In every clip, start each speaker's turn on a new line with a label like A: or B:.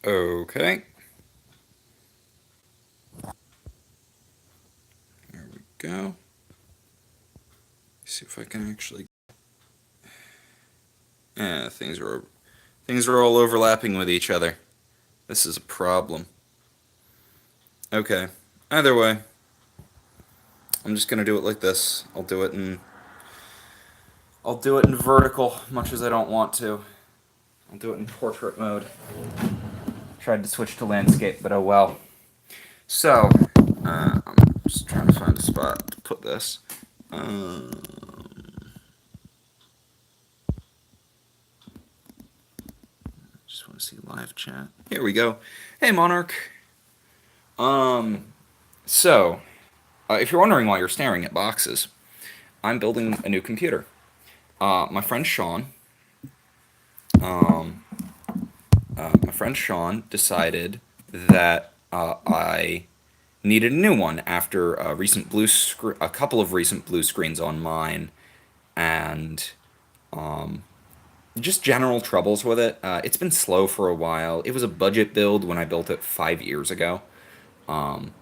A: Okay. There we go. See if I can actually. Yeah, things are all overlapping with each other. This is a problem. Okay. Either way, I'm just gonna do it like this. I'll do it in vertical, much as I don't want to. I'll do it in portrait mode. Tried to switch to landscape, but oh well. So, I'm just trying to find a spot to put this. Just want to see live chat. Here we go. Hey, Monarch. Um, so, if you're wondering why you're staring at boxes, I'm building a new computer. My friend Sean, um, decided that I needed a new one after a couple of recent blue screens on mine, and just general troubles with it. It's been slow for a while. It was a budget build when I built it 5 years ago, and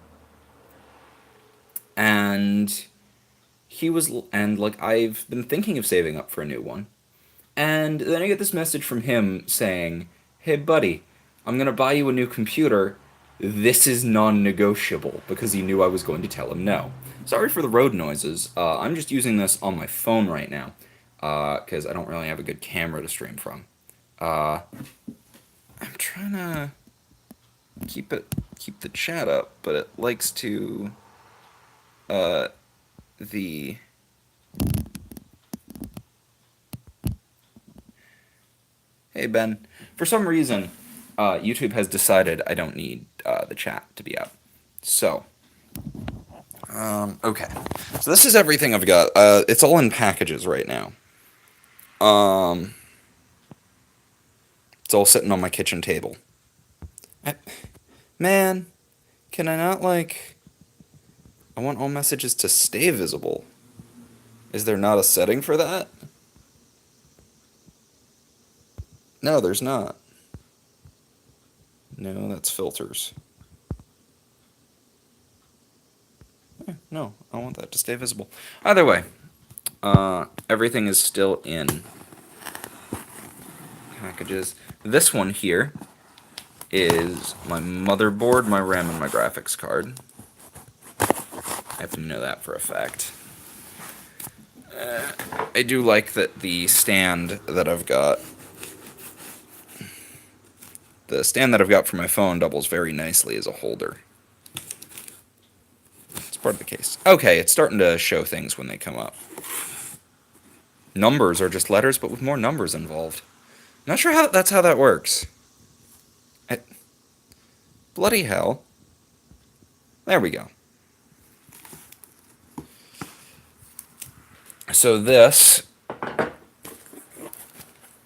A: I've been thinking of saving up for a new one. And then I get this message from him saying, "Hey, buddy, I'm going to buy you a new computer. This is non negotiable," because he knew I was going to tell him no. Sorry for the road noises. I'm just using this on my phone right now because I don't really have a good camera to stream from. I'm trying to keep the chat up, but it likes to the Hey, Ben. For some reason, YouTube has decided I don't need the chat to be up. So, okay. So this is everything I've got. It's all in packages right now. It's all sitting on my kitchen table. Man, can I not, I want all messages to stay visible. Is there not a setting for that? No, there's not. No, that's filters. No, I want that to stay visible. Either way, everything is still in packages. This one here is my motherboard, my RAM, and my graphics card. I have to know that for a fact. I do like that the stand that I've got for my phone doubles very nicely as a holder. It's part of the case. Okay, it's starting to show things when they come up. Numbers are just letters, but with more numbers involved. Not sure how that's how that works. Bloody hell. There we go. So this...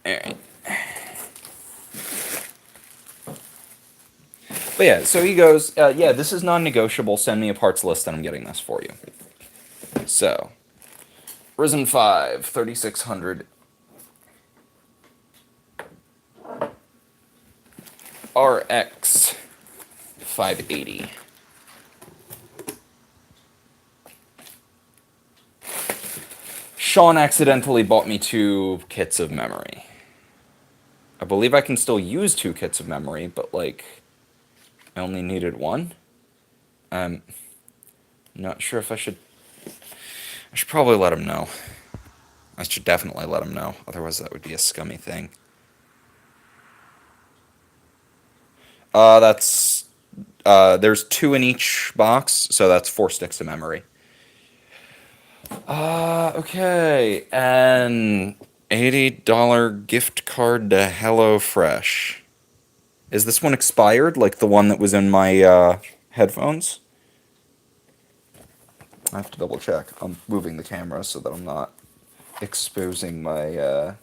A: Alright. But yeah, so he goes, yeah, this is non-negotiable. Send me a parts list and I'm getting this for you. So, Ryzen 5, 3600. RX 580. Sean accidentally bought me 2 kits of memory. I believe I can still use 2 kits of memory, but, I only needed 1. Not sure if I should... I should probably let him know. I should definitely let him know, otherwise that would be a scummy thing. There's 2 in each box, so that's 4 sticks of memory. Okay, an $80 gift card to HelloFresh. Is this one expired, like the one that was in my, headphones? I have to double check. I'm moving the camera so that I'm not exposing my, yeah,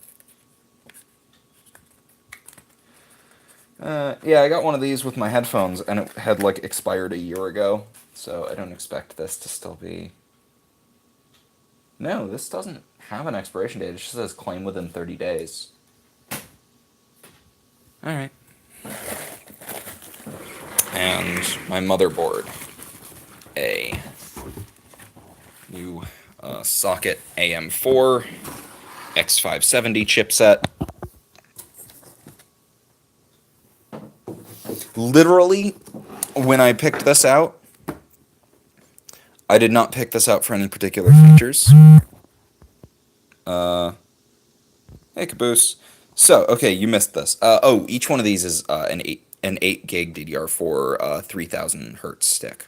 A: I got one of these with my headphones, and it had, expired a year ago, so I don't expect this to still be... No, this doesn't have an expiration date. It just says claim within 30 days. Alright. and my motherboard. A new socket AM4 X570 chipset. Literally, when I picked this out, I did not pick this out for any particular features. Hey, Caboose. So, okay, you missed this. Each one of these is an 8 gig DDR4 3000 hertz stick.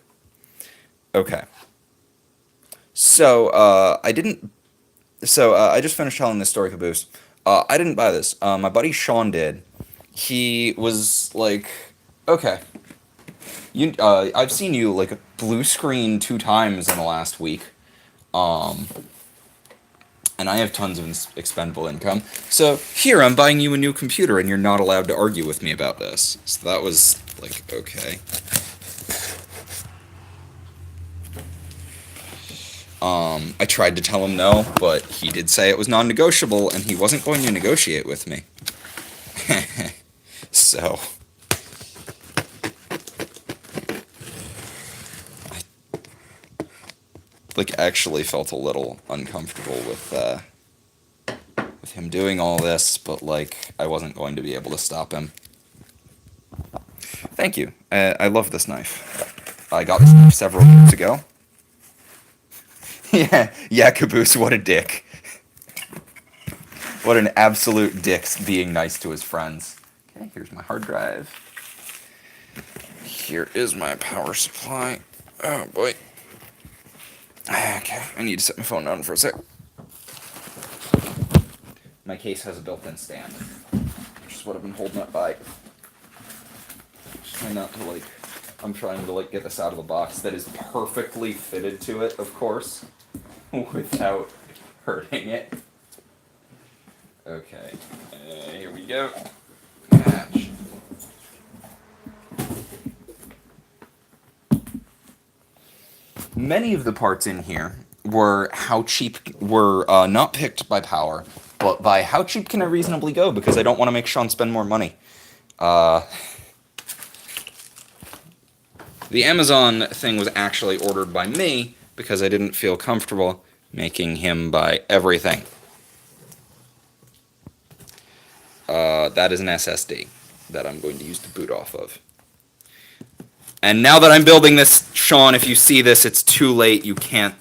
A: Okay. So, I didn't. So, I just finished telling this story, Caboose. I didn't buy this. My buddy Sean did. He was like, okay, I've seen you like blue screen 2 times in the last week. And I have tons of expendable income. So here, I'm buying you a new computer, and you're not allowed to argue with me about this. So that was like, okay. I tried to tell him no, but he did say it was non-negotiable, and he wasn't going to negotiate with me. So like actually felt a little uncomfortable with him doing all this, but like I wasn't going to be able to stop him. Thank you. I love this knife. I got this knife several years ago. yeah, Caboose, what a dick. What an absolute dick being nice to his friends. Okay, here's my hard drive. Here is my power supply. Oh boy. Okay, I need to set my phone down for a sec. My case has a built-in stand, which is what I've been holding it by. Just trying not to like, I'm trying to like get this out of the box that is perfectly fitted to it, of course, without hurting it. Okay, here we go. Match. Many of the parts in here were not picked by power, but by how cheap can I reasonably go, because I don't want to make Sean spend more money. The Amazon thing was actually ordered by me because I didn't feel comfortable making him buy everything. That is an SSD that I'm going to use to boot off of. And now that I'm building this, Sean, if you see this, it's too late. You can't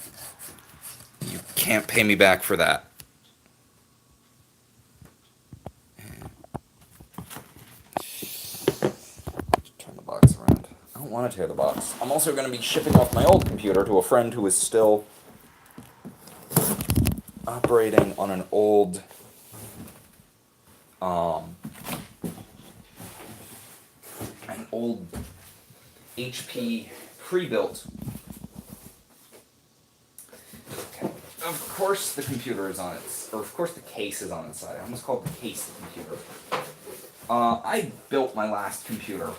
A: pay me back for that. Turn the box around. I don't want to tear the box. I'm also going to be shipping off my old computer to a friend who is still operating on an old HP pre-built. Okay. Of course the computer is on its, or of course the case is on its side. I almost called the case the computer. I built my last computer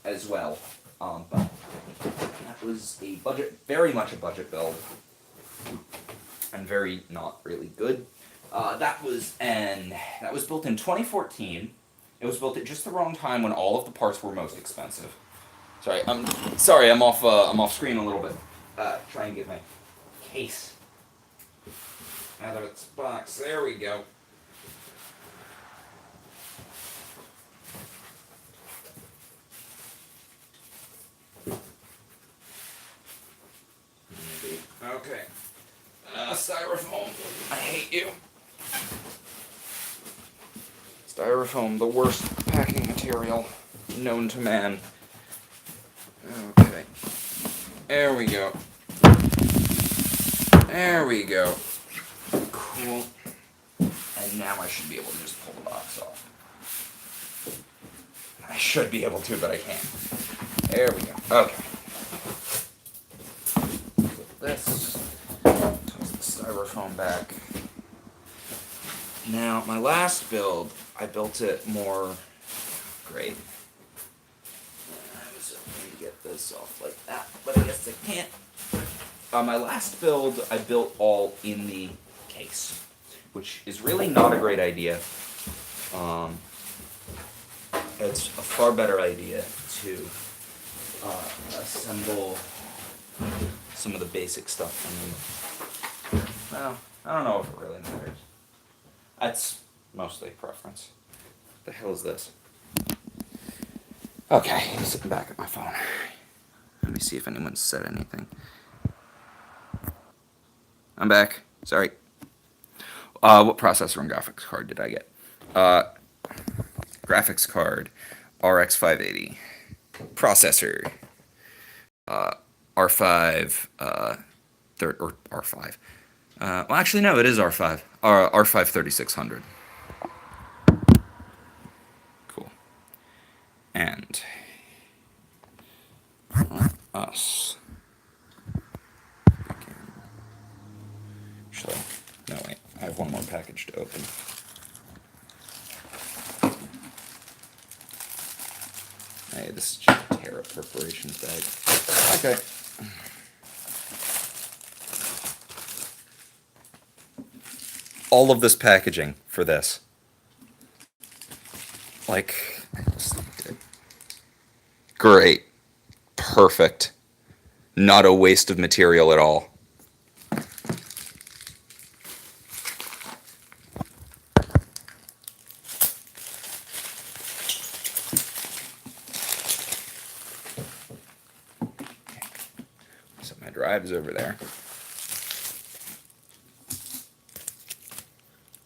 A: as well, but that was a budget, very much a budget build, and very not really good. That was built in 2014. It was built at just the wrong time when all of the parts were most expensive. Sorry, I'm off screen a little bit. Try and get my case out of its box. There we go. Okay. Styrofoam. I hate you. Styrofoam, the worst packing material known to man. Okay. There we go. There we go. Cool. And now I should be able to just pull the box off. I should be able to, but I can't. There we go. Okay. Put this. Toss the styrofoam back. Now, my last build, I built it more. Great. I was hoping to get this off like that, but I guess I can't. My last build, I built all in the case, which is really not a great idea. It's a far better idea to assemble some of the basic stuff from them. Well, I don't know if it really matters. That's mostly preference. What the hell is this? Okay, sitting back at my phone. Let me see if anyone's said anything. I'm back. Sorry. What processor and graphics card did I get? Graphics card, RX 580. Processor, R5, or R5. Well, actually, no, it is R5. R5 3600. Cool. And us. Actually, no, wait. I have one more package to open. Hey, this is just a Terra preparations bag. Okay. All of this packaging for this. Like, great. Perfect. Not a waste of material at all. Set my drives over there.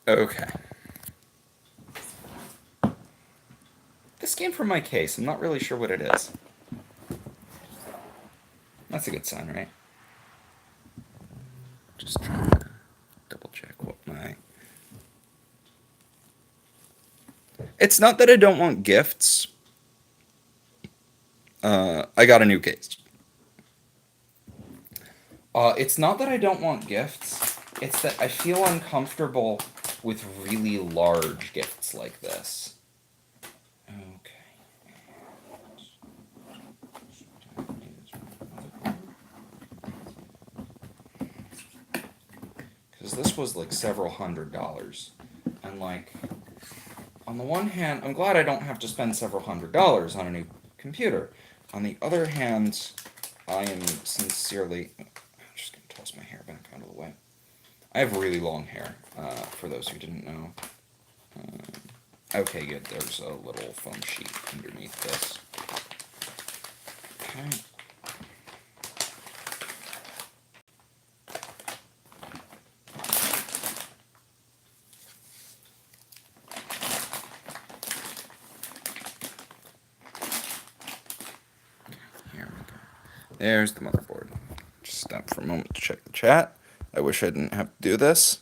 A: Okay. This came from my case. I'm not really sure what it is. That's a good sign, right? Just trying to double check what my... It's not that I don't want gifts. I got a new case. It's not that I don't want gifts. It's that I feel uncomfortable with really large gifts like this. Because this was like several $100s. And like, on the one hand, I'm glad I don't have to spend several $100s on a new computer. On the other hand, I am sincerely... I'm just going to toss my hair back out of the way. I have really long hair, for those who didn't know. Okay, good. There's a little foam sheet underneath this. Okay. Here we go. There's the motherboard. Just stop for a moment to check the chat. I wish I didn't have to do this.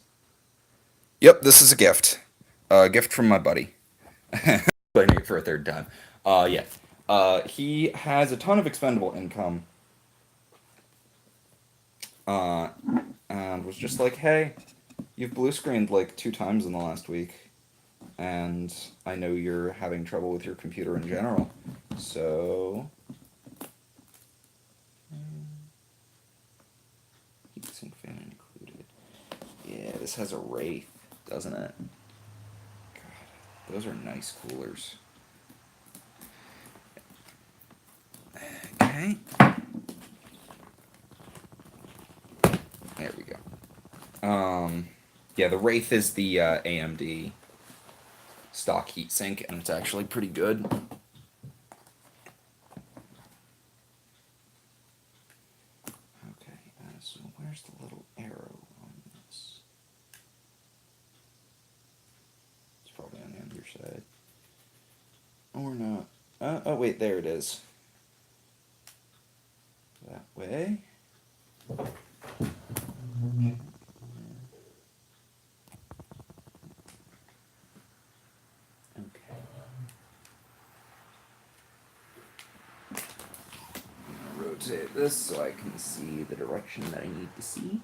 A: Yep, this is a gift. A gift from my buddy. Playing it for a third time. Yeah. He has a ton of expendable income. And was just like, hey, you've blue screened like 2 times in the last week. And I know you're having trouble with your computer in general. So... heatsink fan included. Yeah, this has a Wraith, doesn't it? God, those are nice coolers. Okay. There we go. Yeah, the Wraith is the AMD stock heatsink, and it's actually pretty good. Okay, so where's the little arrow on this? It's probably on the underside. Or not. Oh, wait, there it is. That way. Rotate this so I can see the direction that I need to see.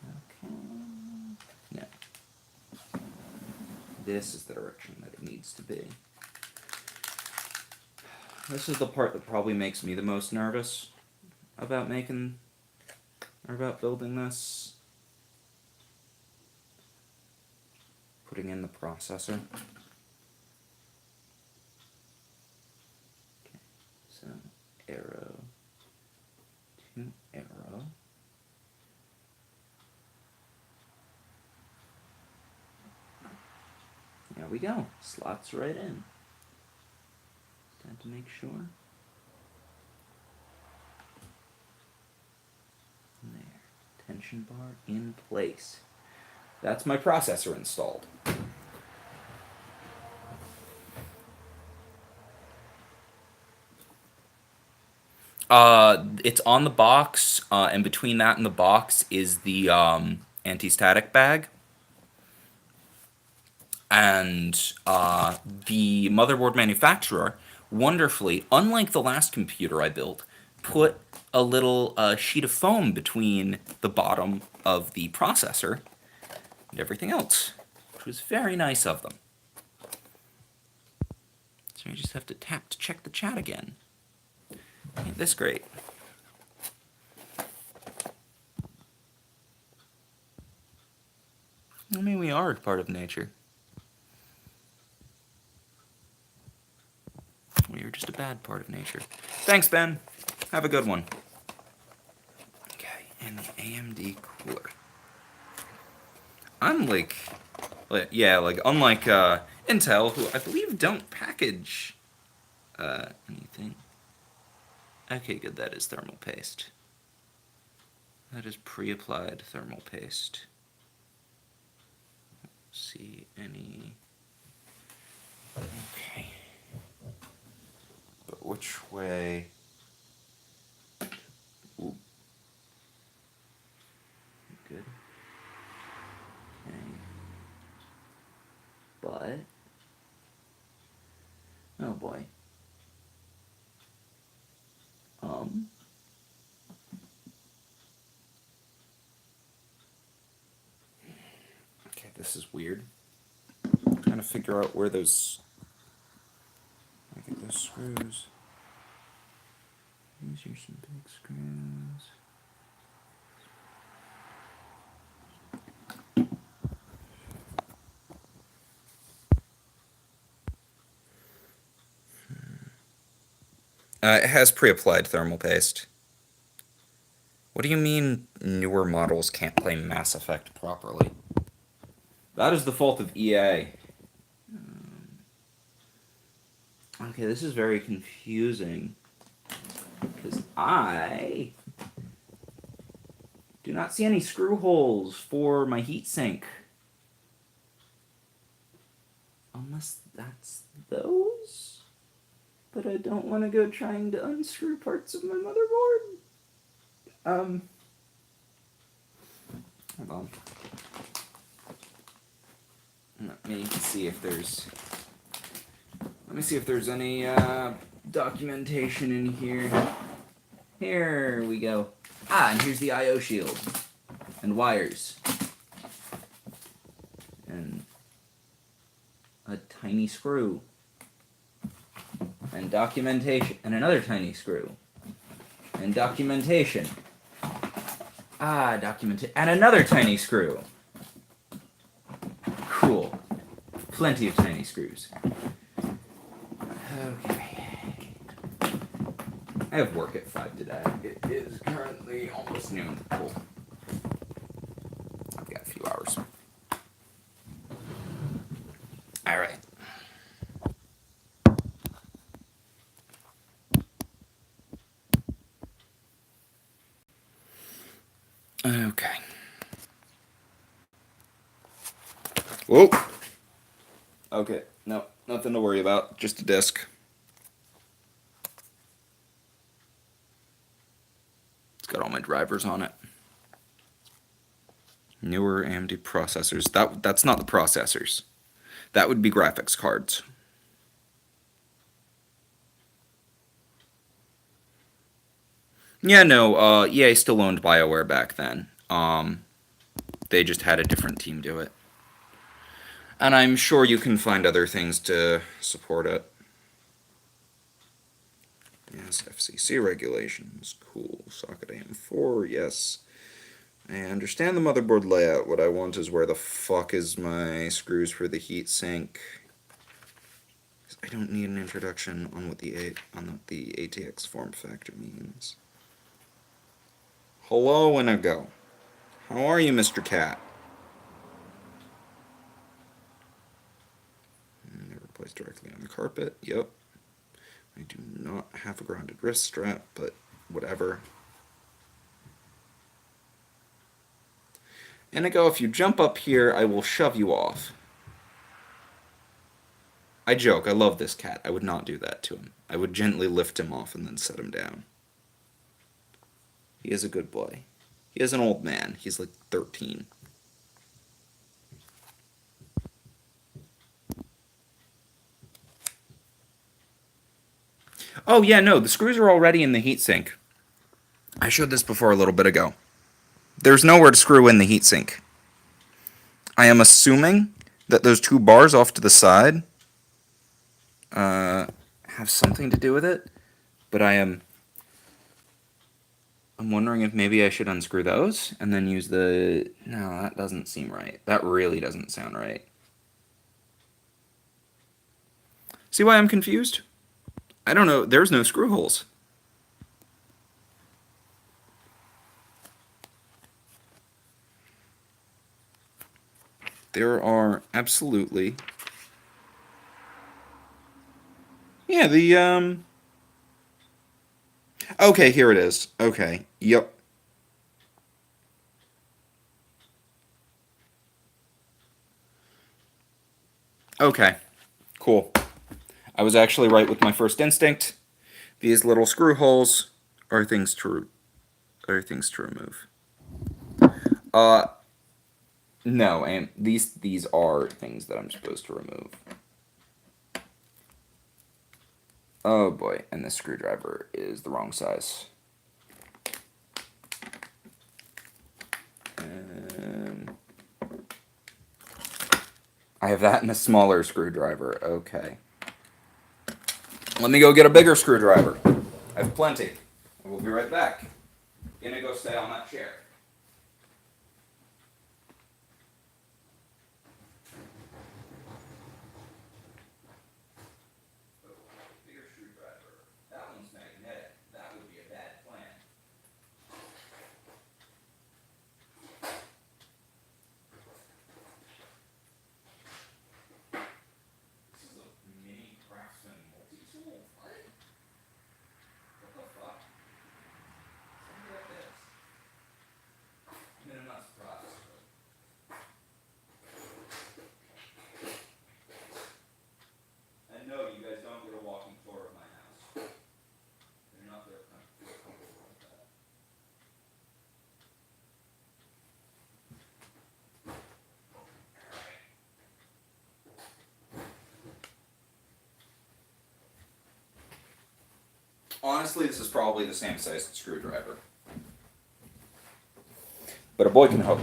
A: Okay. No. This is the direction that it needs to be. This is the part that probably makes me the most nervous about making, or about building this. Putting in the processor. arrow to arrow. There we go. Slots right in. Time to make sure. There. Tension bar in place. That's my processor installed. It's on the box, and between that and the box is the anti-static bag. And the motherboard manufacturer, wonderfully, unlike the last computer I built, put a little sheet of foam between the bottom of the processor and everything else, which was very nice of them. So you just have to tap to check the chat again. Ain't this great? I mean, we are part of nature. We are just a bad part of nature. Thanks, Ben. Have a good one. Okay, and the AMD cooler. I'm like unlike Intel, who I believe don't package anything. Okay, good, that is thermal paste. That is pre-applied thermal paste. See any... Okay. But which way... Ooh. Good. Okay. But... Oh boy. Okay, this is weird. I'm trying to figure out where those... I get those screws. These are some big screws. It has pre-applied thermal paste. What do you mean newer models can't play Mass Effect properly? That is the fault of EA. Okay, this is very confusing. Because I do not see any screw holes for my heatsink. Unless that's those? But I don't want to go trying to unscrew parts of my motherboard. Hold on. Let me see if there's... Let me see if there's any documentation in here. Here we go. Ah, and here's the I/O shield. And wires. And a tiny screw. And documentation. And another tiny screw. And documentation. Ah, documentation. And another tiny screw. Cool. Plenty of tiny screws. Okay. I have work at 5 today. It is currently almost noon. Cool. I've got a few hours. Alright. Okay. Whoa. Okay, no, nothing to worry about. Just a disk. It's got all my drivers on it. Newer AMD processors. That's not the processors. That would be graphics cards. Yeah, no, EA still owned BioWare back then. They just had a different team do it. And I'm sure you can find other things to support it. Yes, FCC regulations. Cool. Socket AM4, yes. I understand the motherboard layout. What I want is where the fuck is my screws for the heatsink. I don't need an introduction on what the ATX form factor means. Hello, Inigo. How are you, Mr. Cat? Never placed directly on the carpet. Yep. I do not have a grounded wrist strap, but whatever. Inigo, if you jump up here, I will shove you off. I joke, I love this cat. I would not do that to him. I would gently lift him off and then set him down. He is a good boy. He is an old man. He's like 13. Oh, yeah, no, the screws are already in the heatsink. I showed this before a little bit ago. There's nowhere to screw in the heatsink. I am assuming that those two bars off to the side have something to do with it, but I'm wondering if maybe I should unscrew those and then use the... No, that doesn't seem right. That really doesn't sound right. See why I'm confused? I don't know. There's no screw holes. There are absolutely... Yeah, the, Okay, here it is. Okay, yep. Okay, cool. I was actually right with my first instinct. These little screw holes are things to remove. No, and these are things that I'm supposed to remove. Oh boy, and this screwdriver is the wrong size. I have that in a smaller screwdriver. Okay. Let me go get a bigger screwdriver. I have plenty. We'll be right back. Gonna go stay on that chair. Bigger screwdriver. That one's magnetic. That would be a bad plan. This is a mini Craftsman multi-tool. What? What the fuck? Something like this. I mean, I'm not surprised, but... And no, you guys don't get a walking tour of my house. You're not there comfortable with that. Honestly, this is probably the same size screwdriver. But a boy can hope.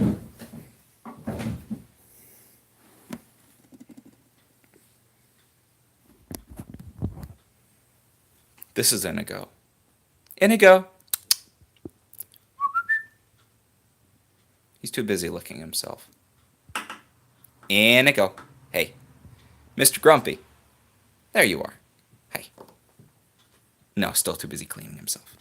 A: This is Inigo. Inigo! He's too busy licking himself. Inigo. Hey. Mr. Grumpy. There you are. Hey. No, still too busy cleaning himself.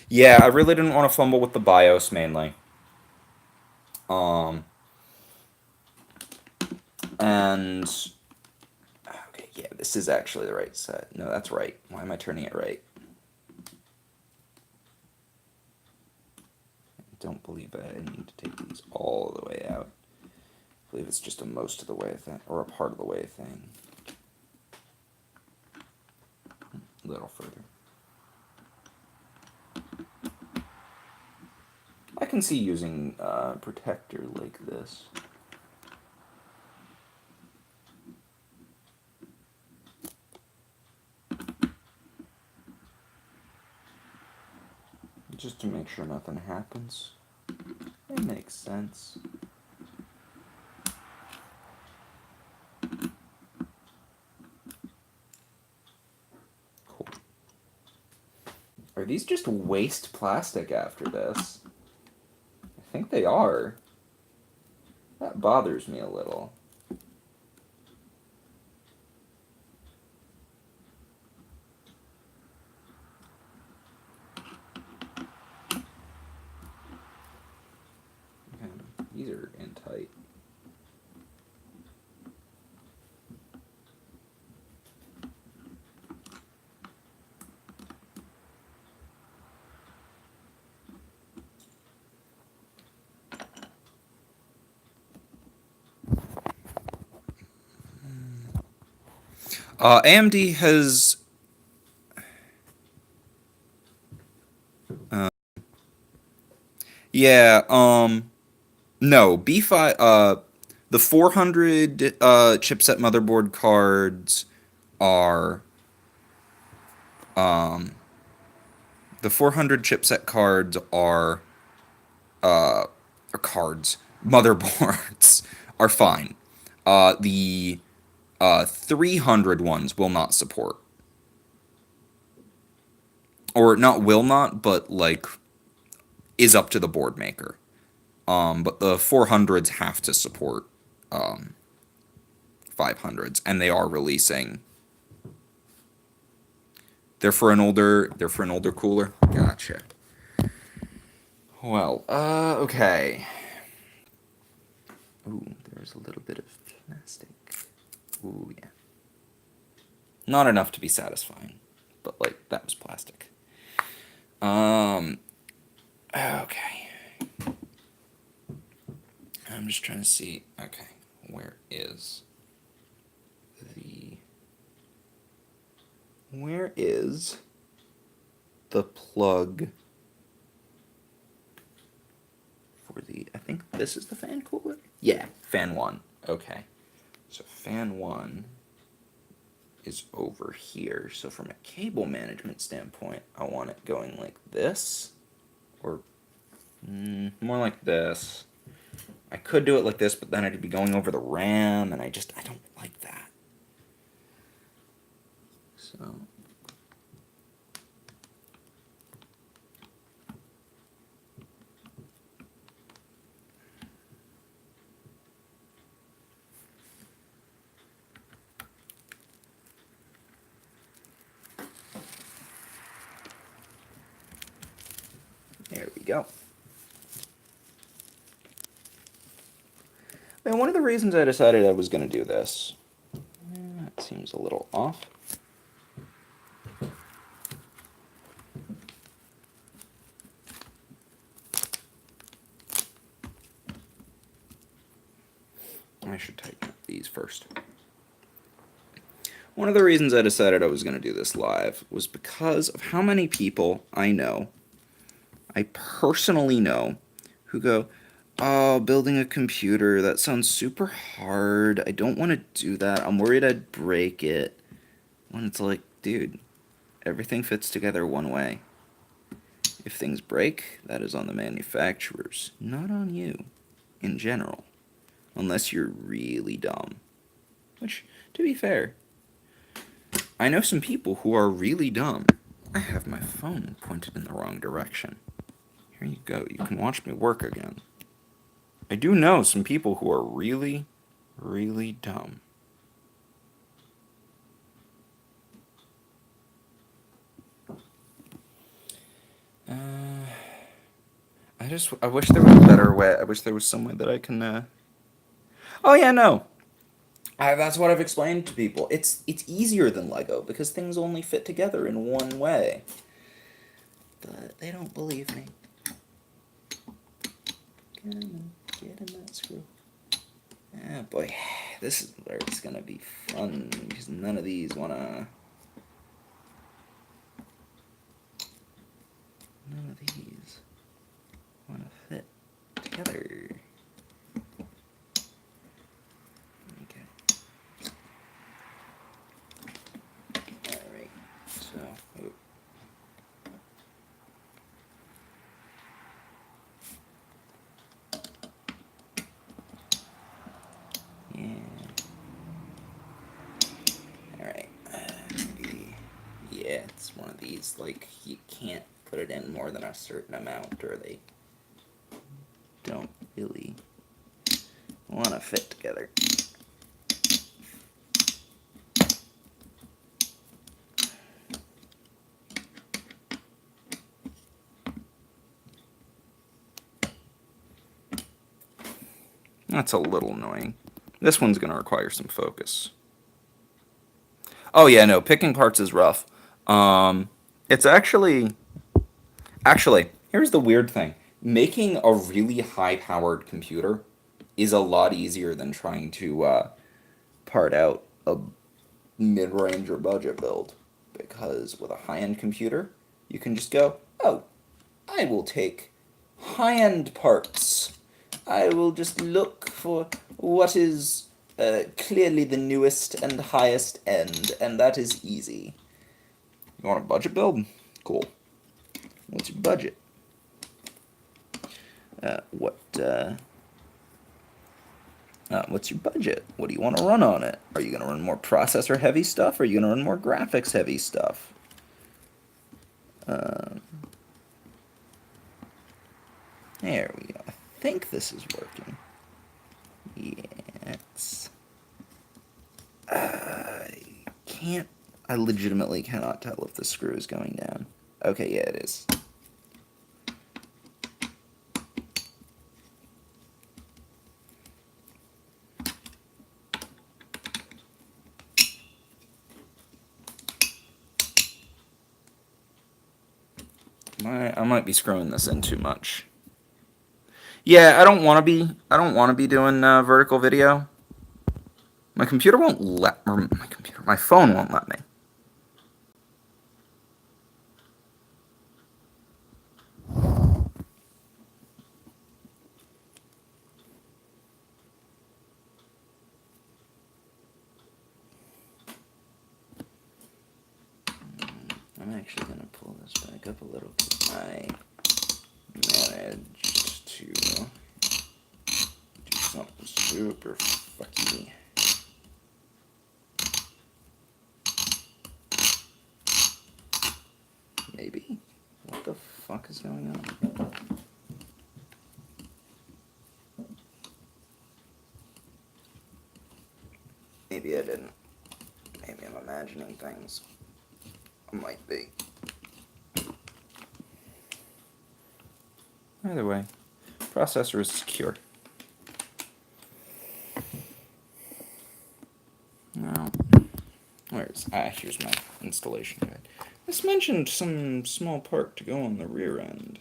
A: Yeah, I really didn't want to fumble with the BIOS mainly. And okay, yeah, this is actually the right set. No, that's right. Why am I turning it right? I don't believe I need to take these all the way out. I believe it's just a most of the way thing, or a part of the way thing. A little further. I can see using a protector like this. Just to make sure nothing happens. It makes sense. Cool. Are these just waste plastic after this? I think they are. That bothers me a little. Man, these are in tight. AMD has yeah, no, B5 the 400 chipset motherboard cards are the 400 chipset cards are cards motherboards are fine. The 300 ones will not support, or not will not, but like is up to the board maker. But the 400s have to support 500s, and they are releasing. They're for an older cooler. Gotcha. Well, okay. Ooh, there's a little bit of plastic. Ooh, yeah. Not enough to be satisfying, but like that was plastic. Okay. I'm just trying to see. Okay, where is the plug for the, I think this is the fan cooler? Yeah, fan 1. Okay. So fan 1 is over here. So from a cable management standpoint, I want it going like this, or more like this. I could do it like this, but then I'd be going over the RAM, and I don't like that. So there we go. And one of the reasons I decided I was going to do this, that seems a little off. I should tighten up these first. One of the reasons I decided I was going to do this live was because of how many people I personally know, who go, oh, building a computer, that sounds super hard. I don't want to do that. I'm worried I'd break it. When it's like, dude, everything fits together one way. If things break, that is on the manufacturers, not on you, in general. Unless you're really dumb. Which, to be fair, I know some people who are really dumb. I have my phone pointed in the wrong direction. Here you go, you can watch me work again. I do know some people who are really, really dumb. I wish there was a better way. I wish there was some way that I can, Oh yeah, no. That's what I've explained to people. It's easier than Lego because things only fit together in one way. But they don't believe me. Come on, get in that screw. Ah, boy. This is where it's gonna be fun because none of these wanna... None of these wanna fit together. Alright, so... Oh. Yeah. Alright. one of these. Like, you can't put it in more than a certain amount, or they don't really want to fit together. That's a little annoying. This one's going to require some focus. Oh yeah, no, picking parts is rough. It's actually, here's the weird thing. Making a really high-powered computer is a lot easier than trying to part out a mid-range or budget build. Because with a high-end computer, you can just go, oh, I will take high-end parts. I will just look for what is clearly the newest and highest end, and that is easy. You want a budget build? Cool. What's your budget? What's your budget? What do you want to run on it? Are you going to run more processor heavy stuff, or are you going to run more graphics heavy stuff? There we go. I think this is working. Yes. I legitimately cannot tell if the screw is going down. Okay, yeah, it is. I might be screwing this in too much. Yeah, I don't want to be doing vertical video. My computer won't let, or my phone won't let me. I'm actually going to pull this back up a little because I managed to do something super fucky. Maybe? What the fuck is going on? Maybe I didn't. Maybe I'm imagining things. I might be. Either way, processor is secure. Now, here's my installation guide. This mentioned some small part to go on the rear end.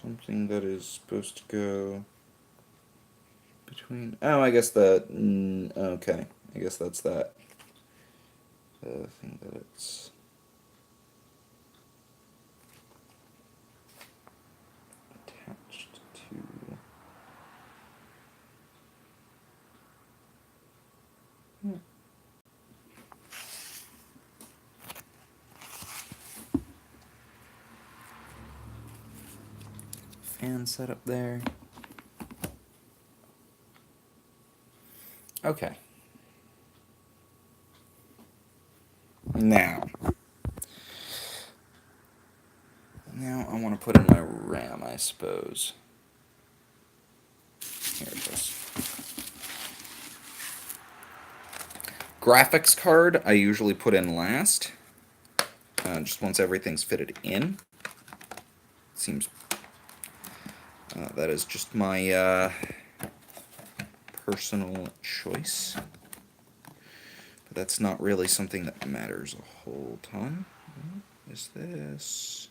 A: Something that is supposed to go between... Oh, I guess that... okay. I guess that's that. The thing that it's... attached to... Fan set up there. Okay. Now I want to put in my RAM, I suppose. Here it is. Graphics card I usually put in last, just once everything's fitted in. Seems that is just my personal choice. But that's not really something that matters a whole ton. Is this...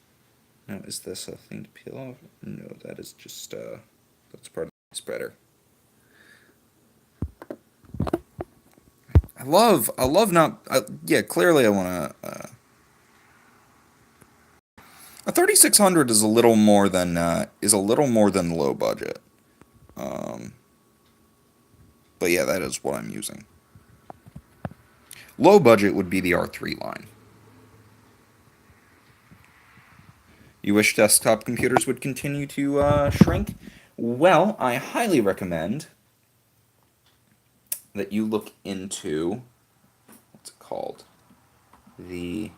A: No, is this a thing to peel off? No, that is just, that's part of the spreader. I love not, yeah, clearly I want to, a 3600 is a little more than low budget. But yeah, that is what I'm using. Low budget would be the R3 line. You wish desktop computers would continue to shrink? Well, I highly recommend that you look into, what's it called? The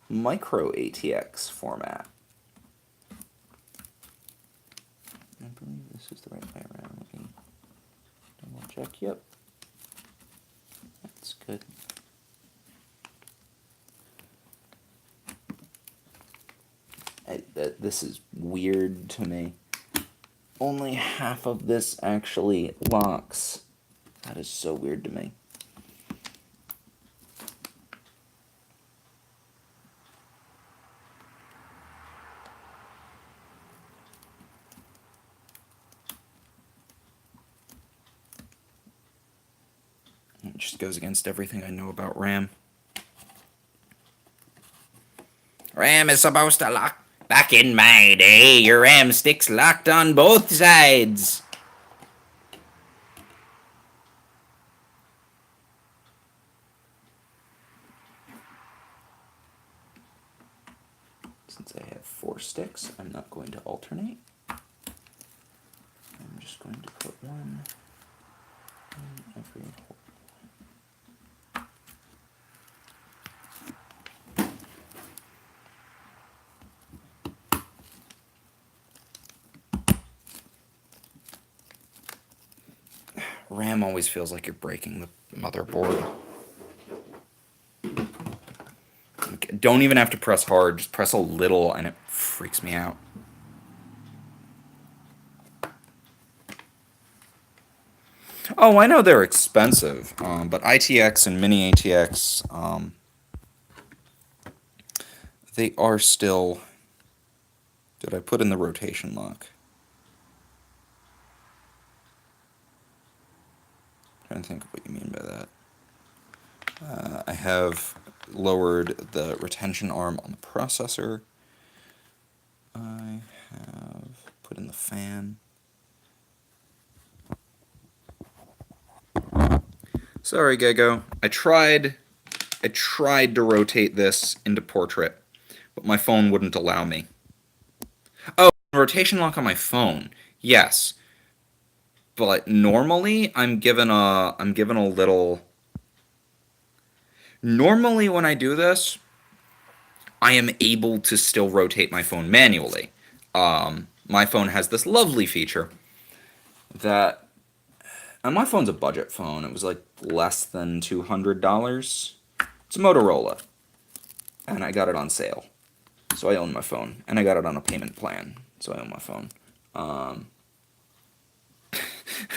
A: micro ATX format. I believe this is the right way around. Let me double check. Yep. That's good. This is weird to me. Only half of this actually locks. That is so weird to me. It just goes against everything I know about RAM. RAM is supposed to lock. Back in my day, your RAM sticks locked on both sides. Since I have 4 sticks, I'm not going to alternate. I'm just going to put one in every hole. RAM always feels like you're breaking the motherboard. Don't even have to press hard, just press a little and it freaks me out. Oh, I know they're expensive, but ITX and mini ATX, they are still... Did I put in the rotation lock? I'm trying to think of what you mean by that. I have lowered the retention arm on the processor. I have put in the fan. Sorry, Gego. I tried to rotate this into portrait, but my phone wouldn't allow me. Oh, rotation lock on my phone. Yes. But normally I'm given a little... Normally when I do this, I am able to still rotate my phone manually. My phone has this lovely feature that... And my phone's a budget phone. It was like less than $200. It's a Motorola. And I got it on sale. So I own my phone. And I got it on a payment plan. So I own my phone.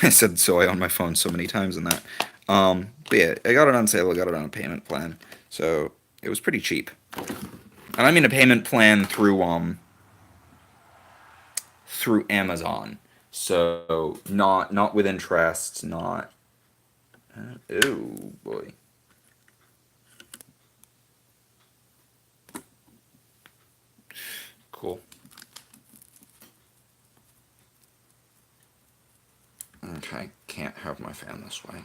A: I said so I own my phone so many times in that. But yeah, I got it on sale. I got it on a payment plan. So it was pretty cheap. And I mean a payment plan through Amazon. So not with interest, not... oh boy. Cool. Okay, can't have my fan this way.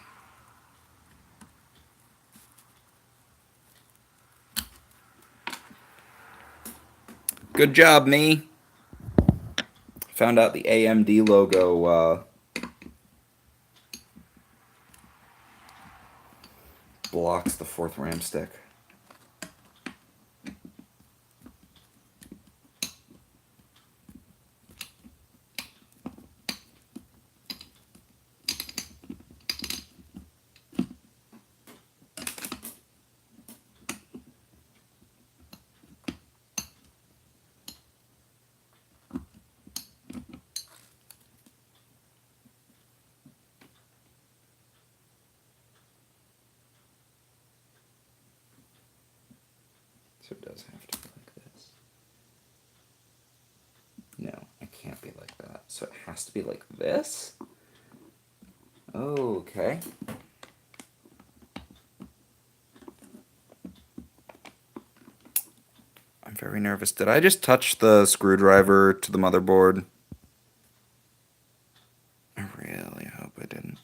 A: Good job, me. Found out the AMD logo blocks the 4th RAM stick. So it does have to be like this. No, it can't be like that. So it has to be like this? Okay. I'm very nervous. Did I just touch the screwdriver to the motherboard? I really hope I didn't.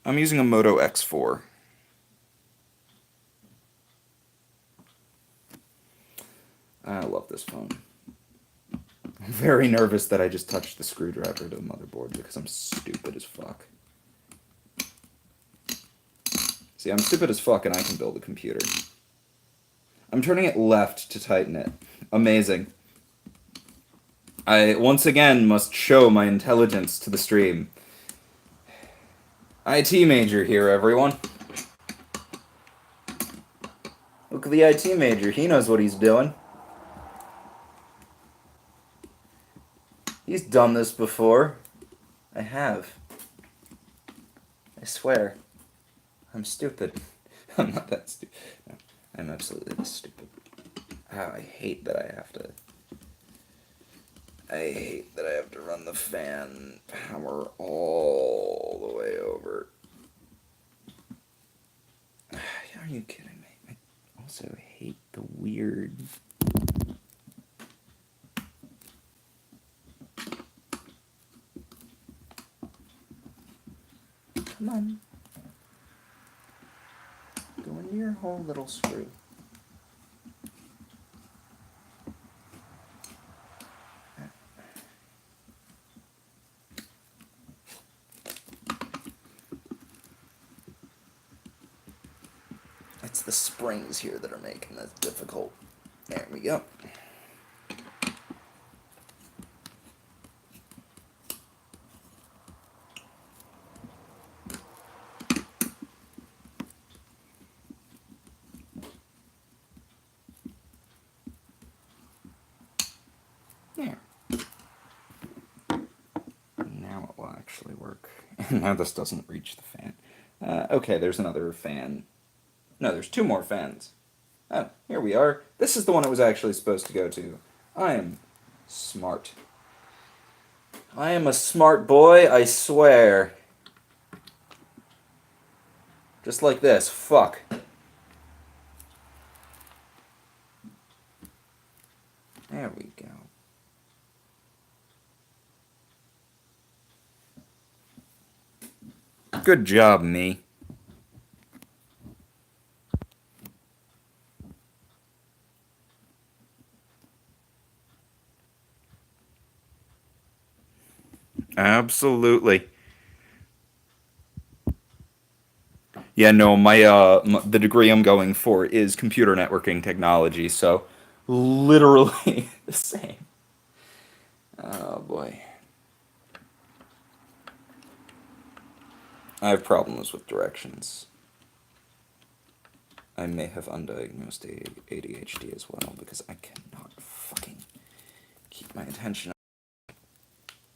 A: I'm using a Moto X4. I love this phone. I'm very nervous that I just touched the screwdriver to the motherboard because I'm stupid as fuck. See, I'm stupid as fuck and I can build a computer. I'm turning it left to tighten it. Amazing. I once again must show my intelligence to the stream. IT major here, everyone. Look at the IT major. He knows what he's doing. He's done this before. I have. I swear. I'm stupid. I'm not that stupid. No, I'm absolutely this stupid. Oh, I hate that I have to... I hate that I have to run the fan power all the way over. Are you kidding me? I also hate the weird... Come on. Go into your whole little screw. It's the springs here that are making this difficult. There we go. There. Now it will actually work. Now this doesn't reach the fan. Okay, there's another fan. No, there's two more fans. Oh, here we are. This is the one it was actually supposed to go to. I am smart. I am a smart boy, I swear. Just like this. Fuck. There we go. Good job, me. Absolutely. Yeah, no, the degree I'm going for is computer networking technology, so literally the same. Oh boy. I have problems with directions. I may have undiagnosed ADHD as well because I cannot fucking keep my attention.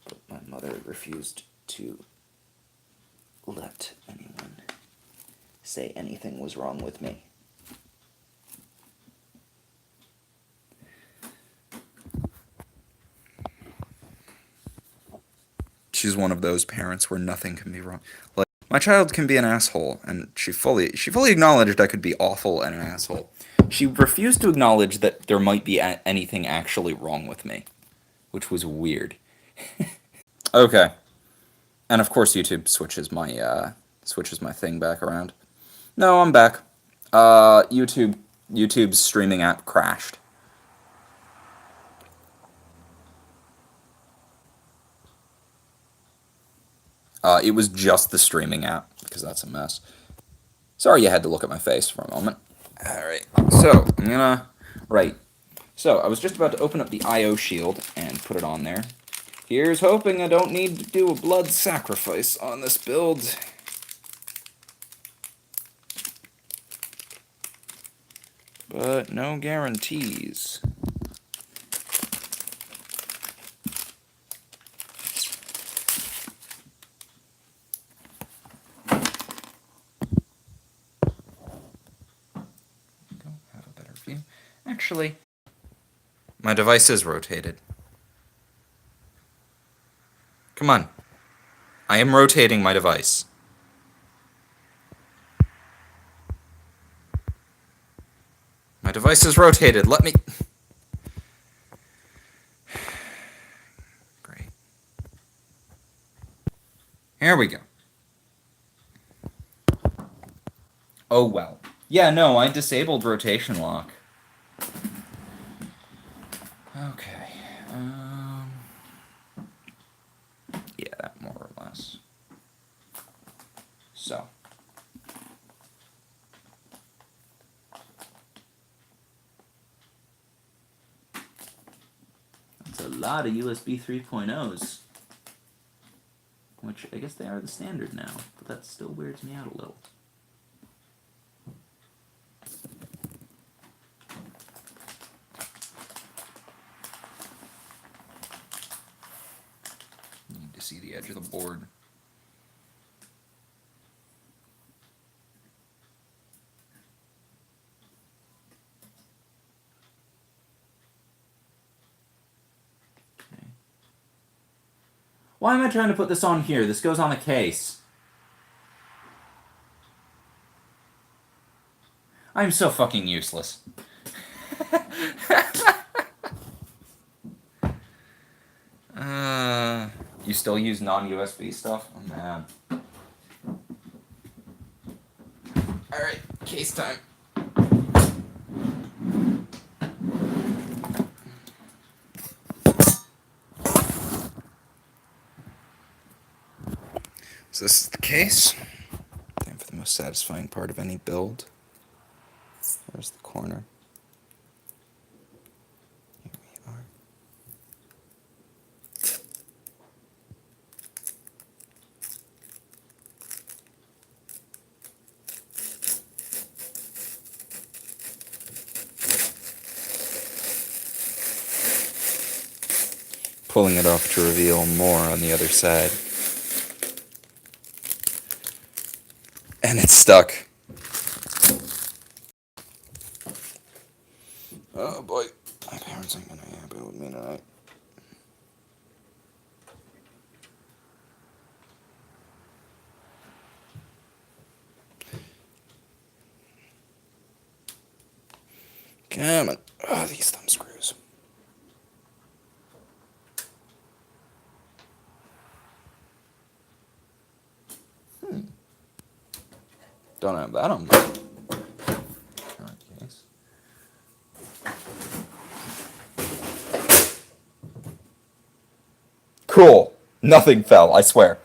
A: But my mother refused to let anyone say anything was wrong with me. She's one of those parents where nothing can be wrong. Like, my child can be an asshole, and she fully acknowledged I could be awful and an asshole. She refused to acknowledge that there might be anything actually wrong with me, which was weird. Okay. And of course YouTube switches my thing back around. No, I'm back. YouTube's streaming app crashed. It was just the streaming app, because that's a mess. Sorry you had to look at my face for a moment. Alright, so, I'm gonna... Right. So, I was just about to open up the I.O. shield and put it on there. Here's hoping I don't need to do a blood sacrifice on this build. But no guarantees. Have a better view. Actually, my device is rotated. Come on. I am rotating my device. My device is rotated. Let me... Great. Here we go. Oh, well. Yeah, no, I disabled rotation lock. So. That's a lot of USB 3.0s. Which, I guess they are the standard now, but that still weirds me out a little. Need to see the edge of the board. Okay. Why am I trying to put this on here? This goes on the case. I'm so fucking useless. You still use non-USB stuff? Oh, man. Alright, case time. So this is the case. Time for the most satisfying part of any build. There's the corner. Here we are. Pulling it off to reveal more on the other side. And it's stuck. Oh boy, my parents aren't gonna be happy with me tonight. Come on. Oh, these thumb screws. Don't have that on my current case. Cool. Nothing fell, I swear.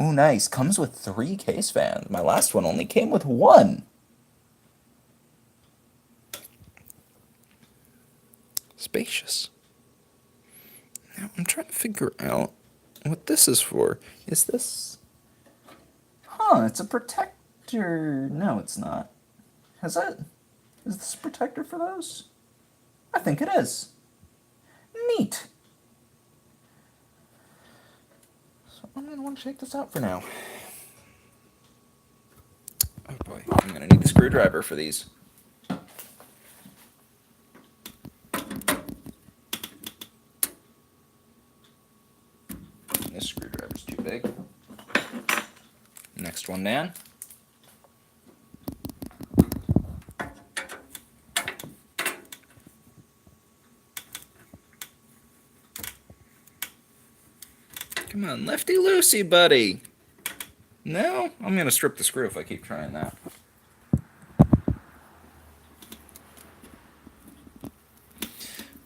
A: Ooh, nice. Comes with 3 case fans. My last one only came with 1. Spacious. Now, I'm trying to figure out what this is for. Is this... Huh, it's a protector. No, it's not. Is this a protector for those? I think it is. Neat. So I'm going to want to check this out for now. Oh boy, I'm going to need a screwdriver for these. This screwdriver's too big. Next one, Dan. Come on, lefty-loosey, buddy. No? I'm going to strip the screw if I keep trying that.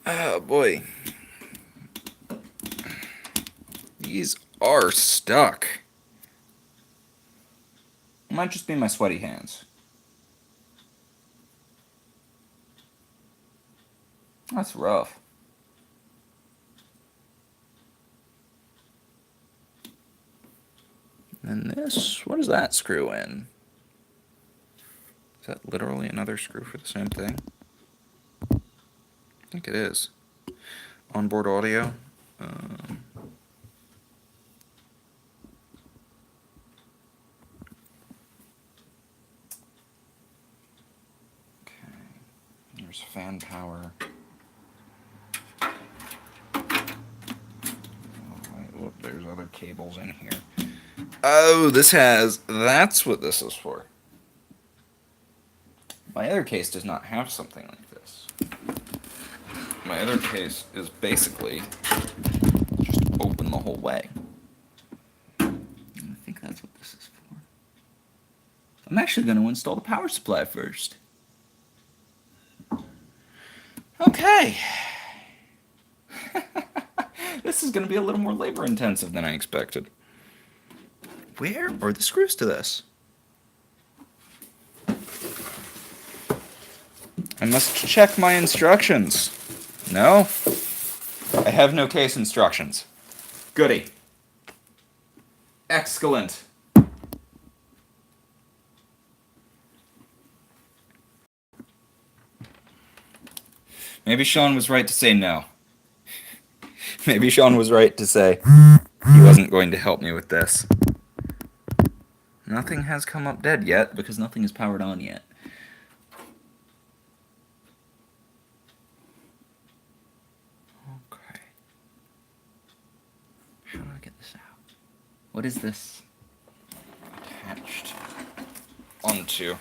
A: Oh, boy. These are stuck. It might just be my sweaty hands. That's rough. And this, what does that screw in? Is that literally another screw for the same thing? I think it is. Onboard audio. Okay. There's fan power. Oh, wait, whoop, there's other cables in here. Oh, that's what this is for. My other case does not have something like this. My other case is basically just open the whole way. And I think that's what this is for. I'm actually going to install the power supply first. Okay. This is going to be a little more labor intensive than I expected. Where are the screws to this? I must check my instructions. No? I have no case instructions. Goody. Excellent. Maybe Sean was right to say no. Maybe Sean was right to say he wasn't going to help me with this. Nothing has come up dead yet because nothing is powered on yet. Okay. How do I get this out? What is this attached onto?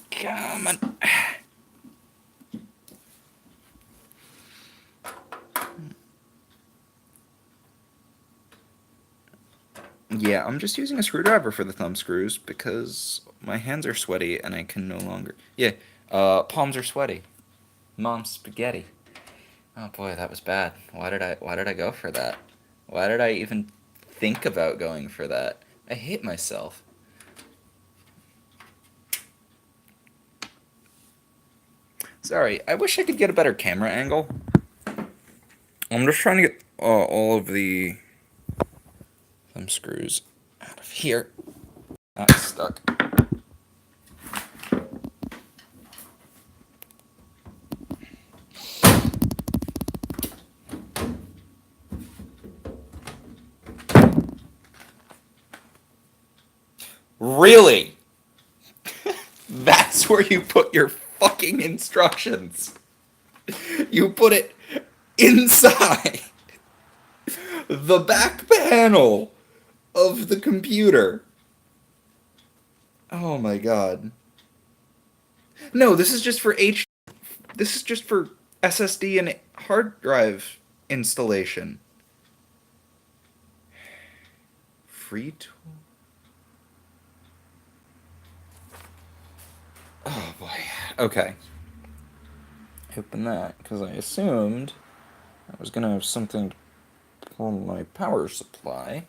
A: Come on. Yeah, I'm just using a screwdriver for the thumb screws because my hands are sweaty and I can no longer... Yeah, palms are sweaty. Mom's spaghetti. Oh boy, that was bad. Why did I go for that? Why did I even think about going for that? I hate myself. Sorry, I wish I could get a better camera angle. I'm just trying to get all of the thumb screws out of here. That's stuck. Really? That's where you put your fucking instructions. You put it inside the back panel of the computer. Oh my god. No, this is just for This is just for SSD and hard drive installation. Free tool. Oh boy. Okay. Open that because I assumed I was gonna have something to pull my power supply.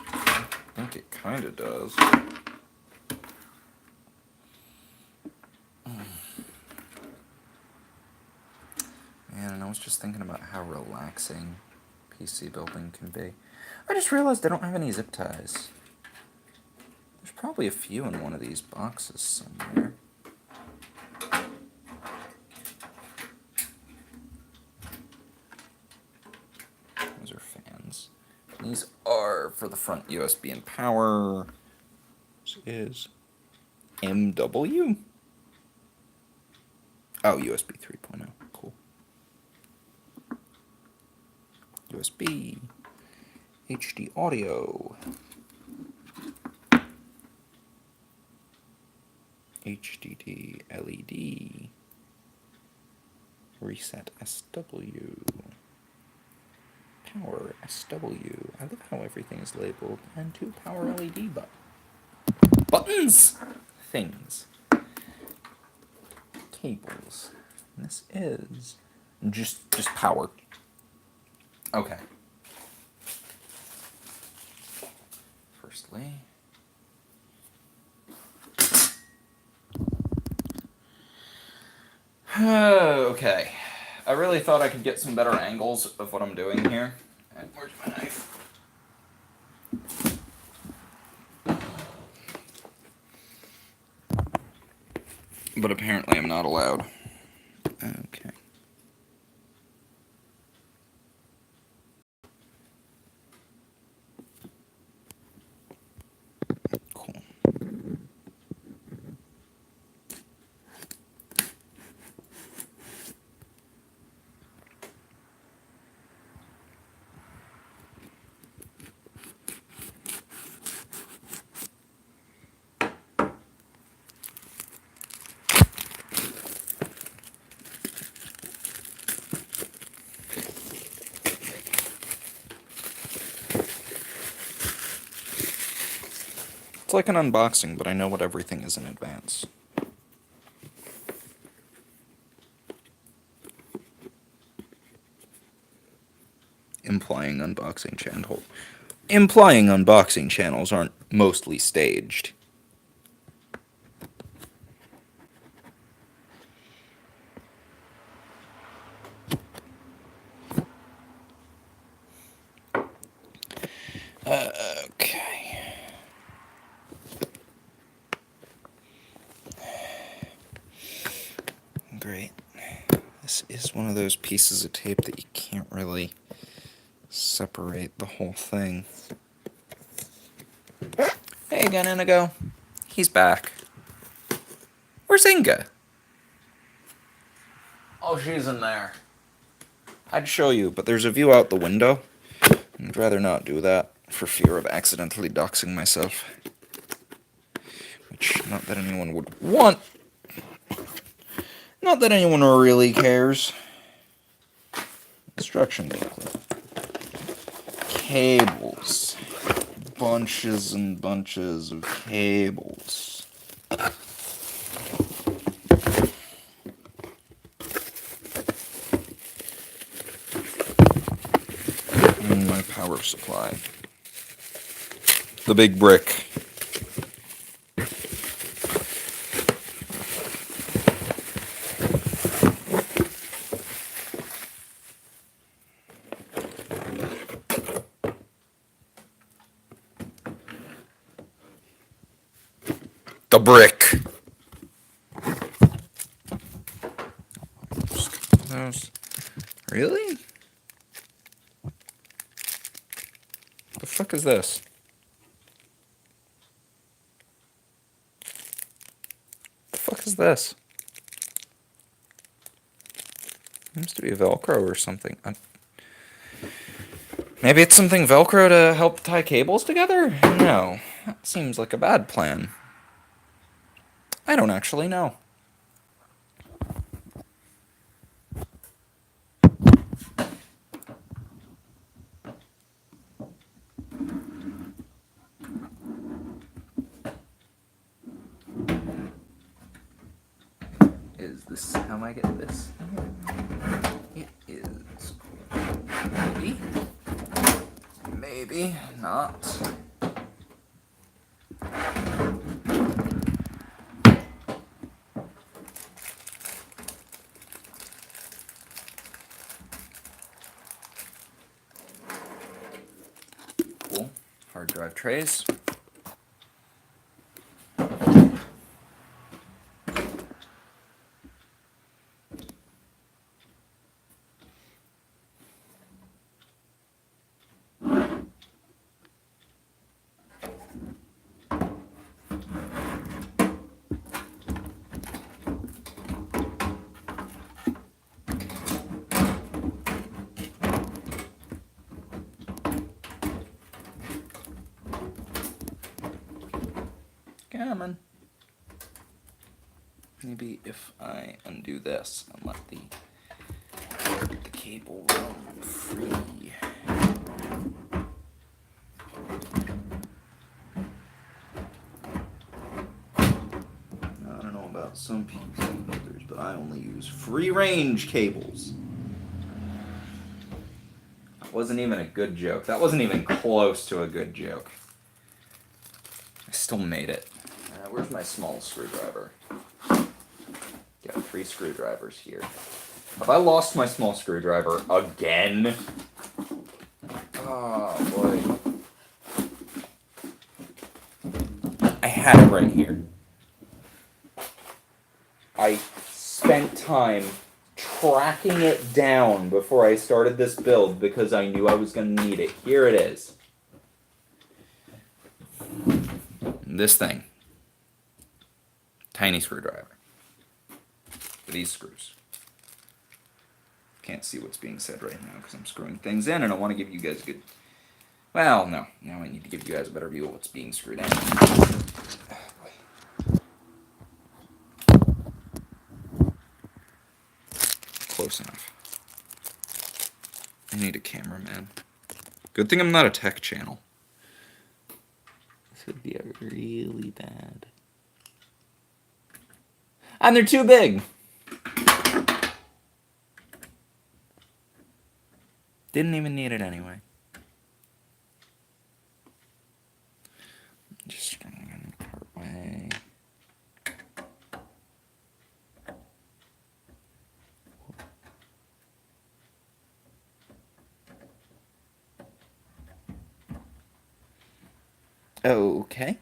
A: I think it kind of does. Man, and I was just thinking about how relaxing PC building can be. I just realized I don't have any zip ties. There's probably a few in one of these boxes somewhere. Those are fans. These are for the front USB and power. This is MW. Oh, USB 3.0. Cool. USB. HD audio. HDD LED. Reset SW. Power SW. I love how everything is labeled. And 2 power LED buttons! Things. Cables. And this is just power. Okay. Firstly, okay. I really thought I could get some better angles of what I'm doing here. And where's my knife? But apparently I'm not allowed. Okay. Cool. It's like an unboxing, but I know what everything is in advance. Implying unboxing channels aren't mostly staged. Okay. Great. This is one of those pieces of tape that you can't really separate the whole thing. Hey again, Inigo. He's back. Where's Inga? Oh, she's in there. I'd show you, but there's a view out the window. I'd rather not do that for fear of accidentally doxing myself. Which, not that anyone would want. Not that anyone really cares. Instruction booklet. Cables. Bunches and bunches of cables. And my power supply. The big brick. The brick. Those. Really? The fuck is this? The fuck is this? Seems to be Velcro or something. Maybe it's something Velcro to help tie cables together? No. That seems like a bad plan. I don't actually know. Is this how I get this? It is. Maybe. Maybe not. Cool. Hard drive trays. Come on. Maybe if I undo this and let the cable run free. I don't know about some PC builders, but I only use free range cables. That wasn't even a good joke. That wasn't even close to a good joke. I still made it. Where's my small screwdriver? Got 3 screwdrivers here. Have I lost my small screwdriver again? Oh boy. I had it right here. I spent time tracking it down before I started this build because I knew I was going to need it. Here it is. This thing. Tiny screwdriver. These screws. Can't see what's being said right now because I'm screwing things in and I want to give you guys a good... Well, no. Now I need to give you guys a better view of what's being screwed in. Close enough. I need a cameraman. Good thing I'm not a tech channel. This would be really bad. And they're too big! Didn't even need it anyway. Just gonna part way. Okay.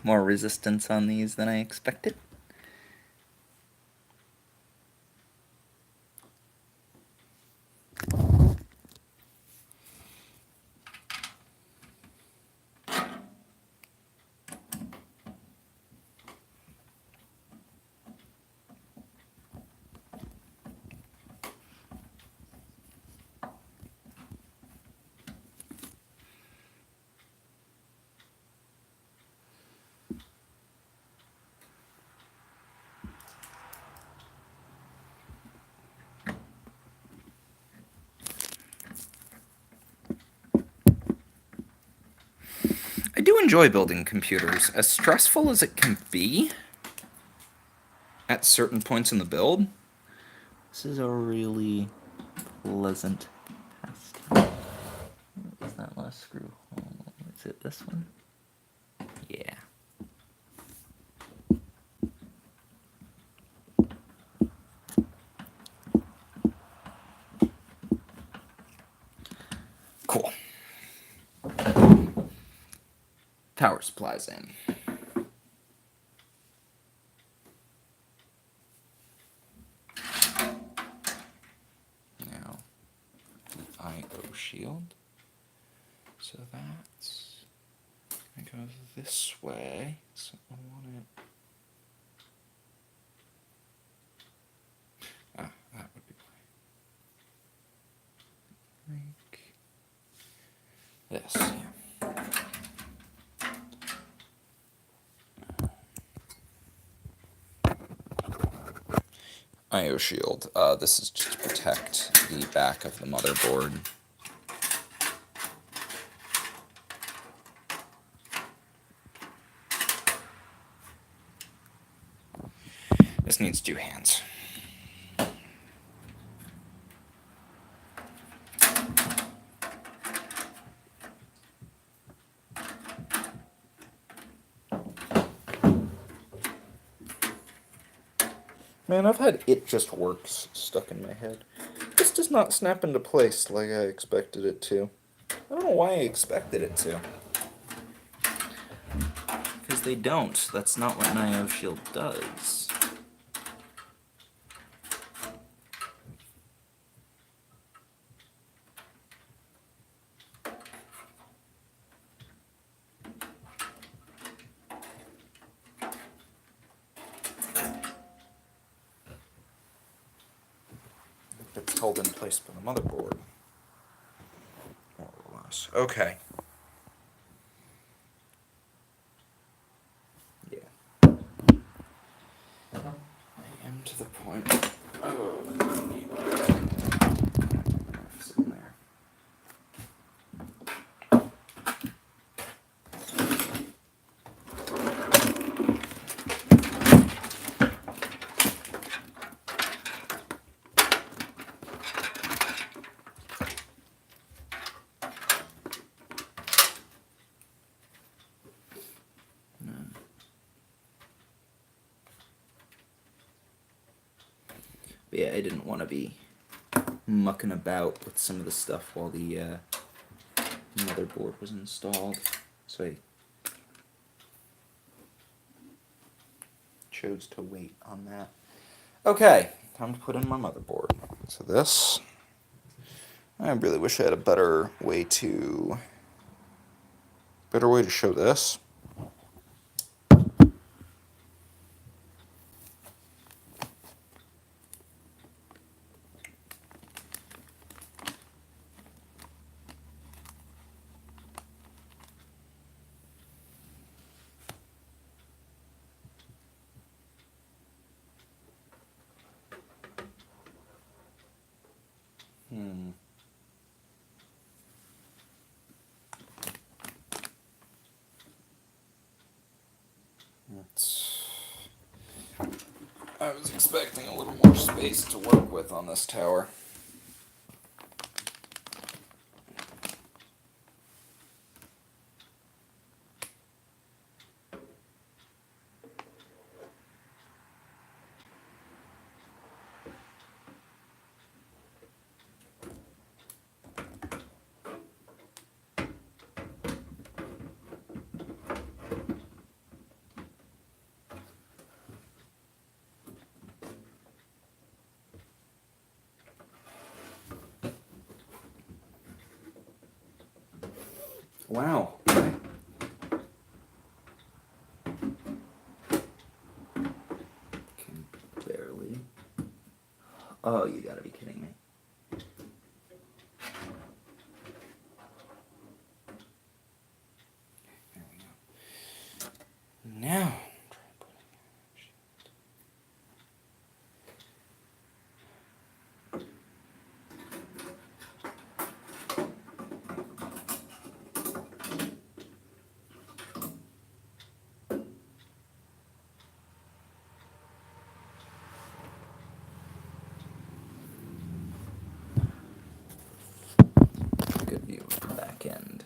A: More resistance on these than I expected. I do enjoy building computers, as stressful as it can be at certain points in the build. This is a really pleasant pastime. What was that last screw? Is it this one? Yeah. Cool. Power supplies in. Now, the I/O shield. So that's going to go this way. So I want it. That would be like this. Yeah. I/O shield. This is just to protect the back of the motherboard. This needs 2 hands. Man, I've had "it just works" stuck in my head. This does not snap into place like I expected it to. I don't know why I expected it to. Because they don't. That's not what an I/O shield does. It's held in place by the motherboard. More or less. Okay. Yeah. I am to the point. Oh, sitting there. But yeah, I didn't want to be mucking about with some of the stuff while the motherboard was installed, so I chose to wait on that. Okay, time to put in my motherboard. So this, I really wish I had a better way to show this. I was expecting a little more space to work with on this tower. Wow. Okay. Can barely. Oh, you gotta be kidding me. There we go. Now. Good view of the back end.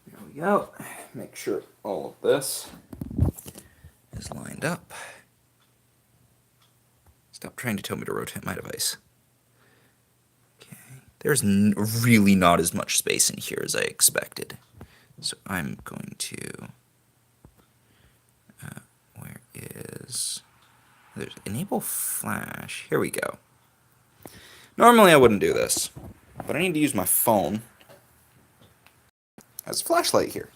A: There we go. Make sure all of this is lined up. Stop trying to tell me to rotate my device. Okay. There's really not as much space in here as I expected. So I'm going to... where is... There's enable flash. Here we go. Normally I wouldn't do this, but I need to use my phone as a flashlight here.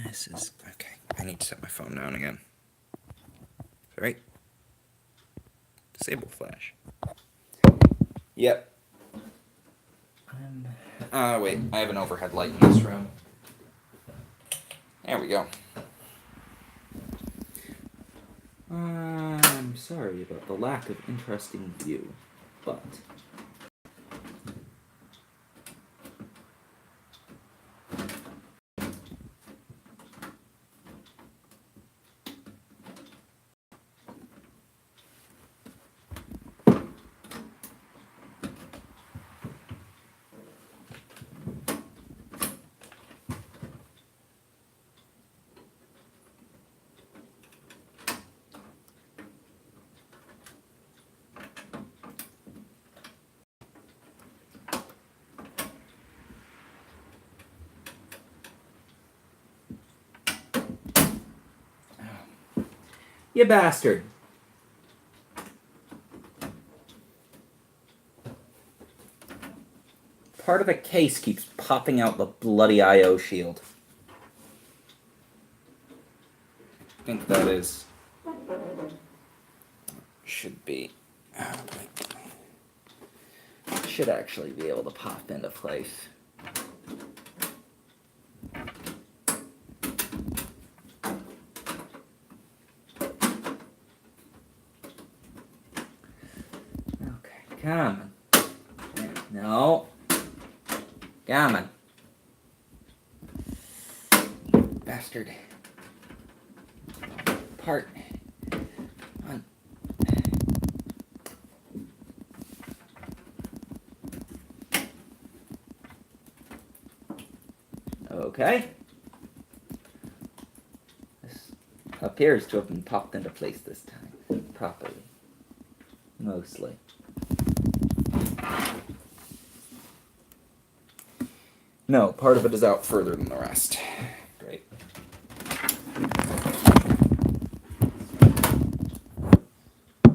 A: This is okay. I need to set my phone down again. Right? Disable flash. Yep. Wait. I have an overhead light in this room. There we go. I'm sorry about the lack of interesting view, but... You bastard. Part of the case keeps popping out the bloody I.O. shield. I think that is... should be... should actually be able to pop into place. Come on. No. Come on. Bastard. Part. On. Okay. This appears to have been popped into place this time. Properly. Mostly. No, part of it is out further than the rest. Great.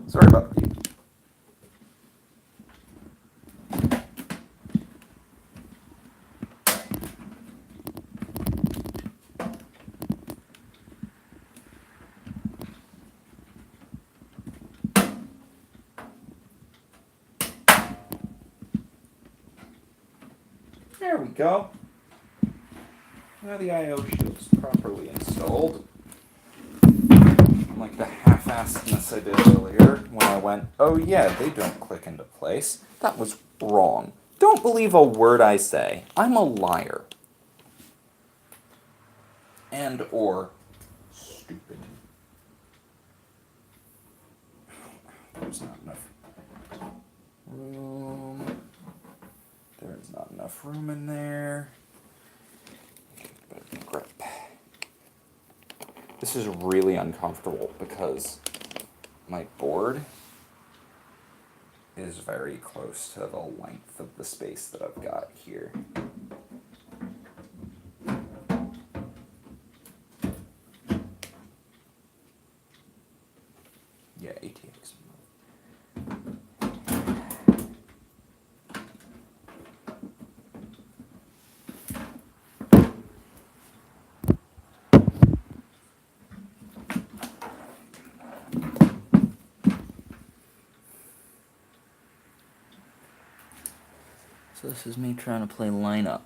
A: Sorry about the view. There we go. Now the I.O. shield is properly installed. Like the half-assedness I did earlier when I went, oh yeah, they don't click into place. That was wrong. Don't believe a word I say. I'm a liar. And or stupid. There's not enough room. There's not enough room in there. Better grip. This is really uncomfortable because my board is very close to the length of the space that I've got here. Yeah, ATX. So this is me trying to play lineup.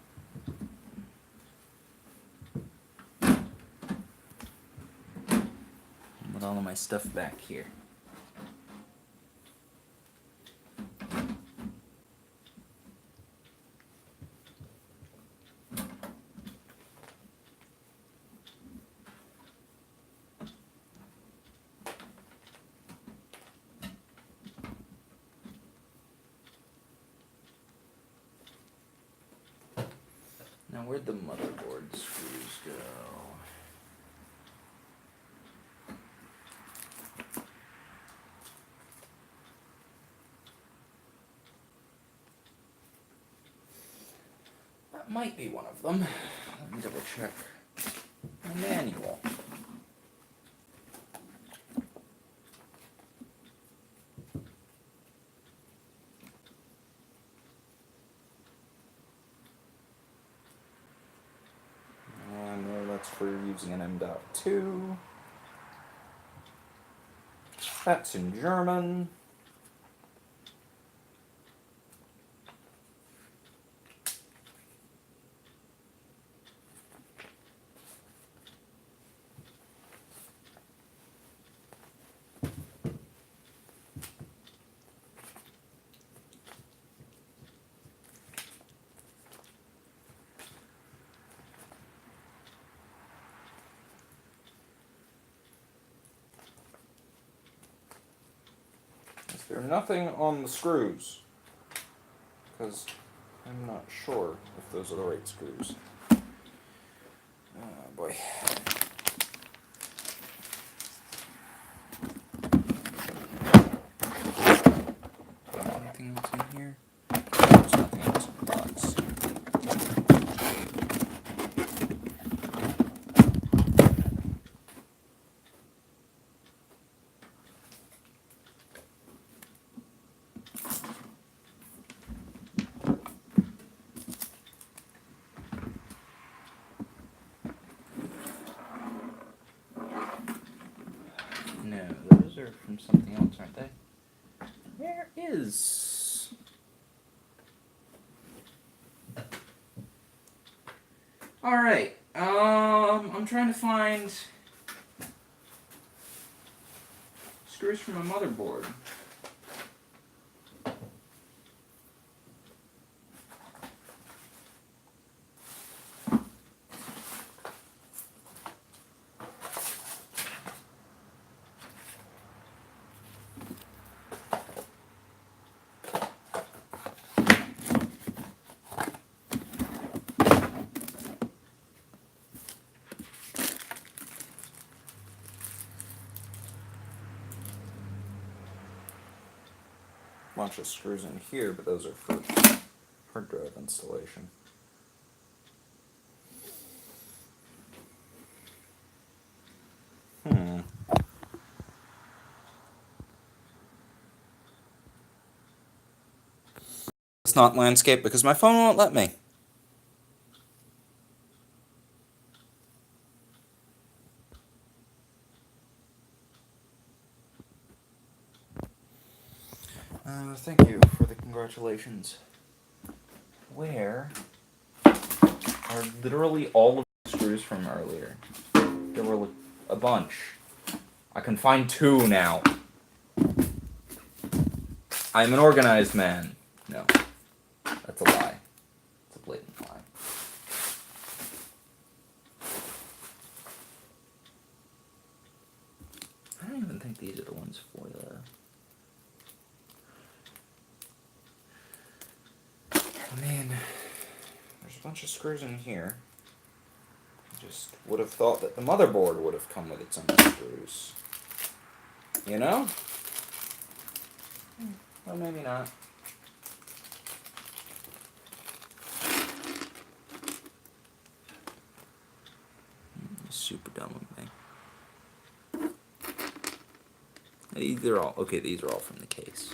A: With all of my stuff back here. Now where'd the motherboard screws go? That might be one of them. Let me double check my manual. No, that's for using an M.2. That's in German. Is there nothing on the screws? Because I'm not sure if those are the right screws. Oh boy. Anything else in here? There's nothing else in the box. No, those are from something else, aren't they? Where is... Alright, I'm trying to find screws from a motherboard. Bunch of screws in here, but those are for hard drive installation. It's not landscape because my phone won't let me. Thank you for the congratulations. Where are literally all of the screws from earlier? There were a bunch. I can find 2 now. I'm an organized man. No. That's It's a lie. It's a blatant lie. I don't even think these are the ones for the... I mean, there's a bunch of screws in here. I just would have thought that the motherboard would have come with its own screws. You know? Well, maybe not. Super dumb of me. These are all okay. These are all from the case.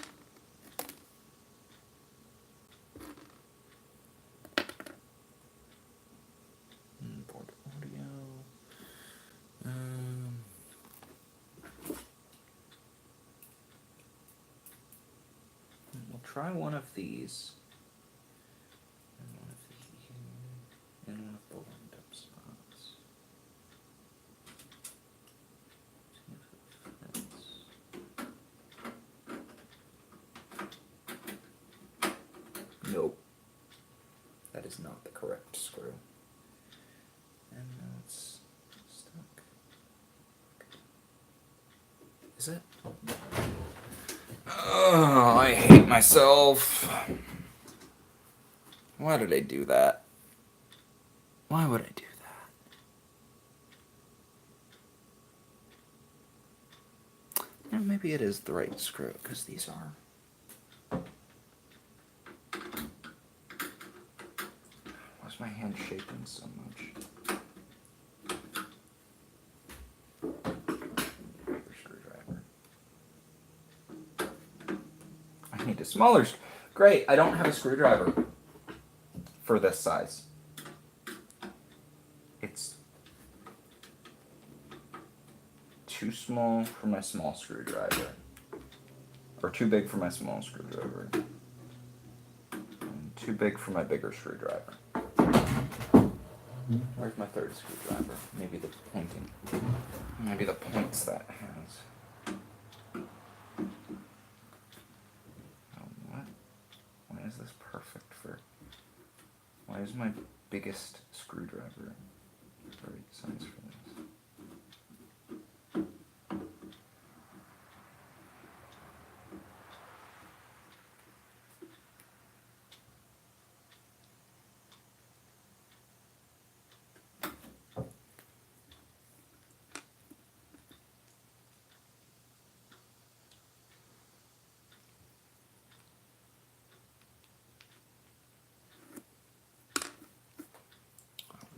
A: Board audio. We'll try one of these. And one of these here. And one of the lined up spots. Nope. That is not the correct screw. And now it's stuck. Is it? Oh, I hate myself. Why did I do that? Why would I do that? Yeah, maybe it is the right screw, because these are. Why's my hand shaking so much? Screwdriver. I need a smaller. Great, I don't have a screwdriver for this size. It's too small for my small screwdriver. Or too big for my small screwdriver. And too big for my bigger screwdriver. Where's my third screwdriver? Maybe the pointing. Maybe the points that has. Oh, what? Why is this perfect for... Why is my biggest screwdriver the right size for this?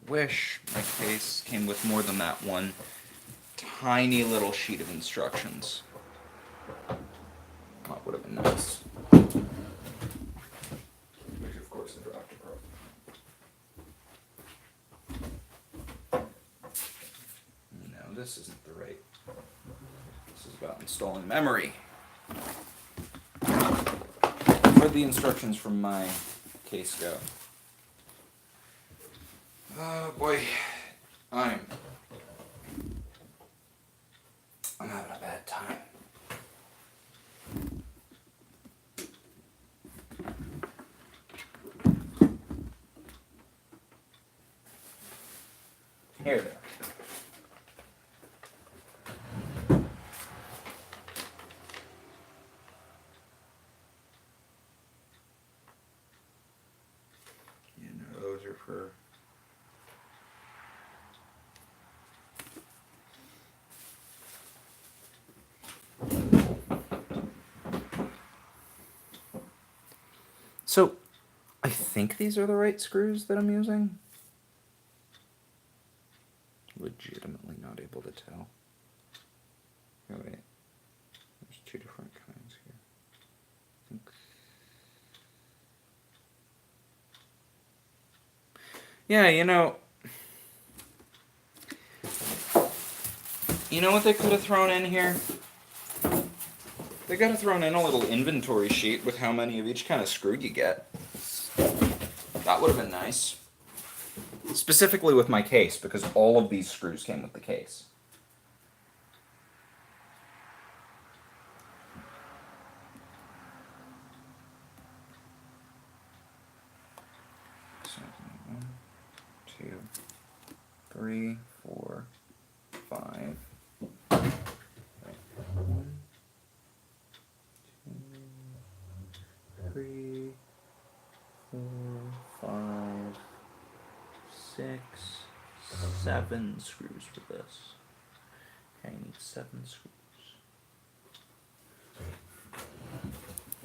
A: Wish my case came with more than that one tiny little sheet of instructions. That would have been nice. Which of course I dropped it. No, this isn't the right. This is about installing memory. Where'd the instructions from my case go? Oh boy, I'm having a bad time. Here they are. You know, those are for... So, I think these are the right screws that I'm using. Legitimately not able to tell. Oh wait, there's two different kinds here. I think. Yeah, you know what they could have thrown in here? They could have thrown in a little inventory sheet with how many of each kind of screw you get. That would have been nice. Specifically with my case, because all of these screws came with the case. 3, 4, 5. Right. 1, 2, 3, 4, 5, 6, 7 screws for this. Okay, I need 7 screws.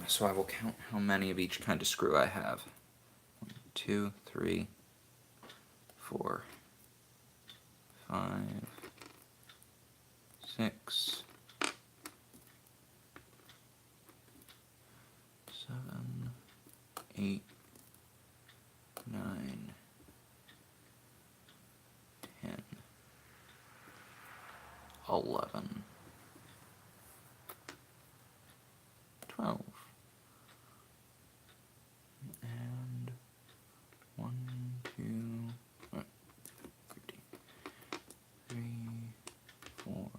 A: So I will count how many of each kind of screw I have. 1, 2, 3, 4, 5, 6, 7, 8, 9, 10, 11, 12, and 1, 2, 3, 4,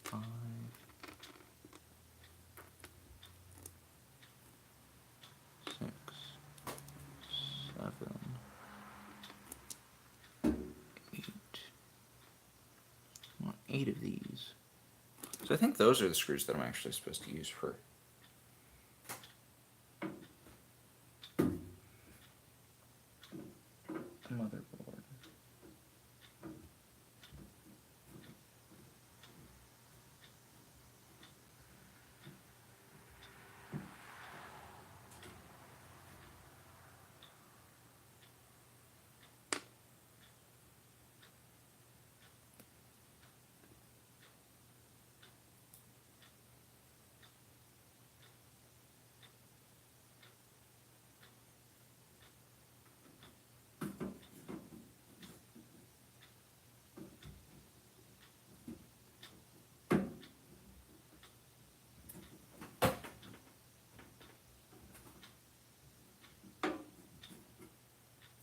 A: 5, 6, 7, 8. I want 8 of these. So I think those are the screws that I'm actually supposed to use for the motherboard.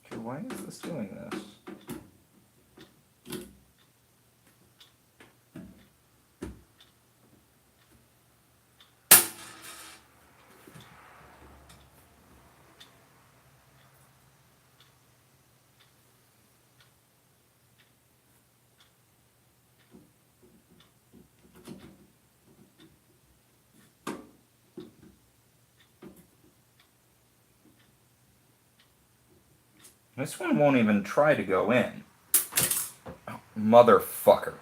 A: Okay, why is this doing this? This one won't even try to go in. Oh, motherfucker.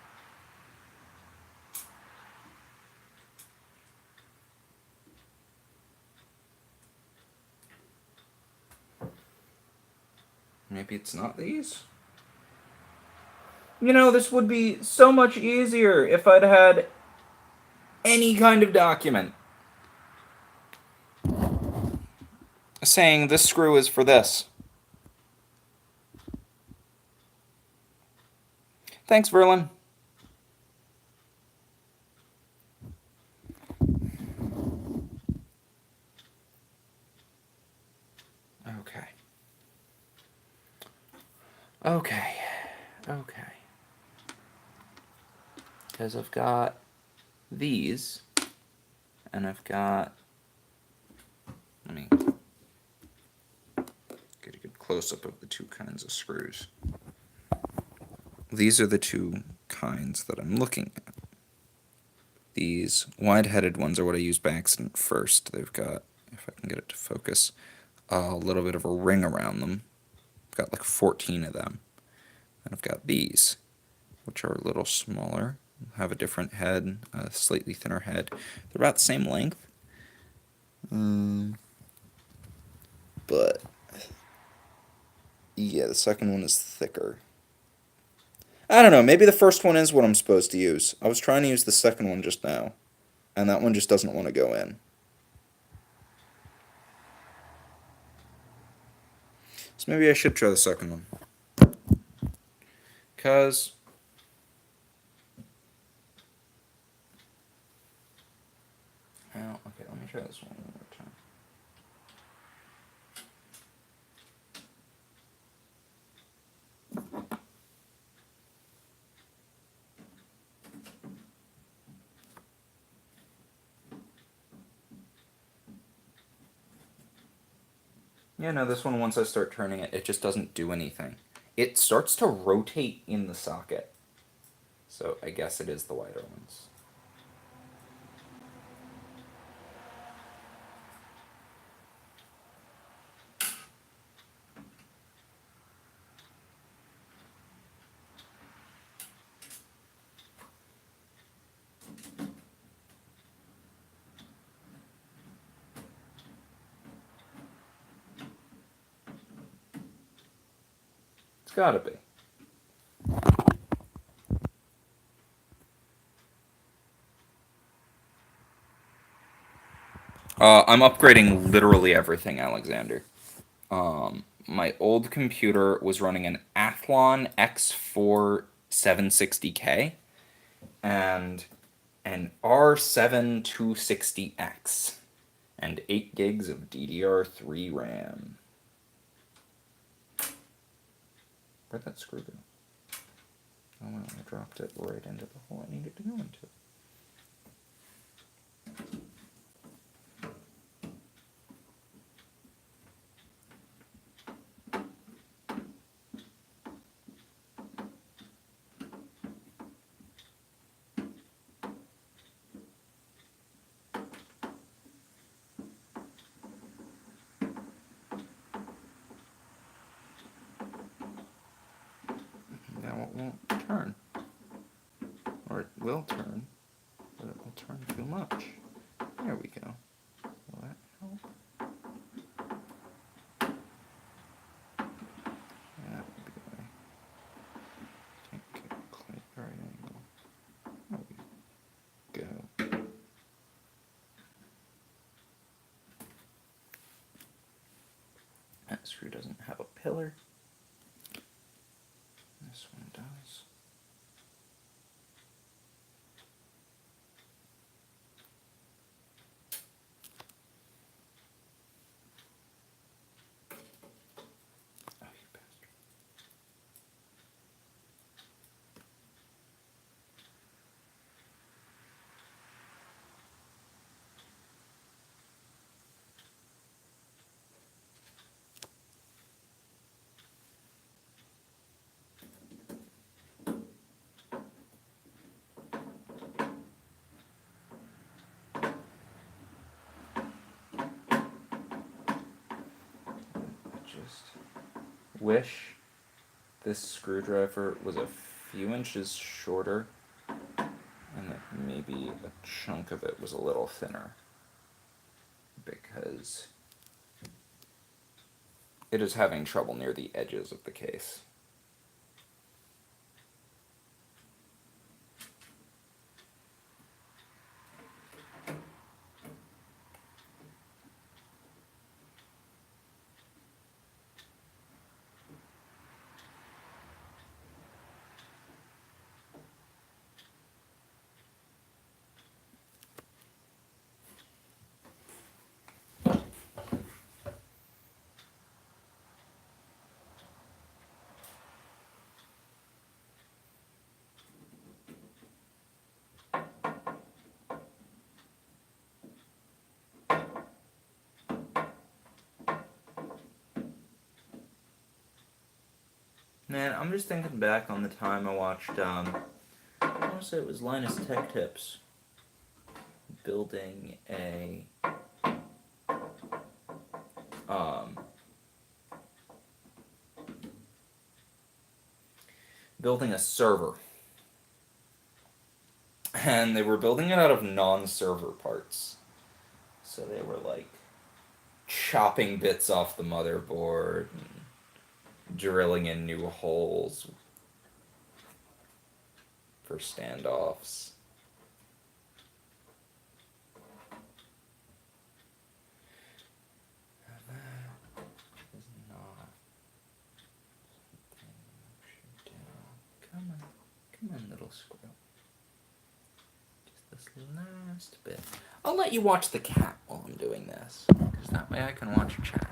A: Maybe it's not these? You know, this would be so much easier if I'd had any kind of document saying this screw is for this. Thanks, Verlin. Okay. Okay. Okay. Because I've got these, and I've got... Let me get a good close-up of the two kinds of screws. These are the two kinds that I'm looking at. These wide-headed ones are what I used by accident first. They've got, if I can get it to focus, a little bit of a ring around them. I've got like 14 of them. And I've got these, which are a little smaller, have a different head, a slightly thinner head. They're about the same length. But yeah, the second one is thicker. I don't know, maybe the first one is what I'm supposed to use. I was trying to use the second one just now, and that one just doesn't want to go in. So maybe I should try the second one. Because... well, okay, let me try this one more time. Yeah, no, this one, once I start turning it, it just doesn't do anything. It starts to rotate in the socket. So I guess it is the wider ones. It's gotta be. I'm upgrading literally everything, Alexander. My old computer was running an Athlon X4 760K and an R7 260X and 8 gigs of DDR3 RAM. Where'd that screw go? Oh well, I dropped it right into the hole I needed to go into. Now it won't turn. Or it will turn, but it will turn too much. There we go. Will that help? That would be why. Can't get quite the right angle. There we go. That screw doesn't have a pillar. This one does. Oh, you bastard. I just wish this screwdriver was a few inches shorter and that maybe a chunk of it was a little thinner, because it is having trouble near the edges of the case. Man, I'm just thinking back on the time I watched, I want to say it was Linus Tech Tips building um, building a server. And they were building it out of non-server parts. So they were like chopping bits off the motherboard and drilling in new holes for standoffs. And that is not something you should do. Come on. Come on, little squirrel. Just this last bit. I'll let you watch the cat while I'm doing this, because that way I can watch chat.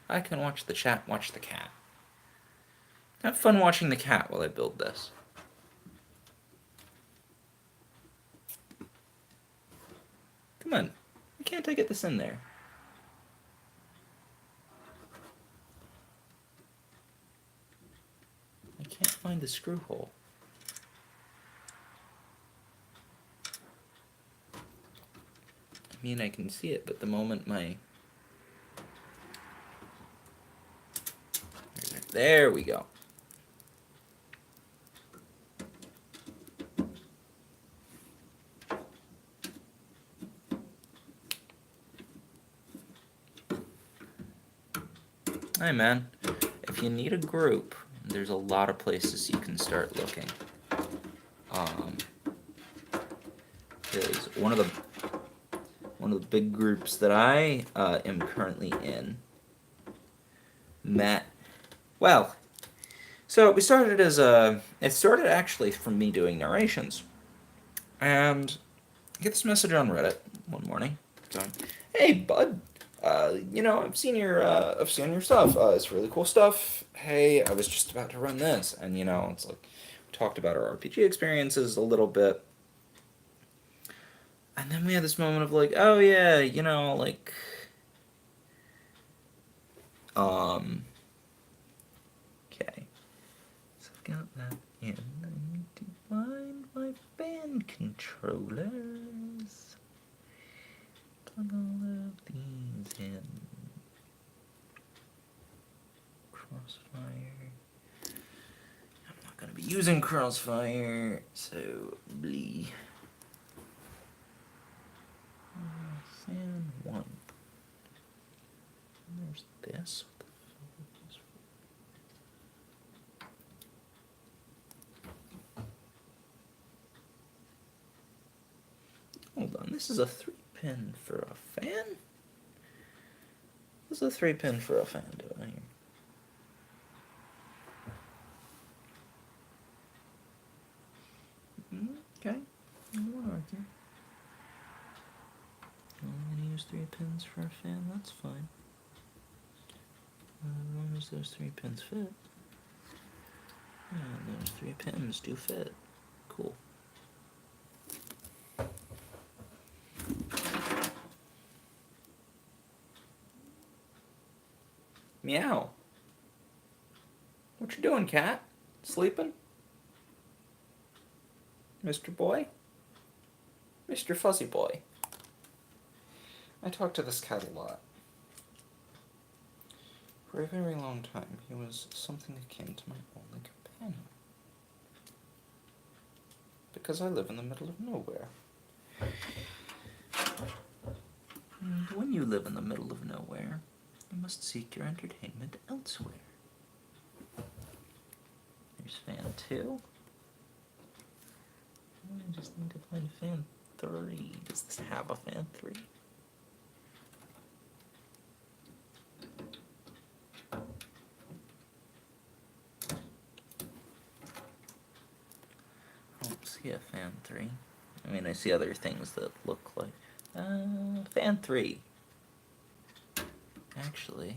A: I can watch the chat, watch the cat. Have fun watching the cat while I build this. Come on. Why can't I get this in there? find the screw hole. I mean, I can see it, but the moment my... There we go. Hey man, if you need a group, there's a lot of places you can start looking. Because one of the big groups that I am currently in met, well, so we started as it started actually from me doing narrations, and I get this message on Reddit one morning going, "Hey bud, I've seen your stuff. It's really cool stuff. Hey, I was just about to run this," and it's like we talked about our RPG experiences a little bit, and then we had this moment of like, oh yeah, like, okay, so I've got that in. I need to find my fan controllers. Plug all of these in. Crossfire. I'm not going to be using Crossfire, so blee. Fan 1. There's this. What the fuck is this for? Hold on, this is a 3-pin for a fan? What's a 3-pin for a fan doing here? Okay, I won't argue. I'm going to use 3 pins for a fan, that's fine. As long as those 3 pins fit. Yeah, those 3 pins do fit. Cool. Meow. What you doing, cat? Sleeping? Mr. Boy? Mr. Fuzzy Boy. I talk to this cat a lot. For a very long time, he was something akin to my only companion. Because I live in the middle of nowhere. And when you live in the middle of nowhere, you must seek your entertainment elsewhere. There's fan 2. I just need to find fan 3. Does this have a fan 3? I don't see a fan 3. I mean, I see other things that look like... fan 3. Actually,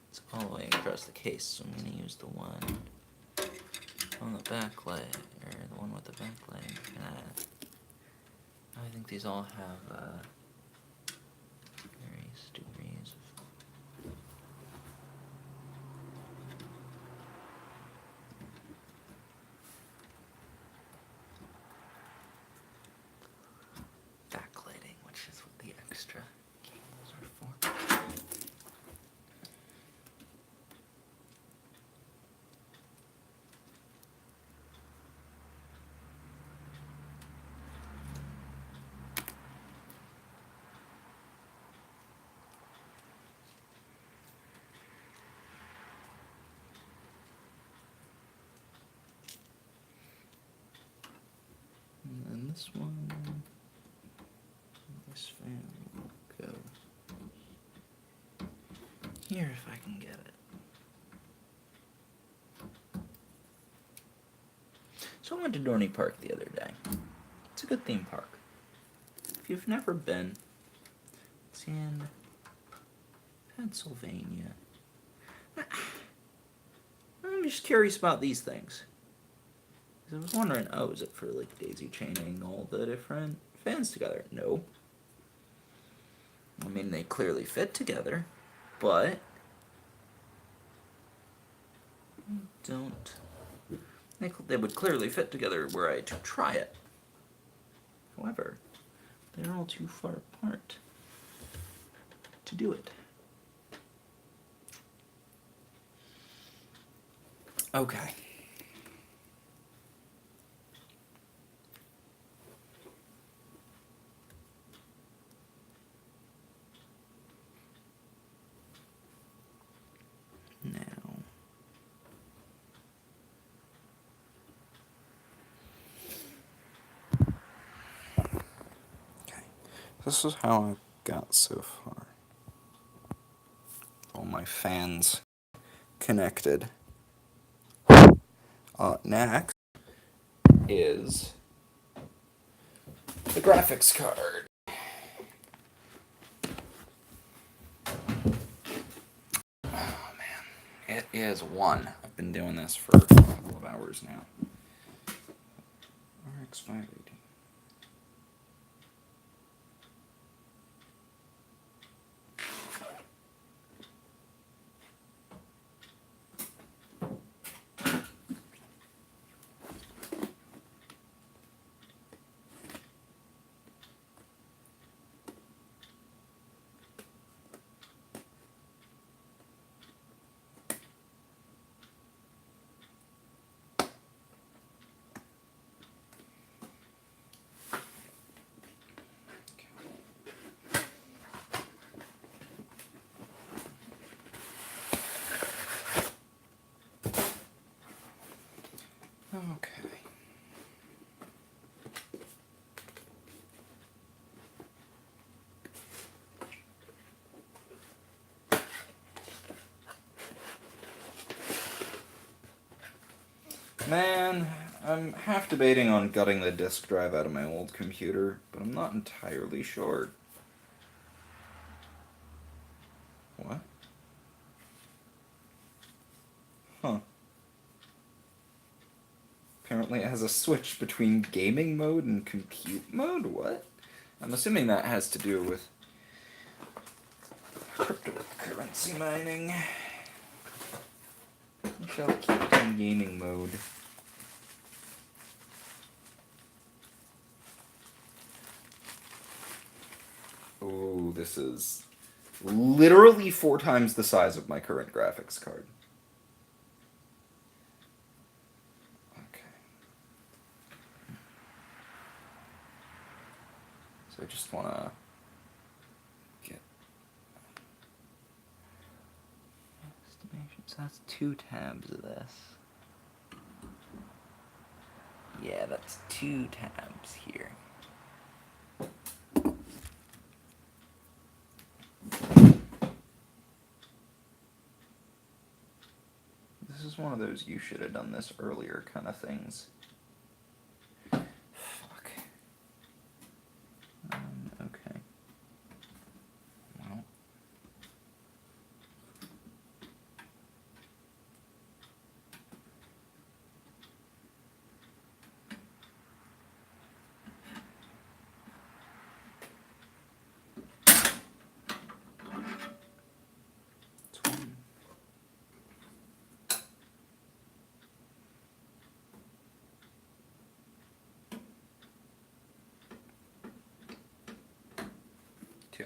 A: it's all the way across the case, so I'm going to use the one on the back leg, or the one with the back leg. I think these all have various degrees of... backlighting, which is what the extra cables are for. And then this one, this fan will go here if I can get it. So I went to Dorney Park the other day. It's a good theme park. If you've never been, it's in Pennsylvania. I'm just curious about these things. I was wondering, oh, is it for like daisy chaining all the different fans together? No. I mean, they clearly fit together, but don't... They would clearly fit together were I to try it. However, they're all too far apart to do it. Okay. Now... Okay. This is how I got so far. All my fans connected. Next is the graphics card. Oh man, it is one. I've been doing this for a couple of hours now. RX 580. Okay. Man, I'm half debating on gutting the disk drive out of my old computer, but I'm not entirely sure. What? Huh. Apparently it has a switch between gaming mode and compute mode? What? I'm assuming that has to do with cryptocurrency mining. I shall keep it in gaming mode. Oh, this is literally 4 times the size of my current graphics card. Okay. So I just want to get estimation. So that's 2 tabs of this. Yeah, that's 2 tabs here. This is one of those you should have done this earlier kind of things. Fuck. Okay. Well. It's one. Two.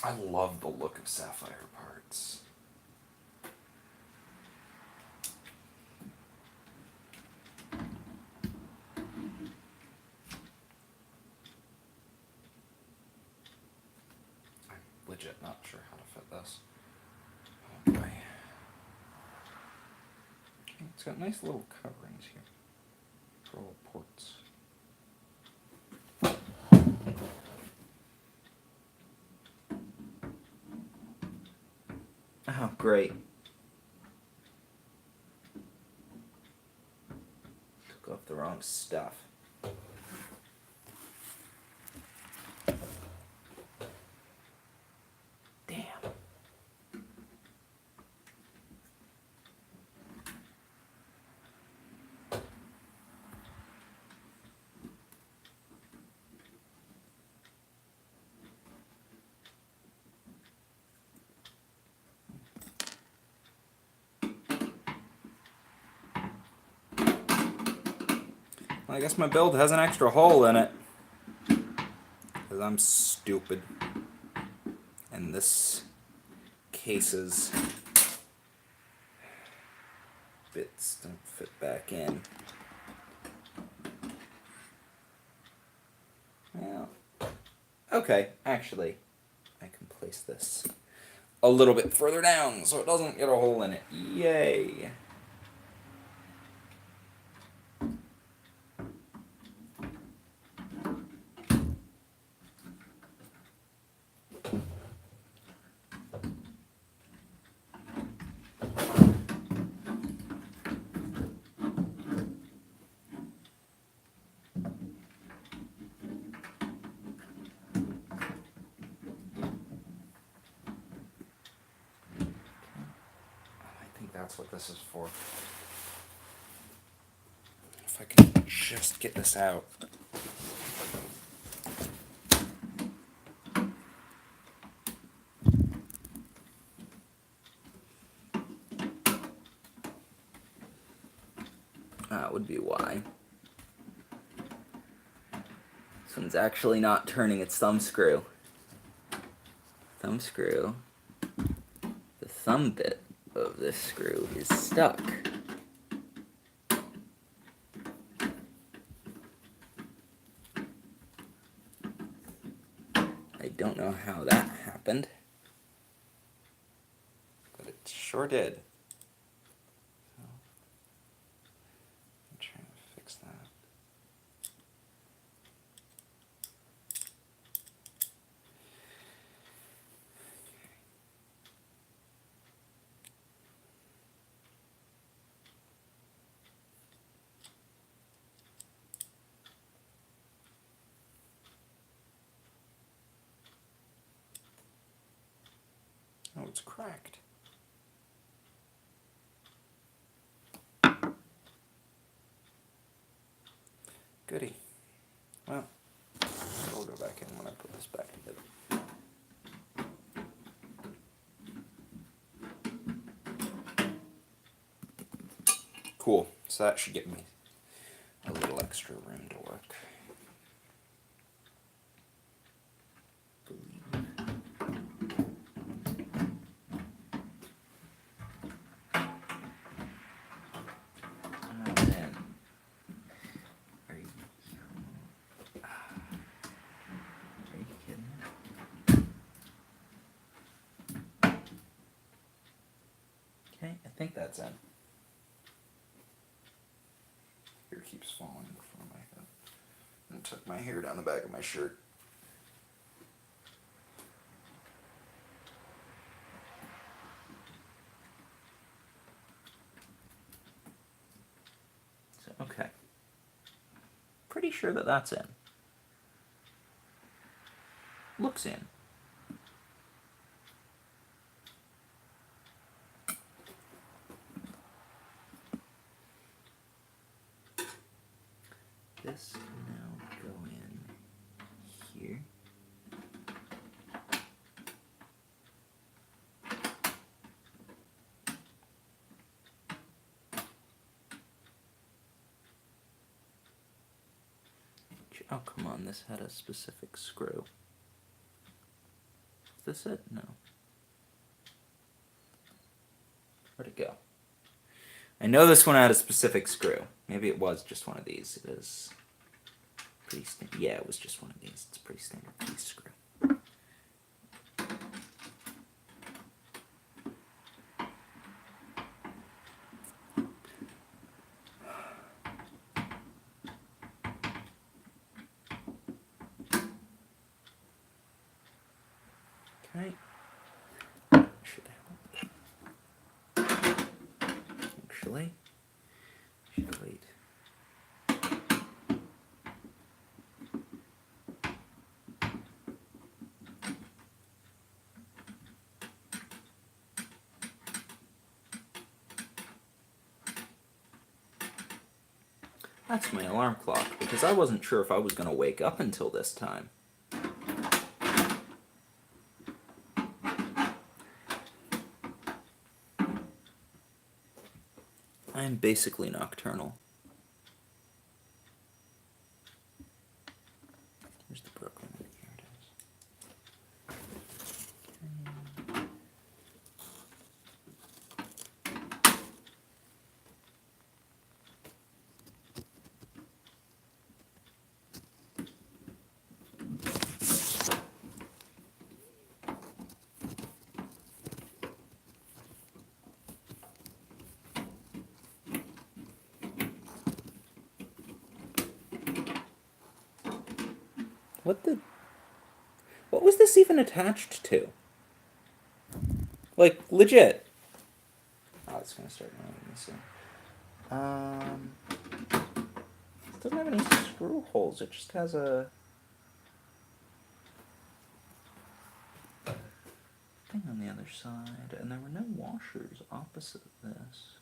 A: I love the look of sapphire parts. I'm legit not sure how to fit this. Oh boy. Okay, it's got nice little coverings here for all ports. Oh, great. Took off the wrong stuff. Damn. I guess my build has an extra hole in it. Because I'm stupid. And this case's bits don't fit back in. Well, okay, actually, I can place this a little bit further down so it doesn't get a hole in it. Yay! That's what this is for. If I can just get this out. That would be why. This one's actually not turning its thumb screw. Thumb screw. The thumb bit of this screw is stuck. I don't know how that happened, but it sure did. So, I'm trying to fix that. Oh, it's cracked. Goody. Well, it'll go back in when I put this back together. Cool. So that should give me a little extra room to work. Okay, I think that's in. Hair keeps falling in front of my head. And took my hair down the back of my shirt. So, okay. Pretty sure that that's in. Looks in. This can now go in here. Oh, come on, this had a specific screw. Is this it? No. Where'd it go? I know this one had a specific screw. Maybe it was just one of these. It is pretty standard. Yeah, it was just one of these. It's a pretty standard piece screw. Okay. Should help. Actually, should wait. That's my alarm clock, because I wasn't sure if I was going to wake up until this time. I'm basically nocturnal. What the... What was this even attached to? Like, legit. Oh, it's gonna start running this soon. It doesn't have any screw holes. It just has a thing on the other side, and there were no washers opposite this.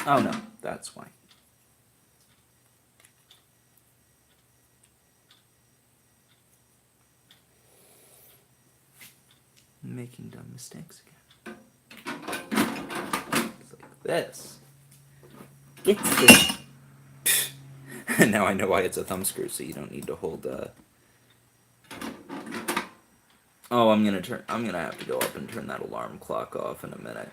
A: Oh no, that's why. Making dumb mistakes again. It's like this. It's this. And now I know why it's a thumb screw, so you don't need to hold Oh, I'm gonna have to go up and turn that alarm clock off in a minute.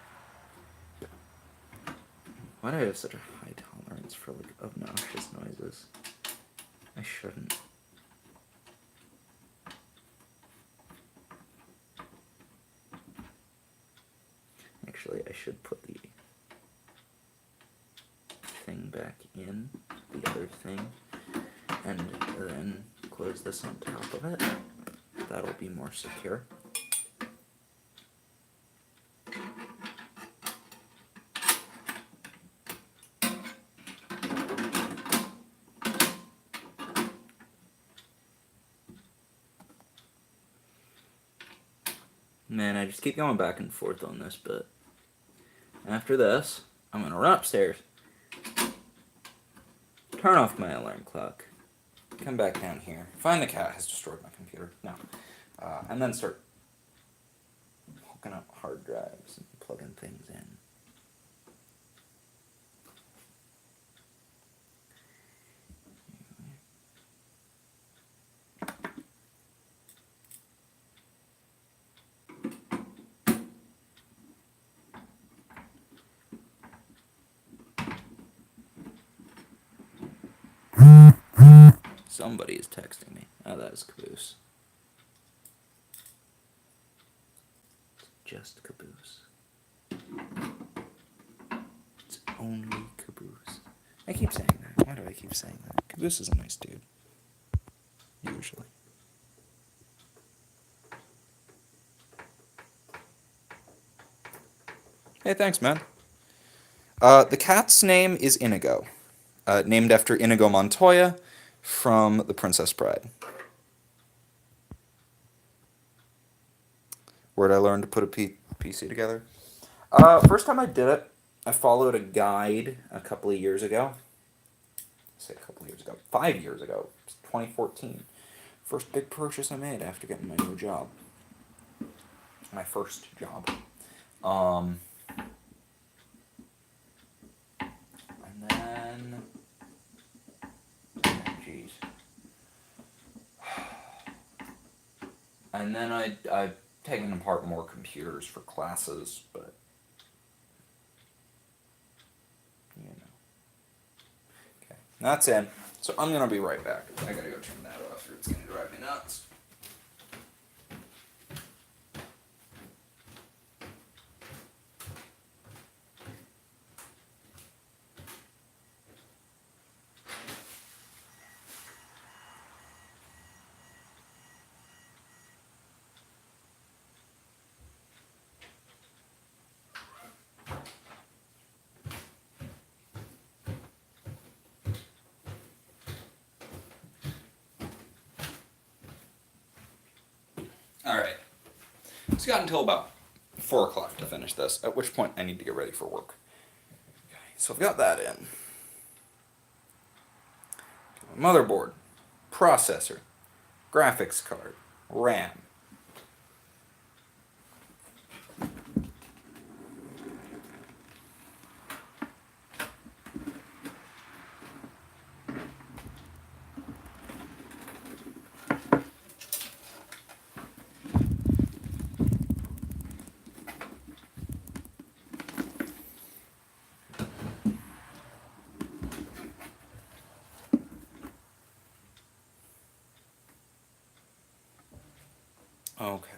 A: Why do I have such a high tolerance for, like, obnoxious noises? I shouldn't. Actually, I should put the thing back in, the other thing, and then close this on top of it. That'll be more secure. Man, I just keep going back and forth on this, but after this, I'm gonna run upstairs, turn off my alarm clock, come back down here, find the cat has destroyed my computer, no, and then start hooking up hard drives and plugging things in. Somebody is texting me. Oh, that is Caboose. It's just Caboose. It's only Caboose. I keep saying that. Why do I keep saying that? Caboose is a nice dude. Usually. Hey, thanks, man. The cat's name is Inigo. Named after Inigo Montoya from The Princess Bride. Where'd I learn to put a PC together? First time I did it, I followed a guide a couple of years ago. Say a couple of years ago. 5 years ago. It was 2014. First big purchase I made after getting my new job. My first job. And then... Jeez. And then I've taken apart more computers for classes, but... You know. Okay, that's in. So I'm gonna be right back. I gotta go turn that off or it's gonna drive me nuts. Alright. It's got until about 4 o'clock to finish this, at which point I need to get ready for work. Okay, so I've got that in. Motherboard, processor, graphics card, RAM. Okay.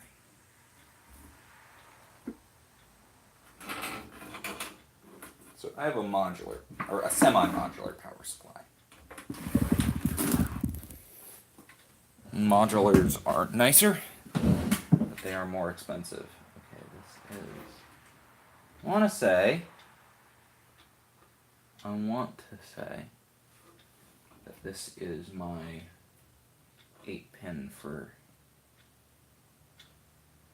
A: I have a modular, or a semi-modular power supply. Modulars are nicer, but they are more expensive. Okay, this is... I want to say that this is my 8-pin for...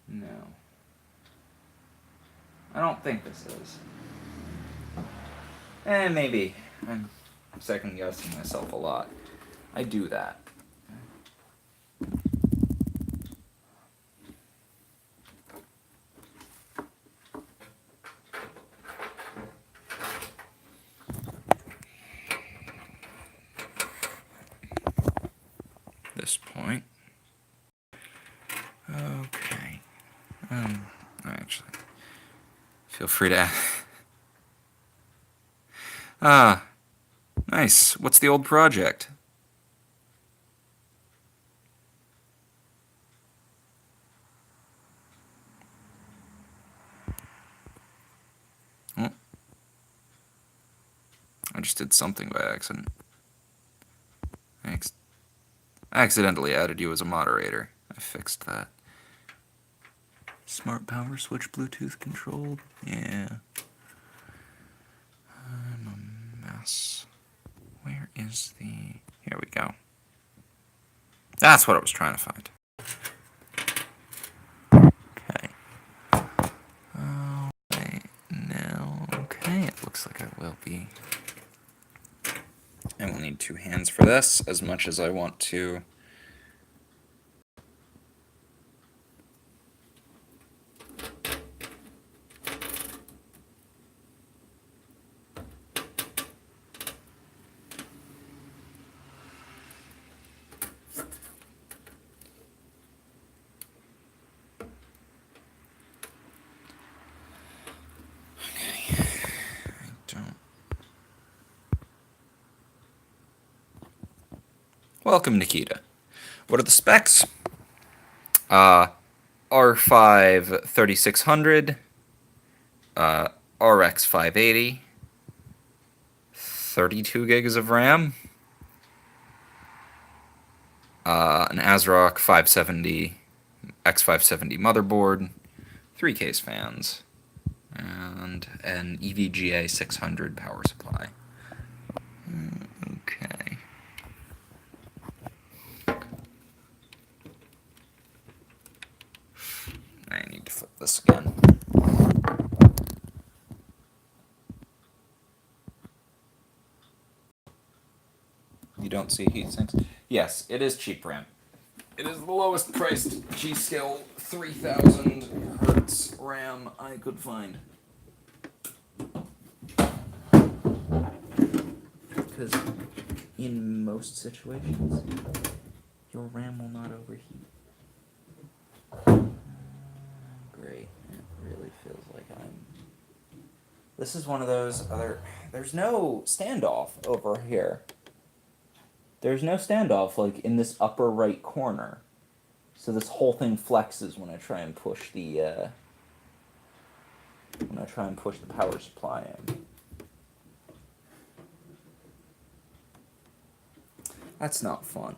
A: No. I don't think this is. Maybe. I'm second guessing myself a lot. I do that. This point. Okay. Actually, feel free to ask. Ah, nice. What's the old project? Oh. I just did something by accident. I accidentally added you as a moderator. I fixed that. Smart power switch Bluetooth controlled? Yeah. I'm a mess. Where is the... Here we go. That's what I was trying to find. Okay. Oh, wait. No. Okay, it looks like I will be. I will need 2 hands for this, as much as I want to. Welcome, Nikita. What are the specs? R5 3600, RX 580, 32 gigs of RAM, an ASRock 570, X570 motherboard, 3 case fans, and an EVGA 600 power supply. Okay. I need to flip this again. You don't see heat sinks? Yes, it is cheap RAM. It is the lowest priced G-Skill 3000 hertz RAM I could find. Because in most situations, your RAM will not overheat. Great. It really feels like I'm... This is one of those other... There's no standoff over here. There's no standoff, like, in this upper right corner. So this whole thing flexes when I try and push the, power supply in. That's not fun.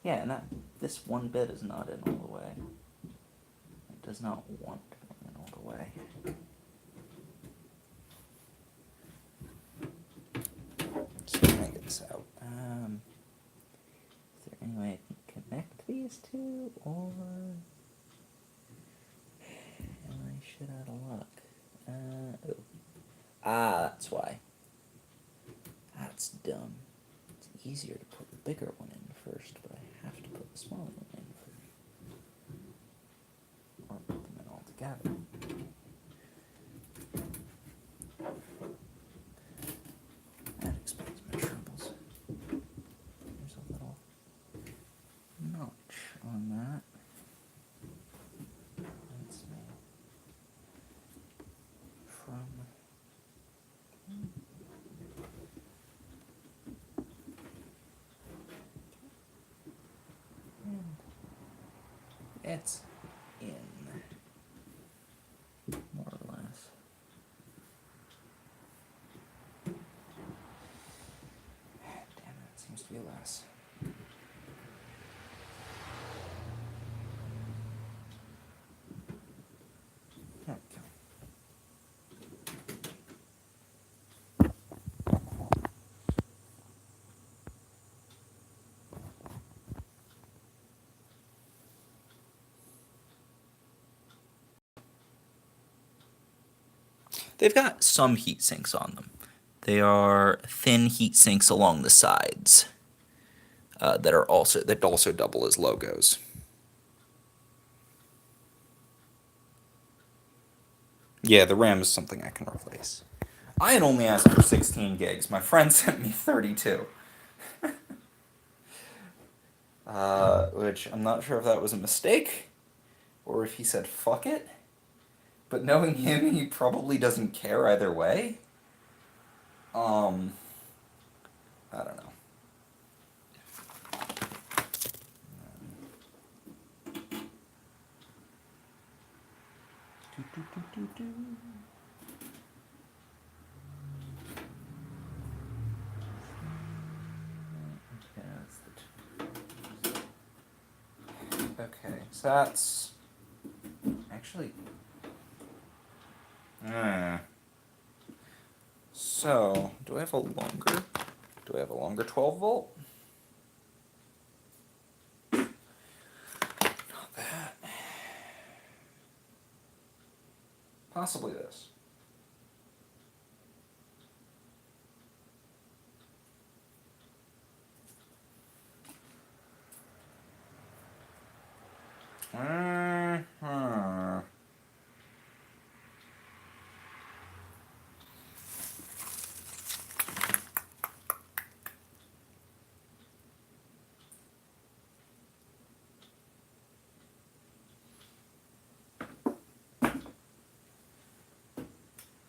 A: Yeah, and this one bit is not in all the way. It does not want to be in all the way. So let me get this out. Is there any way I can connect these two, or am I shit out of luck? Oh. That's why. That's dumb. It's easier to put the bigger one in first, but I have to put the smaller one in first. Or put them in all together. That explains my troubles. There's a little notch on that. Let's see. From It's in, more or less. Damn it, it seems to be less. There we go. They've got some heat sinks on them. They are thin heat sinks along the sides that also double as logos. Yeah, the RAM is something I can replace. I had only asked for 16 gigs. My friend sent me 32. Which I'm not sure if that was a mistake or if he said fuck it. But knowing him, he probably doesn't care either way. I don't know. Okay, so that's actually. So, do I have a longer 12 volt? Not that. Possibly this.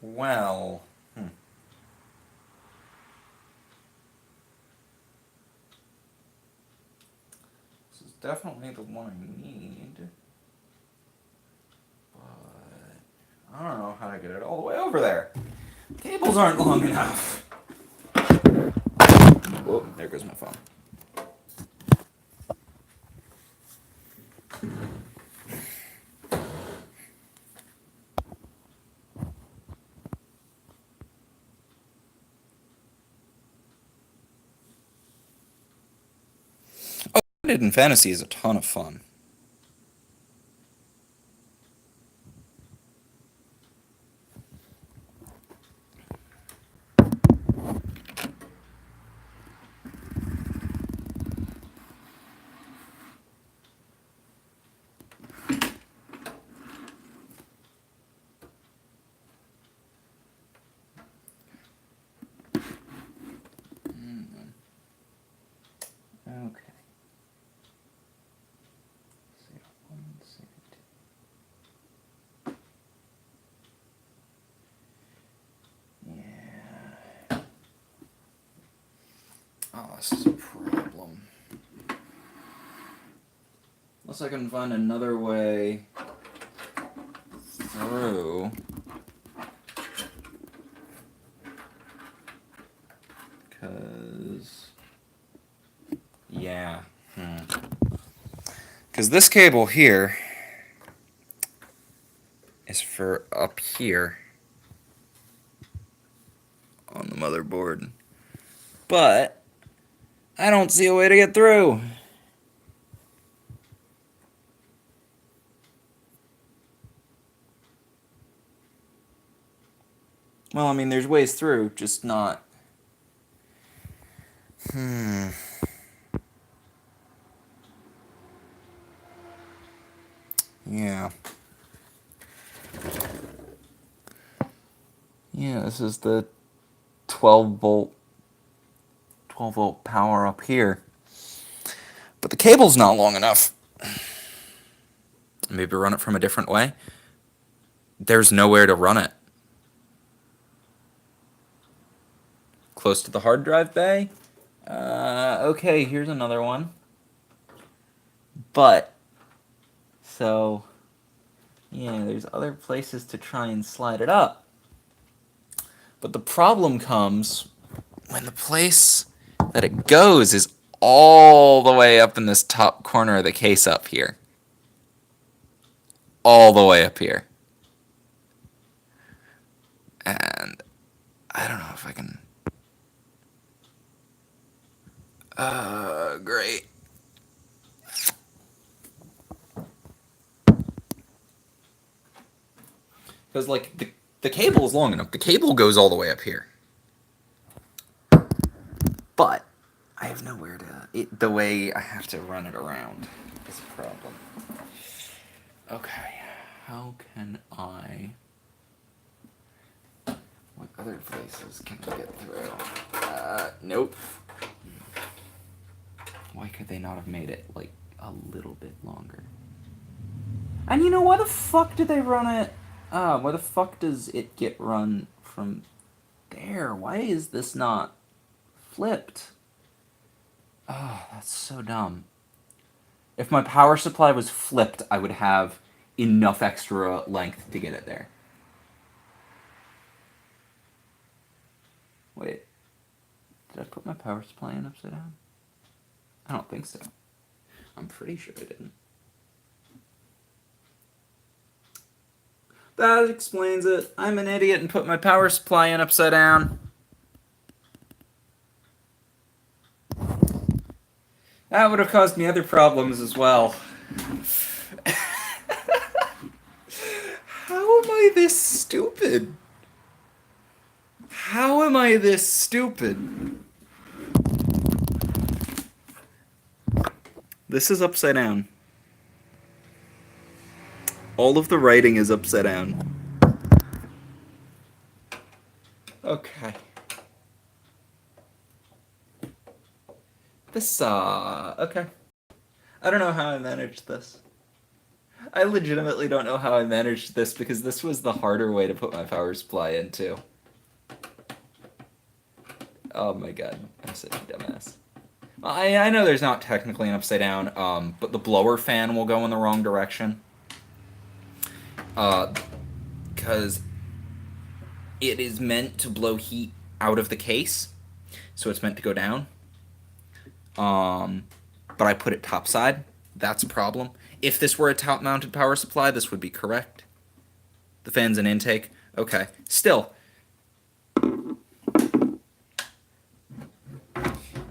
A: Well, this is definitely the one I need, but I don't know how to get it all the way over there. Cables aren't long enough. Whoa, there goes my phone. Hidden Fantasy is a ton of fun. Okay. Yeah. Oh, this is a problem. Unless I can find another way through. Yeah. Because this cable here is for up here on the motherboard. But I don't see a way to get through. Well, I mean, there's ways through, just not. Yeah. Yeah, this is the 12 volt power up here. But the cable's not long enough. Maybe run it from a different way. There's nowhere to run it. Close to the hard drive bay? Okay, here's another one. But So, yeah, there's other places to try and slide it up. But the problem comes when the place that it goes is all the way up in this top corner of the case up here. All the way up here. And I don't know if I can... great. Because, like, the cable is long enough. The cable goes all the way up here. But I have nowhere to... the way I have to run it around is a problem. Okay. How can I... what other places can I get through? Nope. Why could they not have made it, like, a little bit longer? And you know, why the fuck did they run it? Why the fuck does it get run from there? Why is this not flipped? Oh, that's so dumb. If my power supply was flipped, I would have enough extra length to get it there. Wait. Did I put my power supply in upside down? I don't think so. I'm pretty sure I didn't. That explains it. I'm an idiot and put my power supply in upside down. That would have caused me other problems as well. How am I this stupid? How am I this stupid? This is upside down. All of the writing is upside down. Okay. Okay. I don't know how I managed this. I legitimately don't know how I managed this because this was the harder way to put my power supply into. Oh my god, I'm such a dumbass. I know there's not technically an upside down, but the blower fan will go in the wrong direction. Because it is meant to blow heat out of the case, so it's meant to go down. But I put it topside. That's a problem. If this were a top-mounted power supply, this would be correct. The fan's an intake. Okay. Still.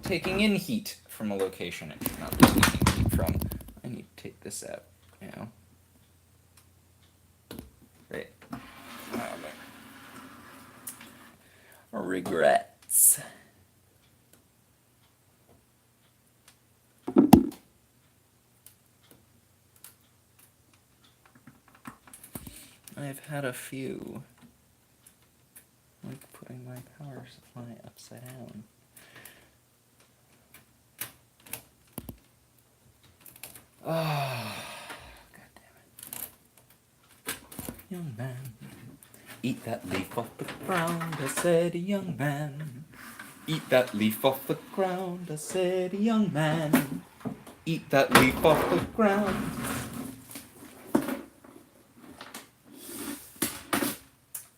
A: Taking in heat from a location it should not be taking heat from. I need to take this out, you know. Great. Regrets. I've had a few. Like putting my power supply upside down. Oh, god damn it. Young man, eat that leaf off the ground, I said, young man. Eat that leaf off the ground, I said, young man. Eat that leaf off the ground.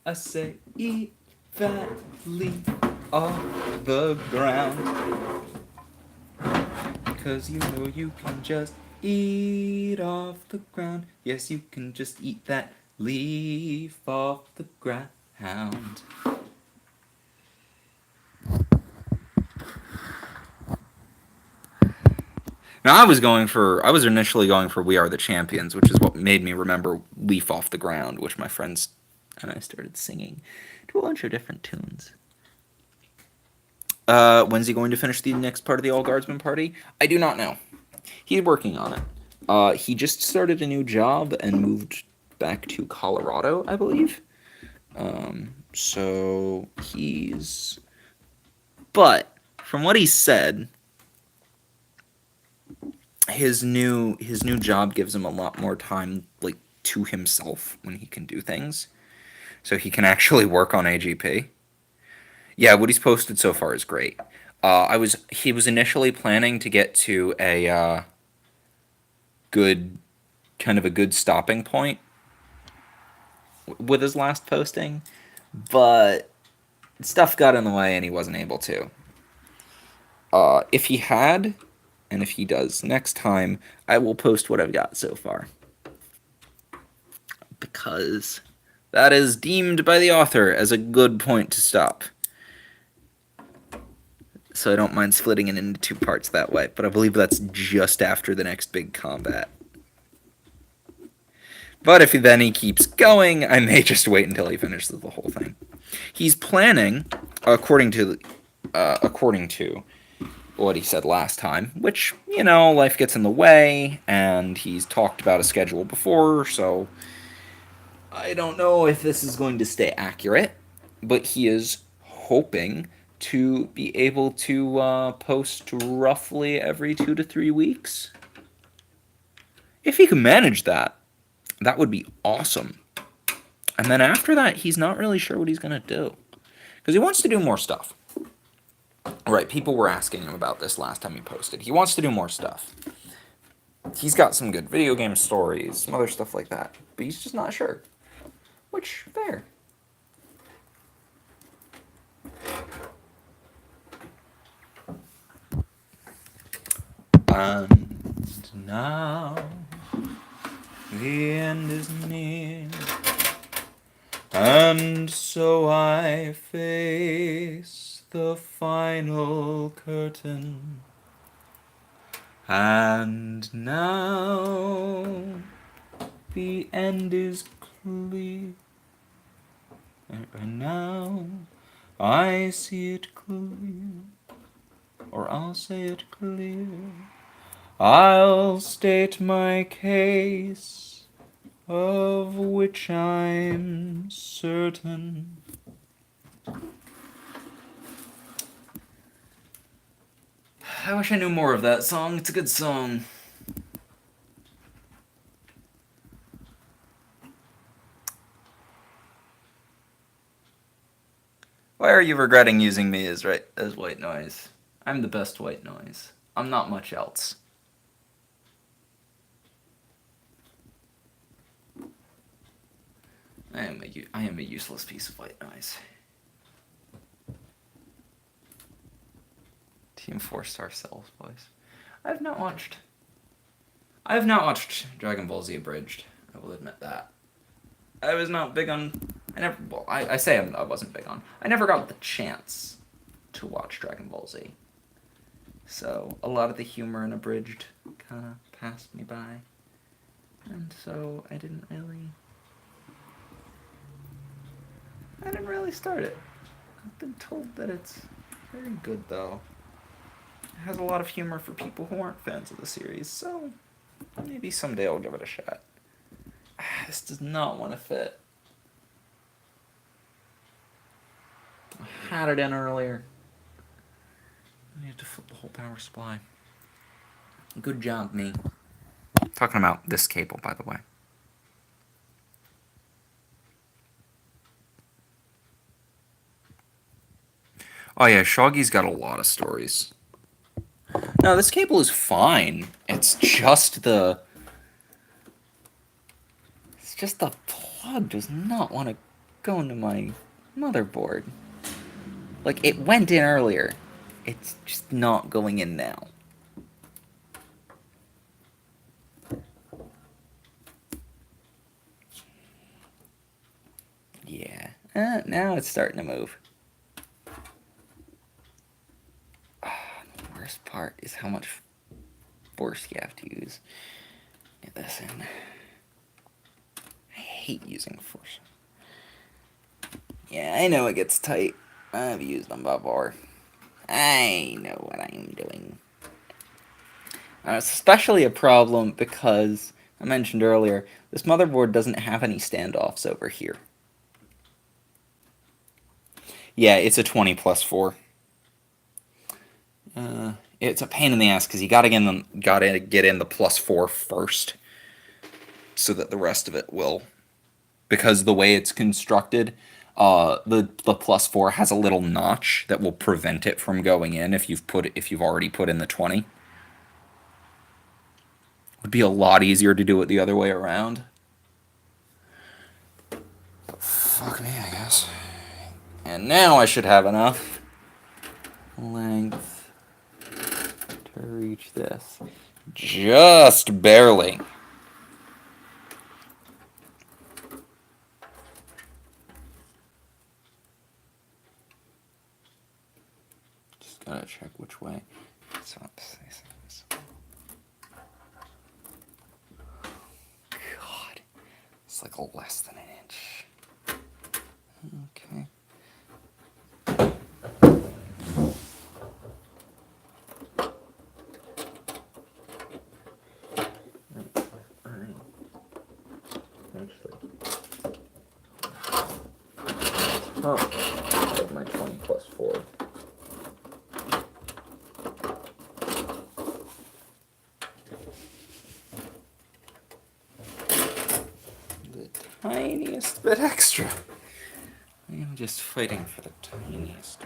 A: I say, eat that leaf off the ground. 'Cause you know you can just eat off the ground. Yes, you can just eat that leaf off the ground. Now, I was initially going for We Are the Champions, which is what made me remember Leaf Off the Ground, which my friends and I started singing to a bunch of different tunes. When's he going to finish the next part of the All Guardsmen party? I do not know. He's working on it. He just started a new job and moved back to Colorado, I believe. So he's... But, from what he said, his new job gives him a lot more time, like, to himself when he can do things. So he can actually work on AGP. Yeah, what he's posted so far is great. He was initially planning to get to a good kind of a good stopping point with his last posting, but stuff got in the way and he wasn't able to. If he had, and if he does next time, I will post what I've got so far. Because that is deemed by the author as a good point to stop. So I don't mind splitting it into 2 parts that way, but I believe that's just after the next big combat. But if he keeps going, I may just wait until he finishes the whole thing. He's planning, according to what he said last time, which, life gets in the way, and he's talked about a schedule before, so I don't know if this is going to stay accurate, but he is hoping to be able to post roughly every 2 to 3 weeks. If he can manage that, that would be awesome. And then after that, he's not really sure what he's going to do. Because he wants to do more stuff. Right, people were asking him about this last time he posted. He wants to do more stuff. He's got some good video game stories, some other stuff like that. But he's just not sure. Which, fair. And now the end is near, and so I face the final curtain. And now the end is clear, and now I see it clear, or I'll say it clear. I'll state my case, of which I'm certain. I wish I knew more of that song. It's a good song. Why are you regretting using me as white noise? I'm the best white noise. I'm not much else. I am a useless piece of white noise. Team 4-star Cells voice. I have not watched Dragon Ball Z Abridged. I will admit that. I was not big on. I wasn't big on. I never got the chance to watch Dragon Ball Z. So a lot of the humor in Abridged kind of passed me by, and so I didn't really start it. I've been told that it's very good though. It has a lot of humor for people who aren't fans of the series, so maybe someday I'll give it a shot. This does not want to fit. I had it in earlier. I need to flip the whole power supply. Good job, me. Talking about this cable, by the way. Oh yeah, Shoggy's got a lot of stories. No, this cable is fine. It's just the plug does not want to go into my motherboard. Like, it went in earlier. It's just not going in now. Yeah. Now it's starting to move. The worst part is how much force you have to use. Get this in. I hate using force. Yeah, I know it gets tight. I've used them before. I know what I'm doing. It's especially a problem because, I mentioned earlier, this motherboard doesn't have any standoffs over here. Yeah, it's a 20 plus 4. It's a pain in the ass because you gotta get in the plus 4 first, so that the rest of it will. Because the way it's constructed, the plus 4 has a little notch that will prevent it from going in if you've already put in the 20. Would be a lot easier to do it the other way around. Fuck me, I guess. And now I should have enough length to reach this. Just barely. Just gotta check which way. God, it's like less than an inch. Okay. Oh, my 20 plus 4. The tiniest bit extra. I am just fighting for the tiniest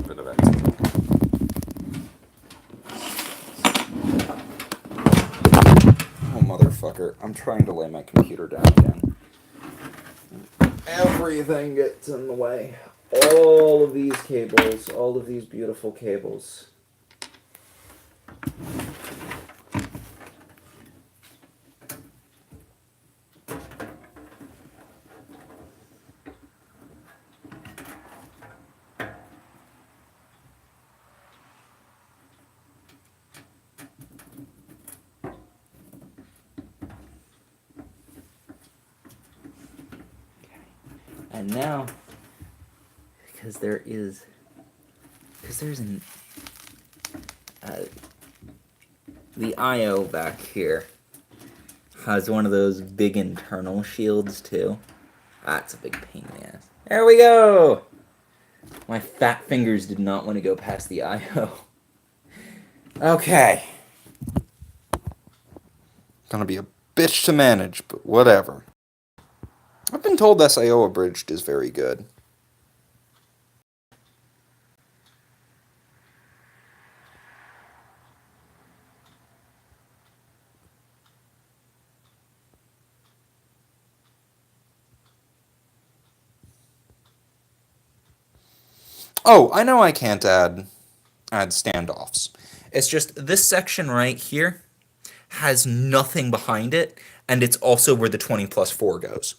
A: bit of extra. Oh, motherfucker. I'm trying to lay my computer down again. Everything gets in the way. All of these cables, all of these beautiful cables. And now, because there's the I/O back here has one of those big internal shields too. That's a big pain in the ass. There we go! My fat fingers did not want to go past the I/O. Okay. Gonna be a bitch to manage, but whatever. I've been told SIO abridged is very good. Oh, I know I can't add standoffs. It's just this section right here has nothing behind it, and it's also where the 20 plus 4 goes.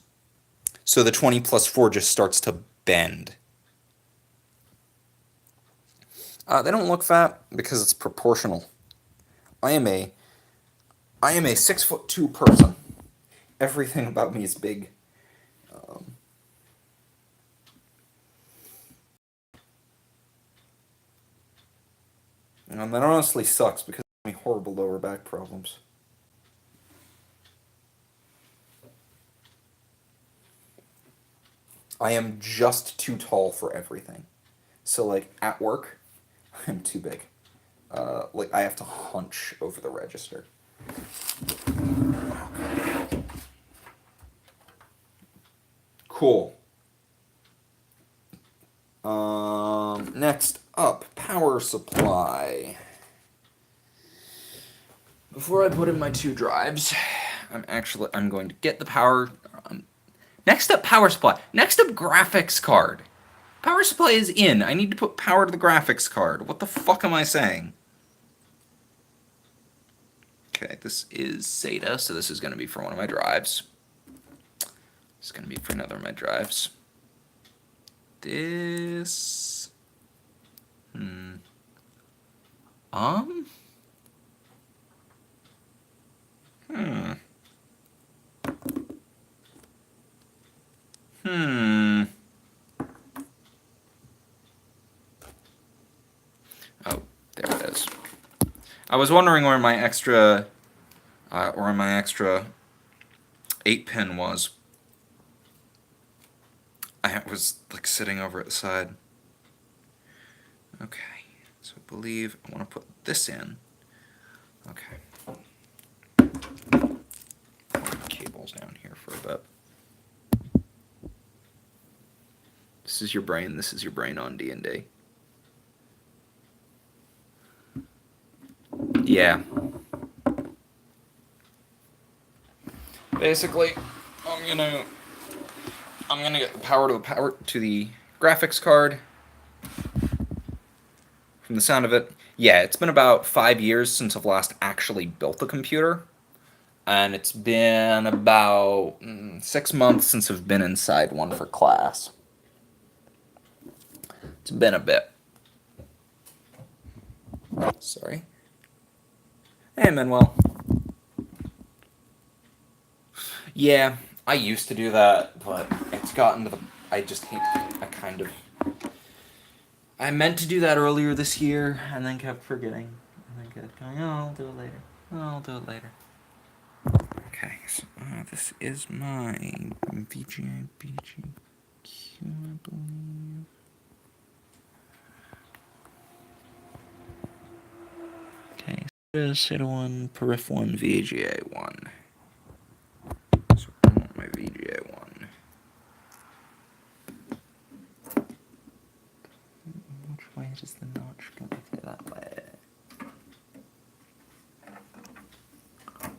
A: So the 20 plus 4 just starts to bend. They don't look fat because it's proportional. I am a 6'2" person. Everything about me is big. And that honestly sucks because it gives me horrible lower back problems. I am just too tall for everything. So, like, at work, I'm too big. Like, I have to hunch over the register. Cool. Next up, power supply. Before I put in my 2 drives, I'm going to get the power. Next up, power supply. Next up, graphics card. Power supply is in. I need to put power to the graphics card. What the fuck am I saying? Okay, this is SATA, so this is going to be for one of my drives. It's going to be for another of my drives. This... Hmm. Oh, there it is. I was wondering where my extra 8-pin was. I was like sitting over at the side. Okay, so I believe I want to put this in. Okay. Put my cables down here for a bit. This is your brain. This is your brain on D&D. Yeah. Basically, I'm gonna get the power to the graphics card. From the sound of it, yeah, it's been about 5 years since I've last actually built a computer, and it's been about 6 months since I've been inside one for class. It's been a bit. Sorry. Hey, Manuel. Yeah, I used to do that, but it's gotten to the. I just hate. I meant to do that earlier this year, and then kept forgetting. And then kept going, oh, I'll do it later. Oh, I'll do it later. Okay, so this is my VGA BGQ, I believe. Okay, SATA 1, Perif 1, VGA 1. So I want my VGA 1. Which way does the notch go? Okay, that way.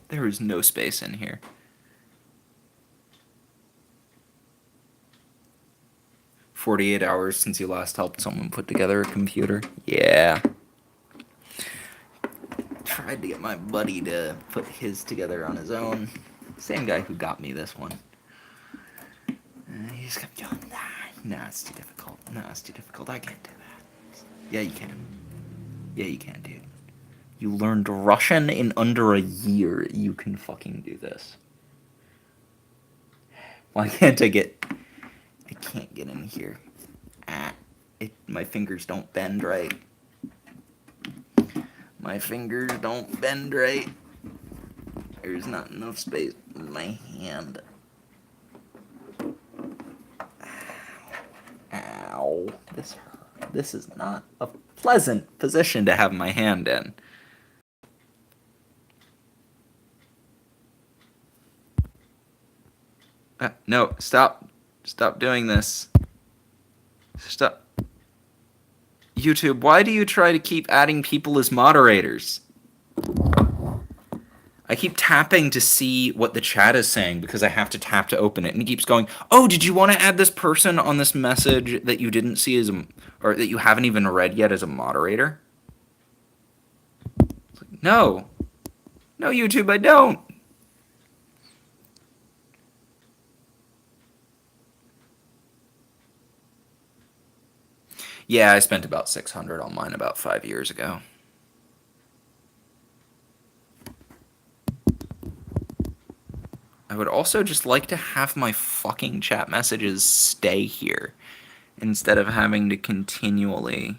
A: There is no space in here. "48 hours since you last helped someone put together a computer." Yeah. Tried to get my buddy to put his together on his own. Same guy who got me this one. He just kept going, nah, it's too difficult. No, it's too difficult. I can't do that. Yeah, you can. Yeah, you can, dude. You learned Russian in under a year. You can fucking do this. Why can't I get... I can't get in here. My fingers don't bend right. My fingers don't bend right. There's not enough space in my hand. Ow. This is not a pleasant position to have my hand in. No, stop. Stop doing this. Stop. YouTube, why do you try to keep adding people as moderators? I keep tapping to see what the chat is saying because I have to tap to open it. And it keeps going, oh, did you want to add this person on this message that you didn't see or that you haven't even read yet as a moderator? It's like, no. No, YouTube, I don't. Yeah, I spent about $600 on mine about 5 years ago. I would also just like to have my fucking chat messages stay here instead of having to continually...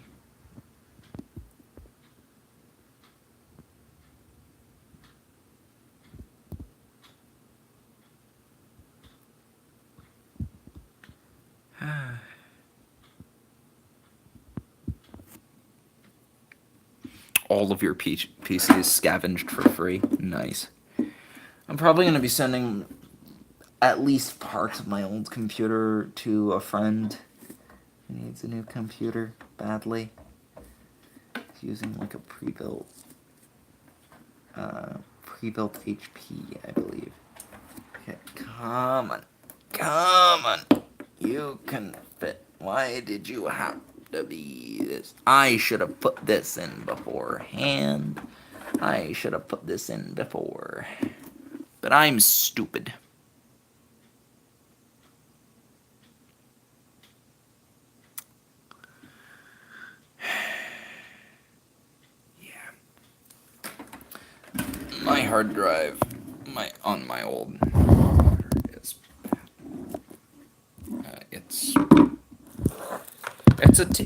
A: All of your PCs scavenged for free. Nice. I'm probably going to be sending at least parts of my old computer to a friend who needs a new computer badly. He's using like a pre-built HP, I believe. Okay, come on. Come on. You can fit. Why did you have to be this? I should have put this in beforehand. I should have put this in before. But I'm stupid. Yeah. My hard drive, on my old is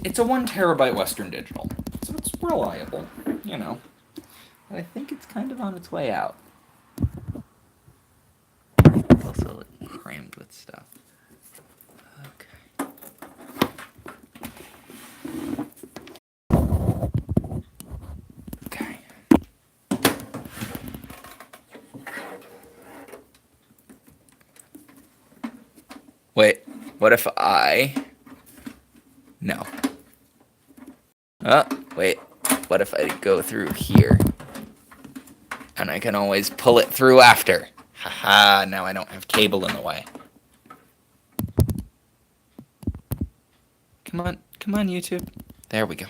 A: it's a 1 terabyte Western Digital, so it's reliable, you know. But I think it's kind of on its way out. It's also crammed with stuff. Okay. Okay. Wait, what if No. Wait, what if I go through here? And I can always pull it through after. Haha, now I don't have cable in the way. Come on, YouTube. There we go.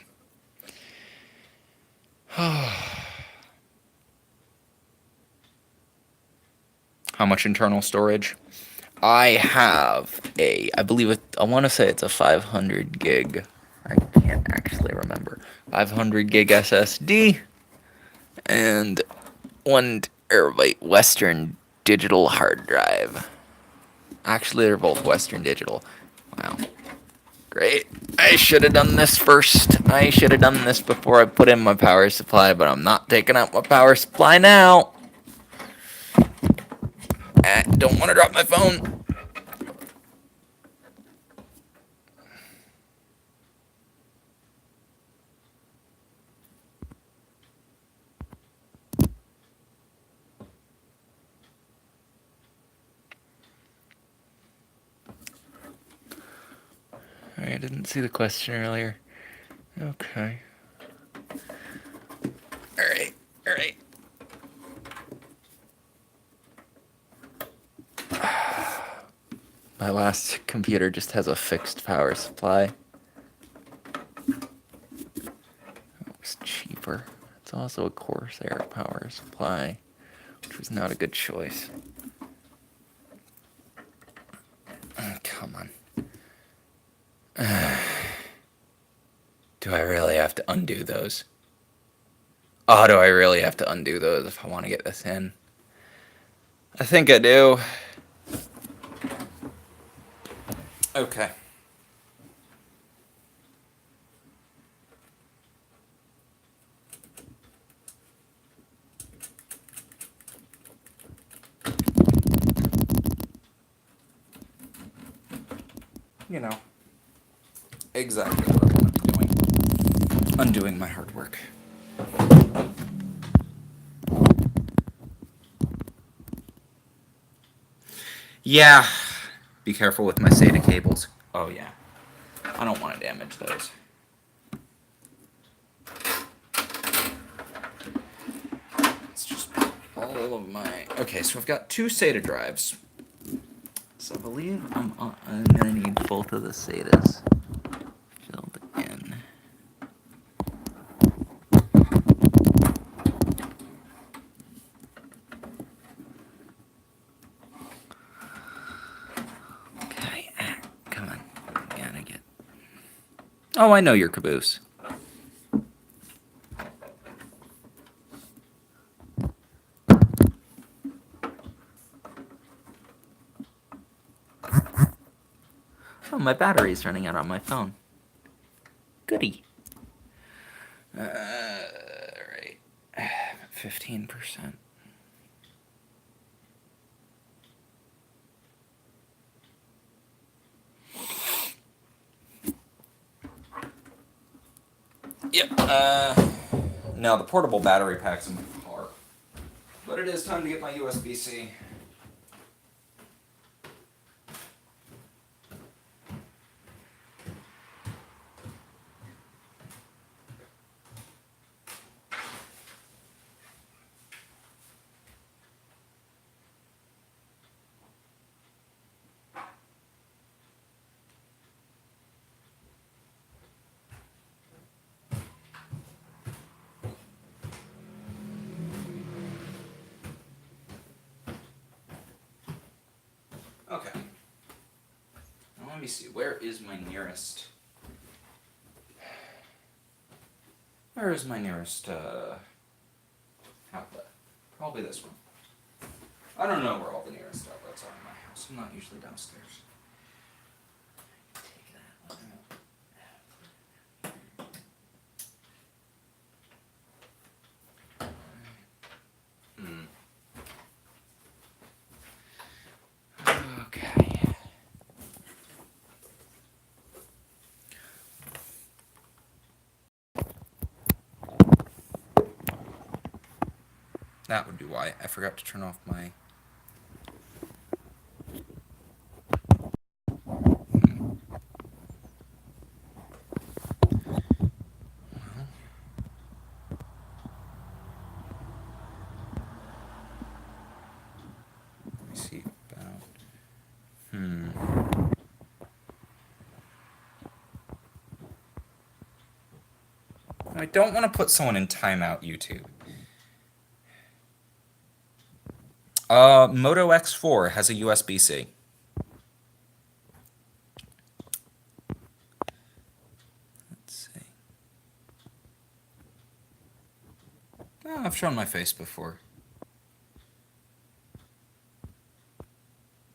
A: How much internal storage? I have I want to say it's a 500 gig. I can't actually remember. 500 gig SSD and 1 terabyte Western Digital hard drive. Actually, they're both Western Digital. Wow. Great. I should have done this first. I should have done this before I put in my power supply, but I'm not taking out my power supply now. I don't want to drop my phone. I didn't see the question earlier. Okay. Alright. My last computer just has a fixed power supply. It was cheaper. It's also a Corsair power supply, which was not a good choice. Come on. Do I really have to undo those? Oh, do I really have to undo those if I want to get this in? I think I do. Okay. You know, exactly what I want to be doing. Undoing my hard work. Yeah. Be careful with my SATA cables. Oh, yeah. I don't want to damage those. It's just all of my... Okay, so I've got 2 SATA drives. So I believe I'm gonna need both of the SATAs filled in. Okay, come on. Gotta get... Oh, I know your caboose. Oh, my battery's running out on my phone. Goody. Right. 15%. Yep. Now the portable battery pack's in my car. But it is time to get my USB-C. Okay. Now let me see. Where is my nearest... Where is my nearest, outlet? Probably this one. I don't know where all the nearest outlets are in my house. I'm not usually downstairs. Take that one out. Okay. That would be why. I forgot to turn off my... I don't want to put someone in timeout, YouTube. Moto X4 has a USB-C. Let's see. Oh, I've shown my face before.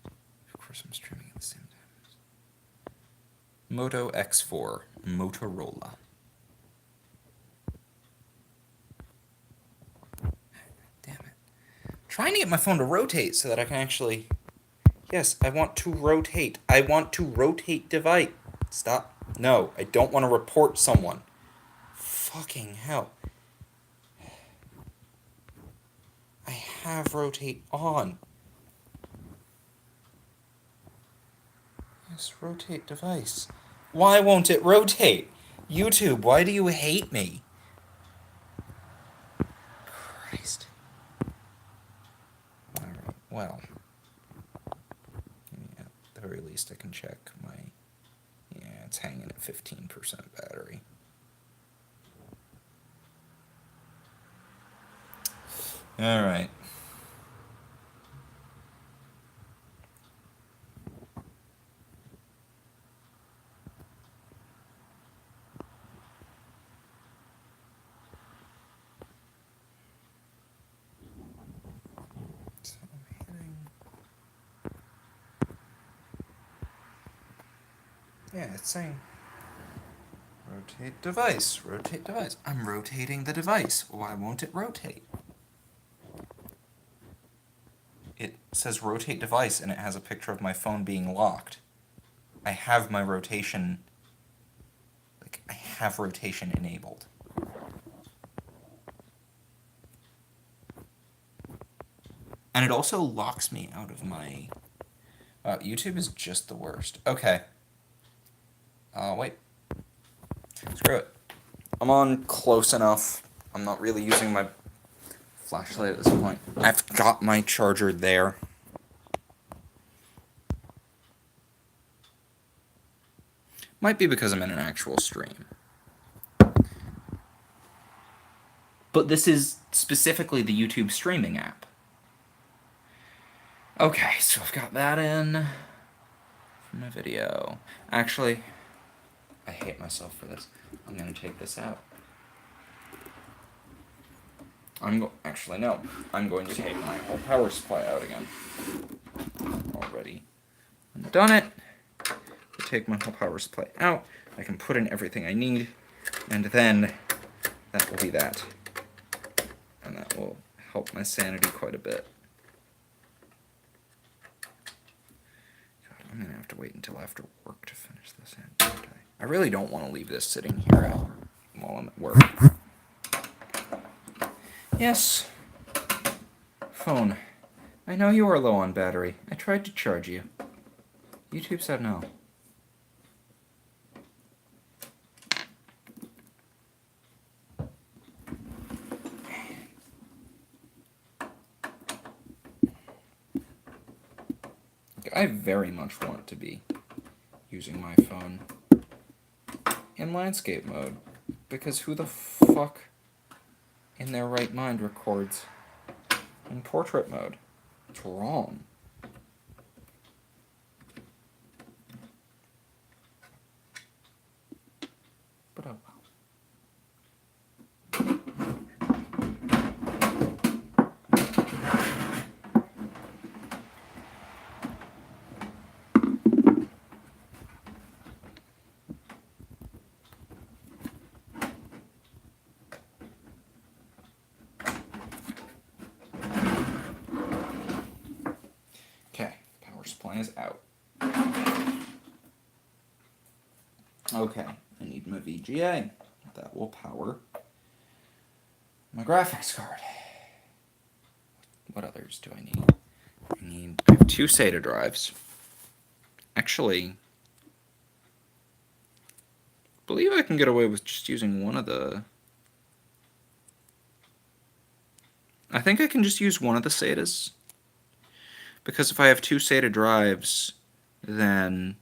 A: Of course, I'm streaming at the same time. Moto X4, Motorola. Damn it. Trying to get my phone to rotate so that I can actually... Yes, I want to rotate. I want to rotate device. Stop. No, I don't want to report someone. Fucking hell. I have rotate on. Yes, rotate device. Why won't it rotate? YouTube, why do you hate me? Christ. Alright, well. At the very least I can check my... Yeah, it's hanging at 15% battery. Alright. So I'm hitting... Yeah, it's saying... Rotate device, rotate device. I'm rotating the device. Why won't it rotate? It says rotate device and it has a picture of my phone being locked. I have my rotation, I have rotation enabled. And it also locks me out of my... YouTube is just the worst. Okay. Wait. Screw it. I'm on close enough. I'm not really using my flashlight at this point. I've got my charger there. Might be because I'm in an actual stream. But this is specifically the YouTube streaming app. Okay, so I've got that in for my video. Actually, I hate myself for this. I'm gonna take this out. Actually, no. I'm going to take my whole power supply out again. Already done it. I take my whole power supply out. I can put in everything I need, and then that will be that. And that will help my sanity quite a bit. God, I'm gonna have to wait until after work to finish this. I really don't want to leave this sitting here while I'm at work. Yes. Phone. I know you are low on battery. I tried to charge you. YouTube said no. I very much want to be using my phone in landscape mode, because who the fuck in their right mind records in portrait mode? It's wrong. But oh well. Okay, power supply is out. Okay, I need my VGA. That will power my graphics card. What others do I need? I have 2 SATA drives. Actually, I believe I can get away with just using one of the... I think I can just use one of the SATAs. Because if I have 2 SATA drives, then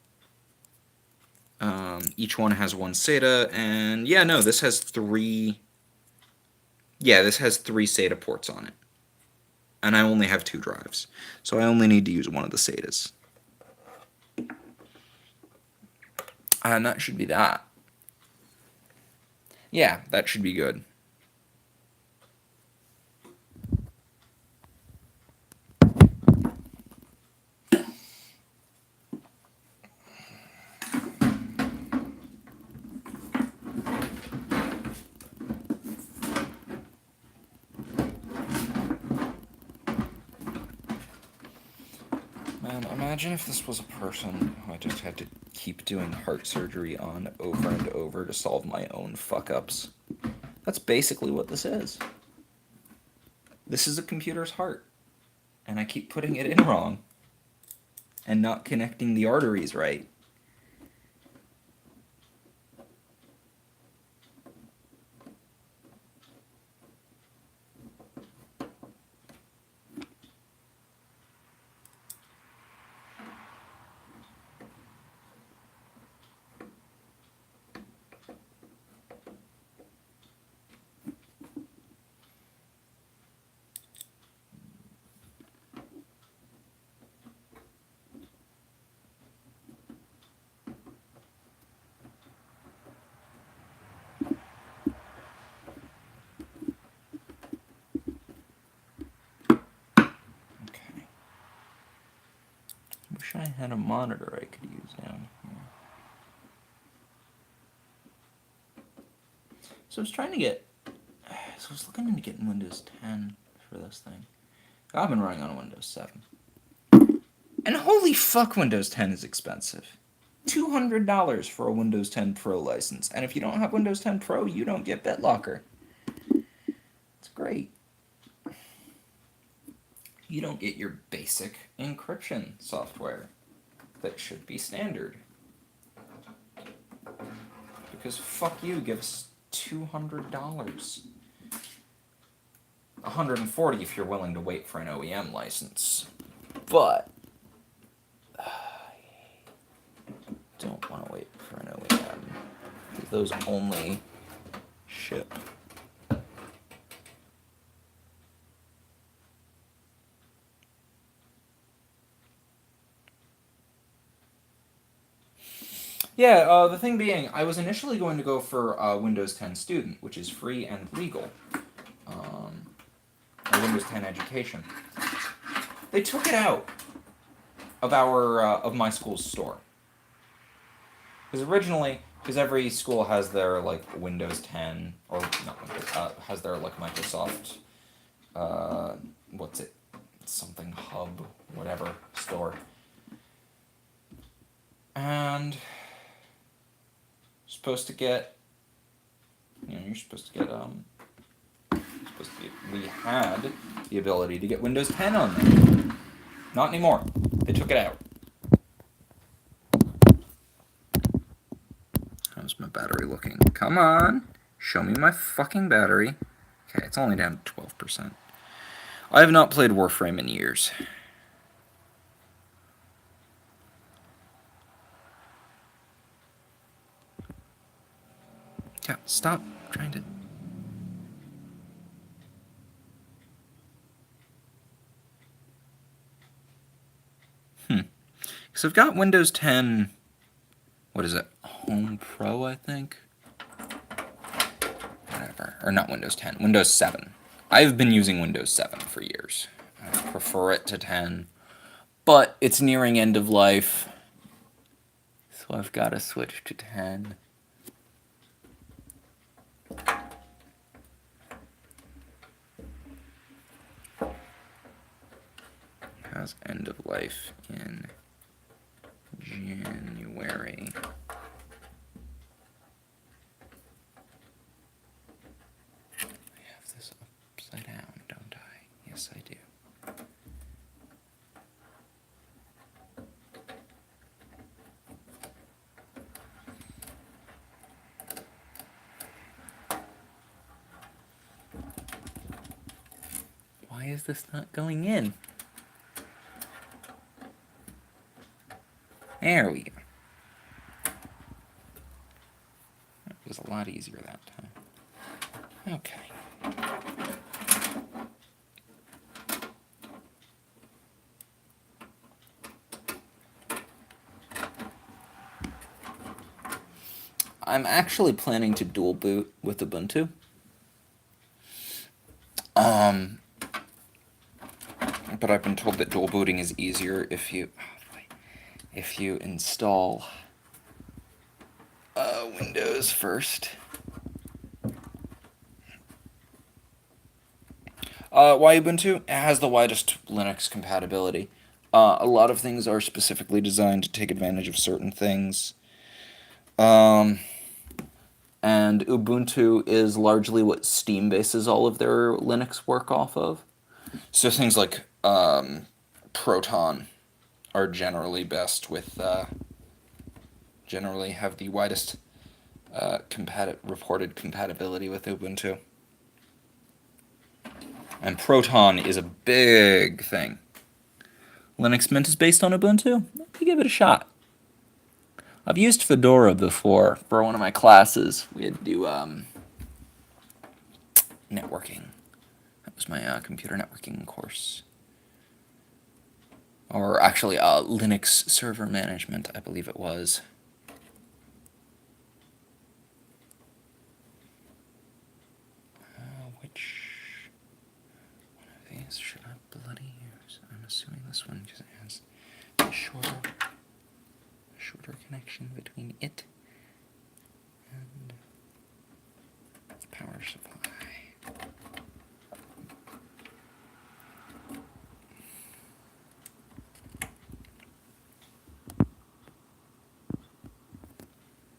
A: Each one has one SATA, and yeah, no, this has three... Yeah, this has three SATA ports on it. And I only have 2 drives, so I only need to use one of the SATAs. And that should be that. Yeah, that should be good. Man, imagine if this was a person who I just had to keep doing heart surgery on over and over to solve my own fuck-ups. That's basically what this is. This is a computer's heart, and I keep putting it in wrong and not connecting the arteries right. Wish I had a monitor I could use down here. So I was trying to get... So I was looking into getting Windows 10 for this thing. I've been running on Windows 7. And holy fuck, Windows 10 is expensive. $200 for a Windows 10 Pro license. And if you don't have Windows 10 Pro, you don't get BitLocker. It's great. You don't get your basic encryption software that should be standard. Because fuck you, give us $200. $140 if you're willing to wait for an OEM license. But I don't want to wait for an OEM. Those only ship. Yeah, the thing being, I was initially going to go for Windows 10 Student, which is free and legal. Or Windows 10 Education. They took it out of my school's store. Because originally, every school has their like Windows 10 or not Windows, has their like Microsoft, what's it, something hub, whatever store, and supposed to get, you're supposed to get we had the ability to get Windows 10 on there. Not anymore. They took it out. How's my battery looking? Come on. Show me my fucking battery. Okay, it's only down to 12%. I have not played Warframe in years. Yeah, stop trying to... Because I've got Windows 10... What is it? Home Pro, I think? Whatever. Or not Windows 10. Windows 7. I've been using Windows 7 for years. I prefer it to 10. But it's nearing end of life. So I've got to switch to 10. Has end of life in January. I have this upside down, don't I? Yes, I do. Why is this not going in? There we go. was a lot easier that time. Okay. I'm actually planning to dual boot with Ubuntu. But I've been told that dual booting is easier if you install Windows first. Why Ubuntu? It has the widest Linux compatibility. A lot of things are specifically designed to take advantage of certain things. And Ubuntu is largely what Steam bases all of their Linux work off of. So things like Proton are generally best with, generally have the widest reported compatibility with Ubuntu. And Proton is a big thing. Linux Mint is based on Ubuntu. You give it a shot. I've used Fedora before for one of my classes. We had to do networking. That was my computer networking course. Or actually, Linux server management, I believe it was. Which one of these should I bloody use? I'm assuming this one because it has a shorter connection between it and the power supply.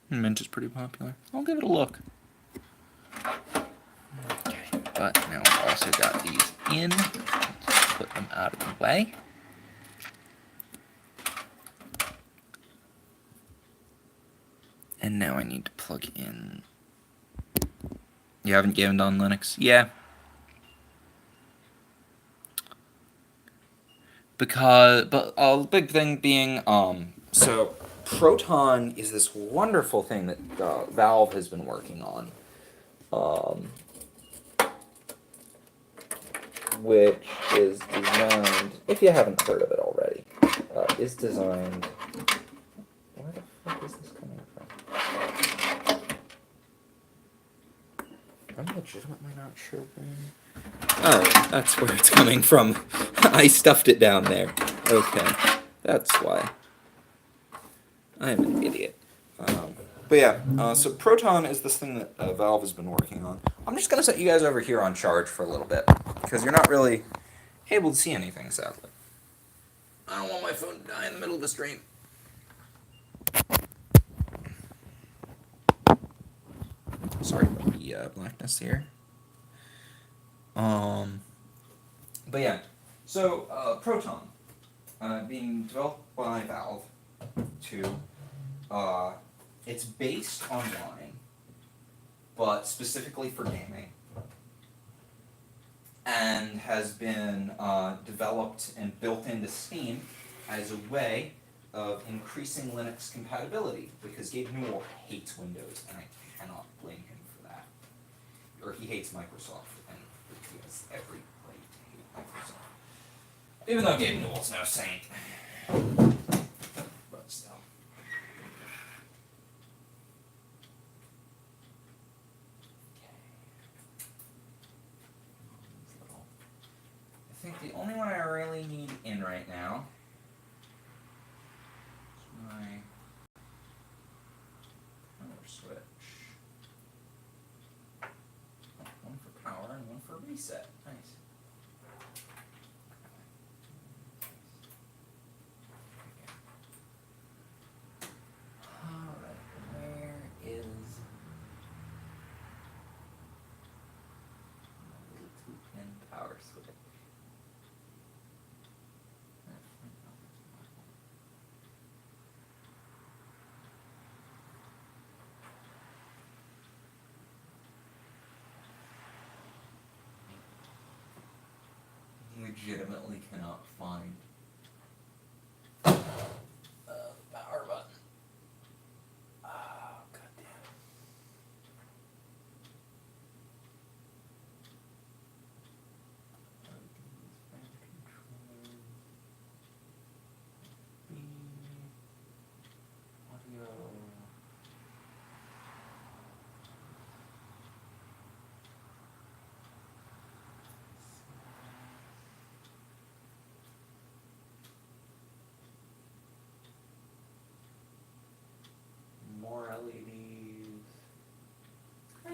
A: Mint is pretty popular. I'll give it a look. Okay, but now I've also got these in. Let's put them out of the way. And now I need to plug in. You haven't gamed on Linux? Yeah. But the big thing being, so Proton is this wonderful thing that Valve has been working on, which is designed, if you haven't heard of it already, is designed. Where the fuck is this coming from? I'm legitimately not sure where. Oh, that's where it's coming from. I stuffed it down there. Okay, that's why. I'm an idiot. But yeah, so Proton is this thing that Valve has been working on. I'm just going to set you guys over here on charge for a little bit, because you're not really able to see anything, sadly. I don't want my phone to die in the middle of the stream. Sorry about the blackness here. But yeah, so Proton, being developed by Valve to, it's based online, but specifically for gaming, and has been developed and built into Steam as a way of increasing Linux compatibility, because Gabe Newell hates Windows, and I cannot blame him for that. Or he hates Microsoft, and he has every right to hate Microsoft. Even though Gabe Newell's no saint. But still. I think the only one I really need in right now is my power switch. Oh, one for power and one for reset. Nice. Alright, where is my little 2-pin power switch? Legitimately cannot find the power button. Oh, goddamn.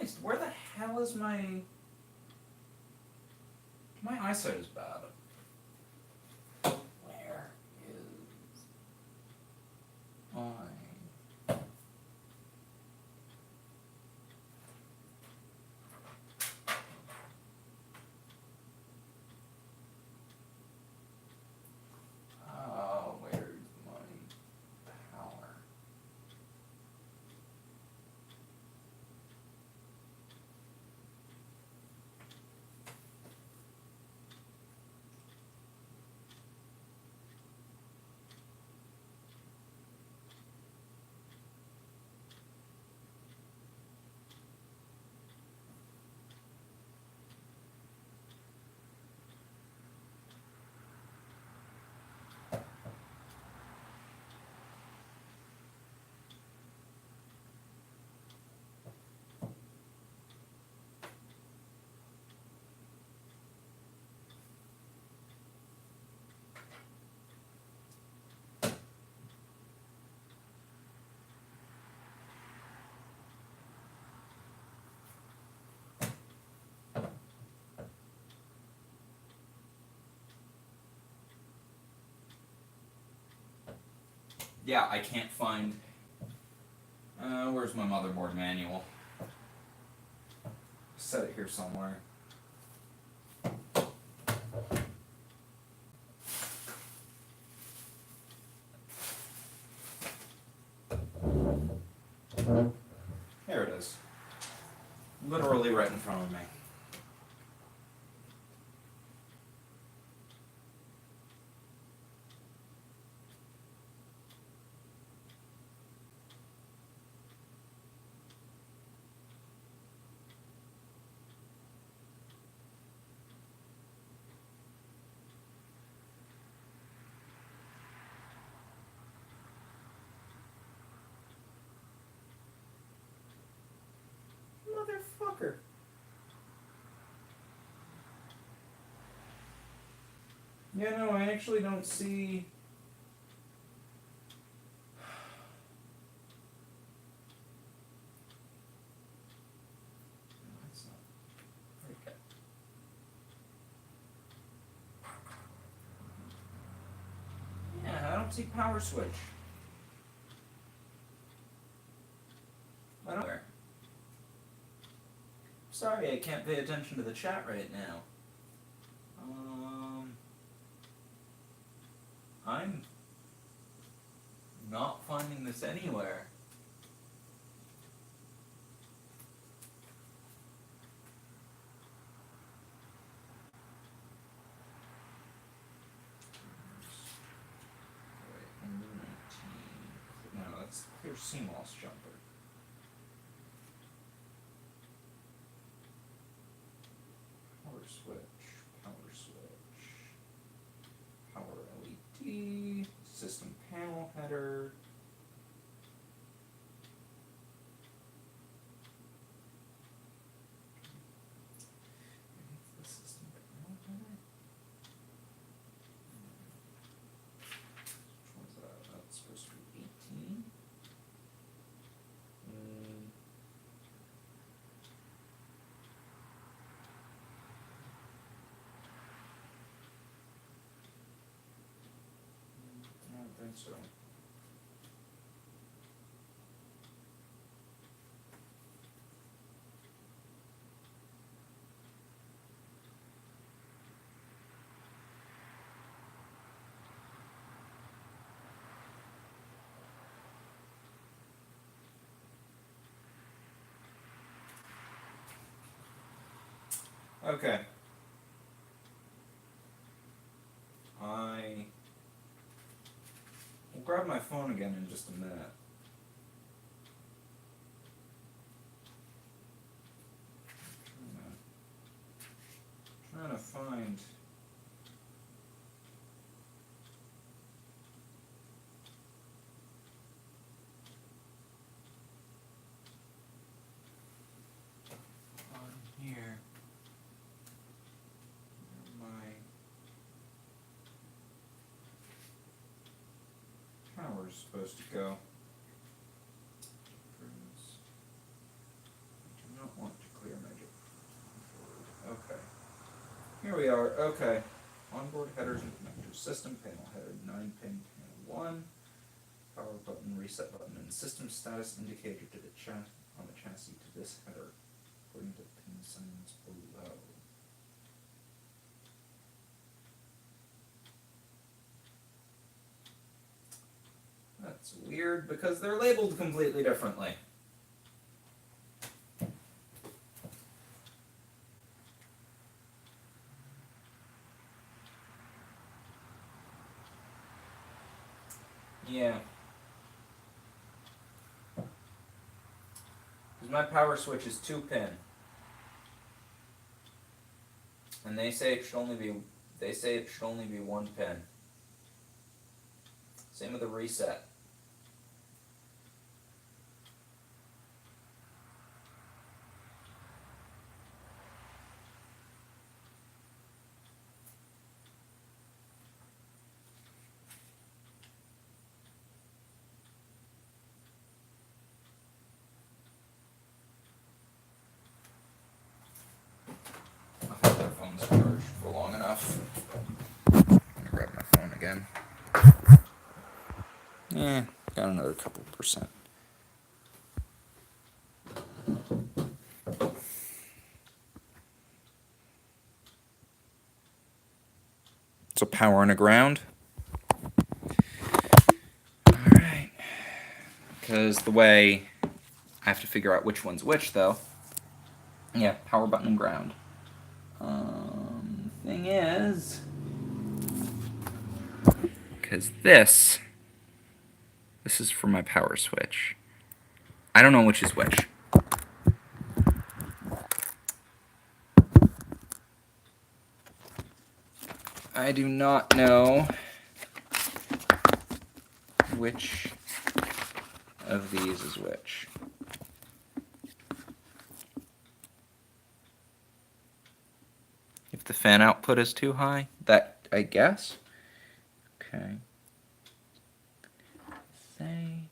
A: Christ, where the hell is my... My eyesight is bad. Where is my... Oh, where's my power? Yeah, I can't find... where's my motherboard manual? Set it here somewhere. There it is. Literally right in front of me. Motherfucker. Yeah, no, I actually don't see... No, that's not... Okay. Yeah, I don't see power switch. I don't... Sorry, I can't pay attention to the chat right now. I'm not finding this anywhere. Wait, 119. No, that's clear CMOS jumper. Power switch, power LED, system panel header. The system panel header? Which one's that? That's supposed to be 18. I don't think so. Okay. I will grab my phone again in just a minute. Trying to find... on here. Where my power is supposed to go. I do not want Here we are. Okay. Onboard headers and connectors. System panel header 9-pin panel 1. Power button, reset button, and system status indicator to the on the chassis to this header, according to pin signs below. That's weird because they're labeled completely differently. Yeah. Because my power switch is 2-pin. And they say it should only be 1 pin. Same with the reset. I hope that phone's charged for long enough. I'm gonna grab my phone again. Yeah, got another couple percent. So power and a ground. Alright. Because the way I have to figure out which one's which, though. Yeah, power button and ground. Thing is, because this is for my power switch. I don't know which is which. I do not know which of these is which. If the fan output is too high, that, I guess. Okay. Say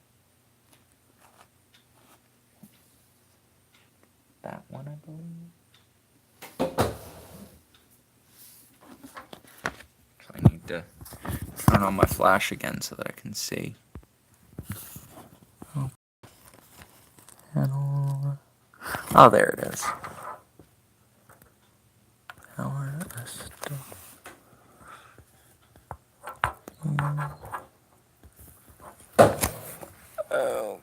A: that one, I believe. So I need to turn on my flash again so that I can see. Oh, there it is. Power Oh,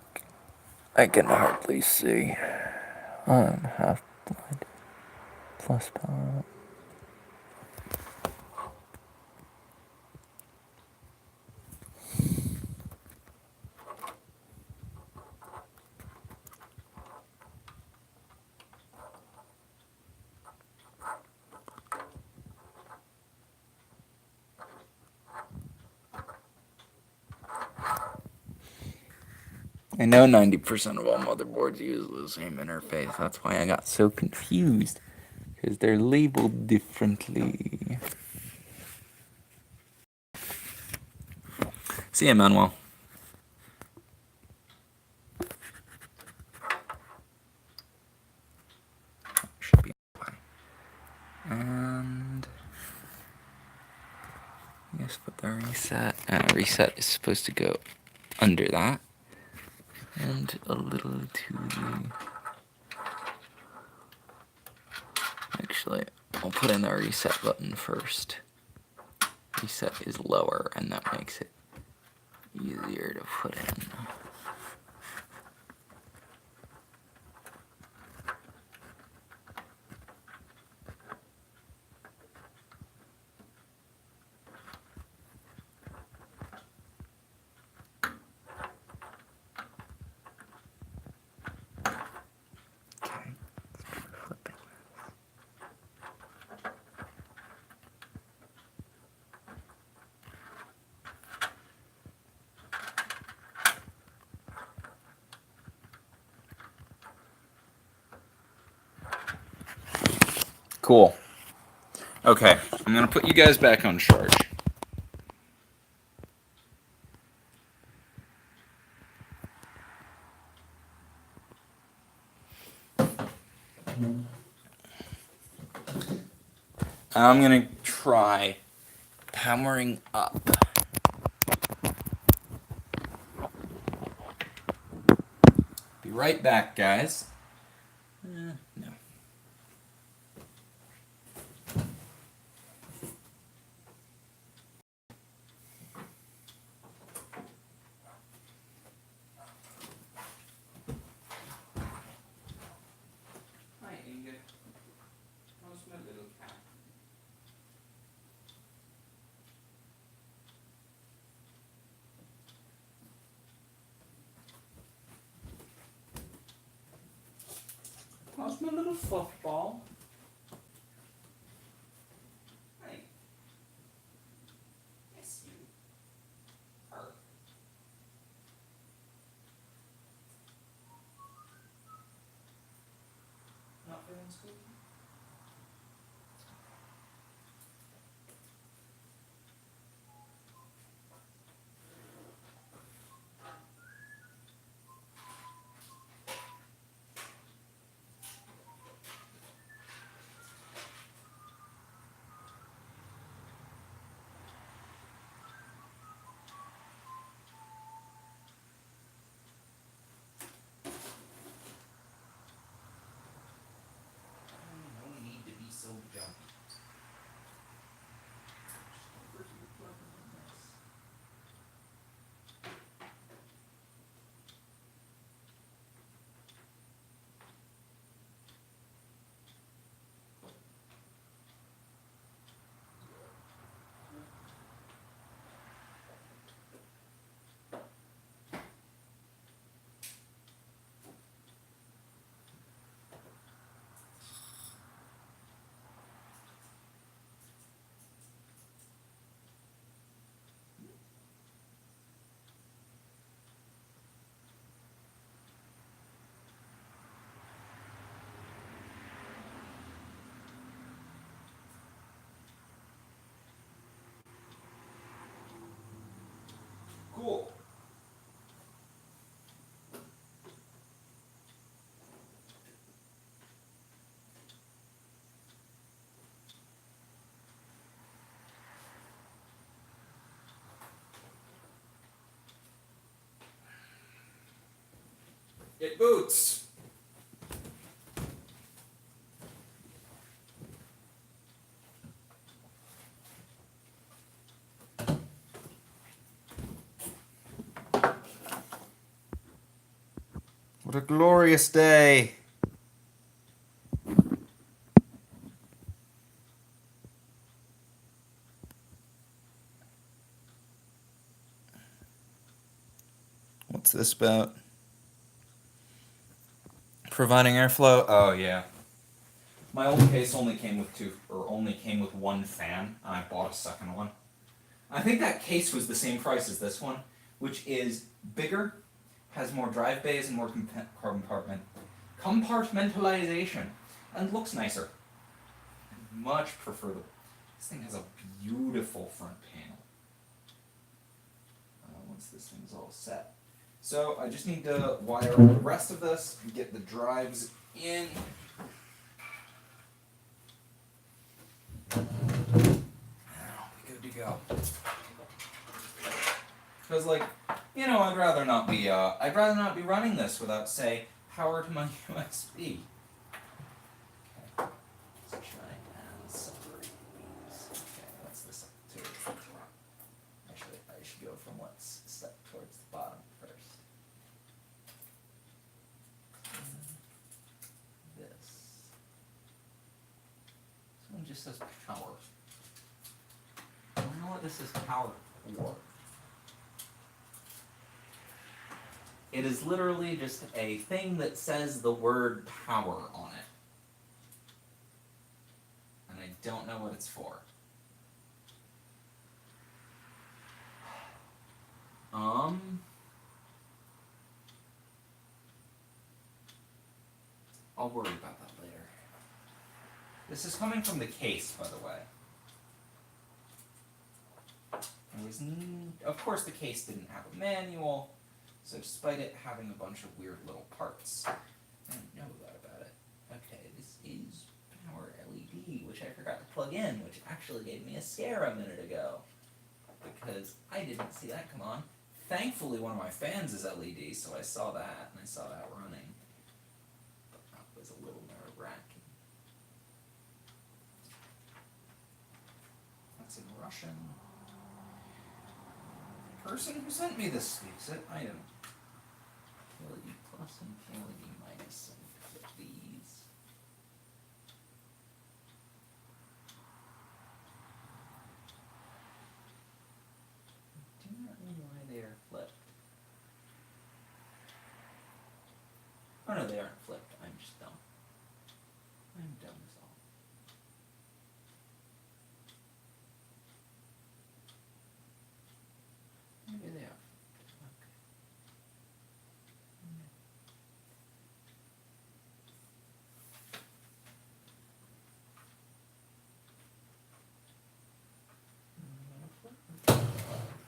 A: I can hardly see. I'm half blind. Plus power up. I know 90% of all motherboards use the same interface. That's why I got so confused. Because they're labeled differently. See ya, Manuel. Should be fine. And yes, put the reset. Reset is supposed to go under that. And a little to the... Actually, I'll put in the reset button first. Reset is lower, and that makes it easier to put in. Cool. Okay, I'm gonna put you guys back on charge. I'm gonna try powering up. Be right back, guys. No. Hi, Inga. How's my little cat? How's my little fluff ball? Hi. Yes, you. Her. Not feeling squeaky? No need to be so jumpy. Cool. It boots. What a glorious day. What's this about? Providing airflow? Oh yeah. My old case only came with one fan, and I bought a second one. I think that case was the same price as this one, which is bigger, has more drive bays and more compartmentalization, and looks nicer. I much prefer this thing has a beautiful front panel. Once this thing's all set. So I just need to wire the rest of this and get the drives in. I'll be good to go. Because, like, you know, I'd rather not be running this without, say, power to my USB. Okay, let's try and separate these. Okay, that's this too. Actually, I should go from what's set towards the bottom first. This. This one just says power. I don't know what this is power for. It is literally just a thing that says the word power on it. And I don't know what it's for. I'll worry about that later. This is coming from the case, by the way. Of course, the case didn't have a manual, so despite it having a bunch of weird little parts, I didn't know that about it. Okay, this is power LED, which I forgot to plug in, which actually gave me a scare a minute ago, because I didn't see that come on. Thankfully, one of my fans is LED, so I saw that, and I saw that running. But that was a little nerve-wracking. That's in Russian. The person who sent me this speaks it. Item. LED plus and LED minus, and flip these. I do not know why they are flipped. Oh no, they aren't flipped. I'm just dumb. I'm dumb as all. Maybe they are.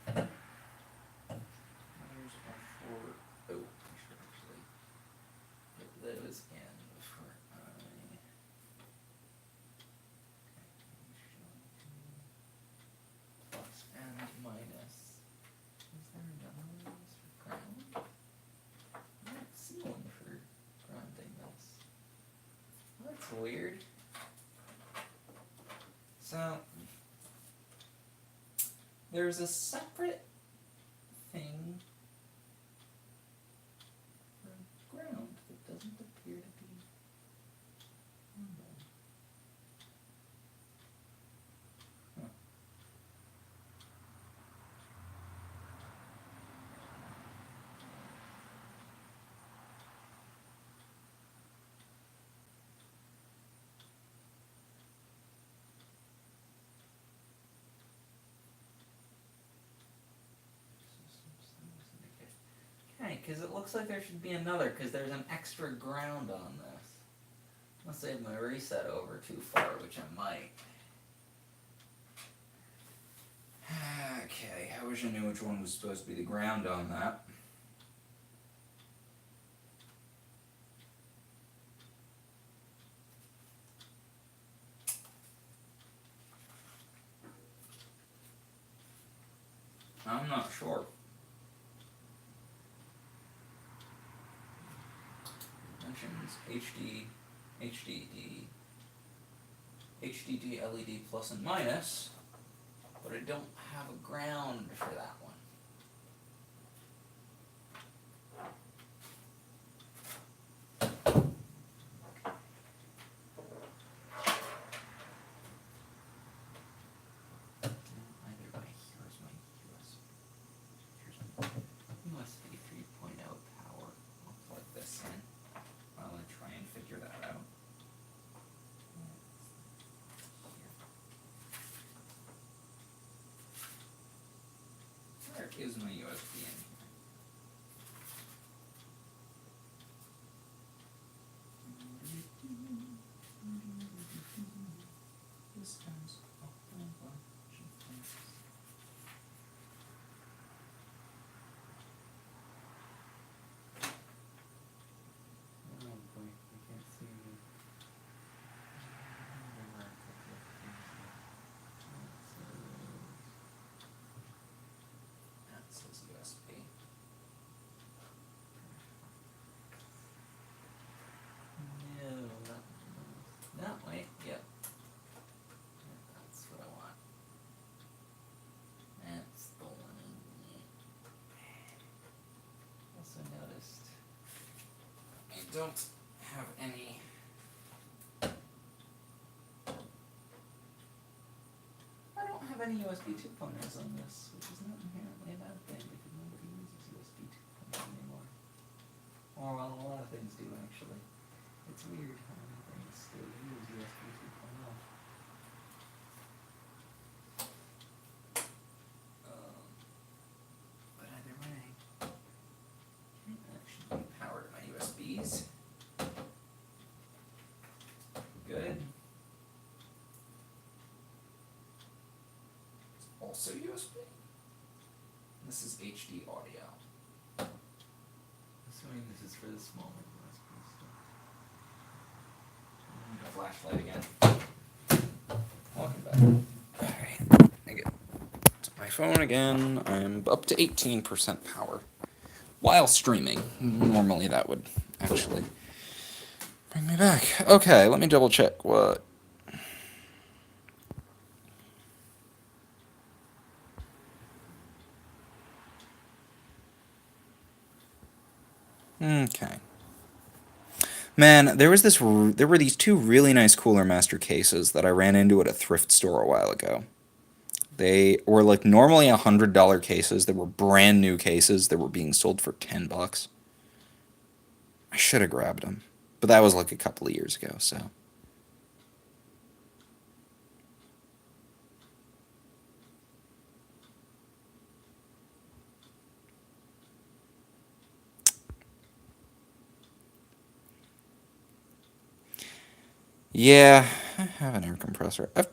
A: Okay. Wires are for. Oh, I should actually put those in before I. Plus and minus. Is there another one for ground? I don't see one for grounding this. Well, that's weird. So there's a separate thing for ground that doesn't appear to be on them. Huh. Okay, because it looks like there should be another, because there's an extra ground on this. Unless I have my reset over too far, which I might. Okay, I wish I knew which one was supposed to be the ground on that. I'm not sure. Mentions HDD LED plus and minus, but I don't have a ground for that one. Either way, here's my USB 3.0 power. I'll plug this in while I try and figure that out. Where is my USB in here? This has a whole bunch of things. Oh boy, I can't see me. That says USB. No, not that way. Yep. That's what I want. That's the one I need. Also noticed I don't have any. I don't have any USB 2.0s on this, which is not inherently a bad thing because nobody uses USB 2.0 anymore. Or well, a lot of things do actually. It's weird how many things still use USB 2.0. But either way, that should be power to my USBs. Good. It's also USB. This is HD audio. Assuming this is for the smaller USB stuff. Flashlight again. What Alright, I get to my phone again. I'm up to 18% power. While streaming. Normally that would actually bring me back. Okay, let me double check what... Okay. Man, there were these two really nice Cooler Master cases that I ran into at a thrift store a while ago. They were like normally $100 cases. They were brand new cases that were being sold for $10. I should have grabbed them, but that was like a couple of years ago, so. Yeah, I have an air compressor. I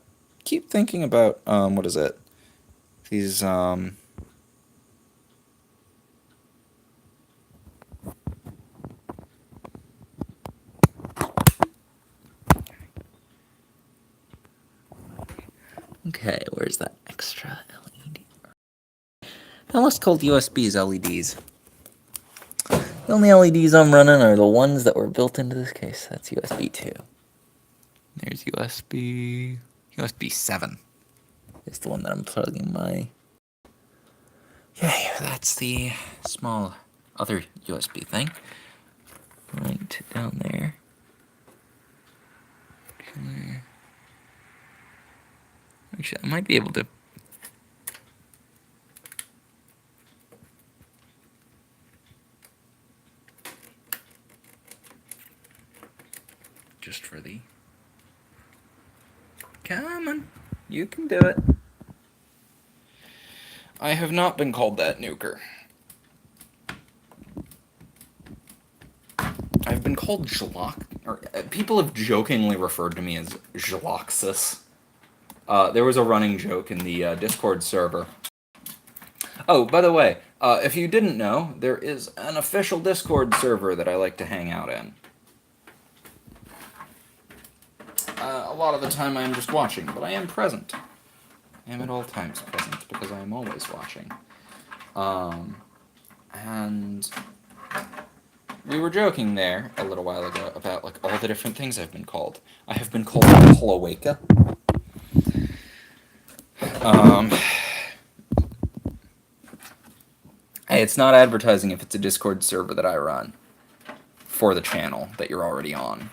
A: keep thinking about, what is it? These, Okay, where's that extra LED? I almost called USBs LEDs. The only LEDs I'm running are the ones that were built into this case. That's USB 2. There's USB 7. It's the one that I'm plugging my... Okay, that's the small other USB thing. Right down there. Actually, I might be able to... Just for the... Come on, you can do it. I have not been called that, Nuker. I've been called Jalox, or people have jokingly referred to me as Jaloxus. There was a running joke in the Discord server. Oh, by the way, if you didn't know, there is an official Discord server that I like to hang out in. A lot of the time I am just watching, but I am present. I am at all times present, because I am always watching. And we were joking there a little while ago about like all the different things I've been called. I have been called Cloaca. Hey, it's not advertising if it's a Discord server that I run for the channel that you're already on.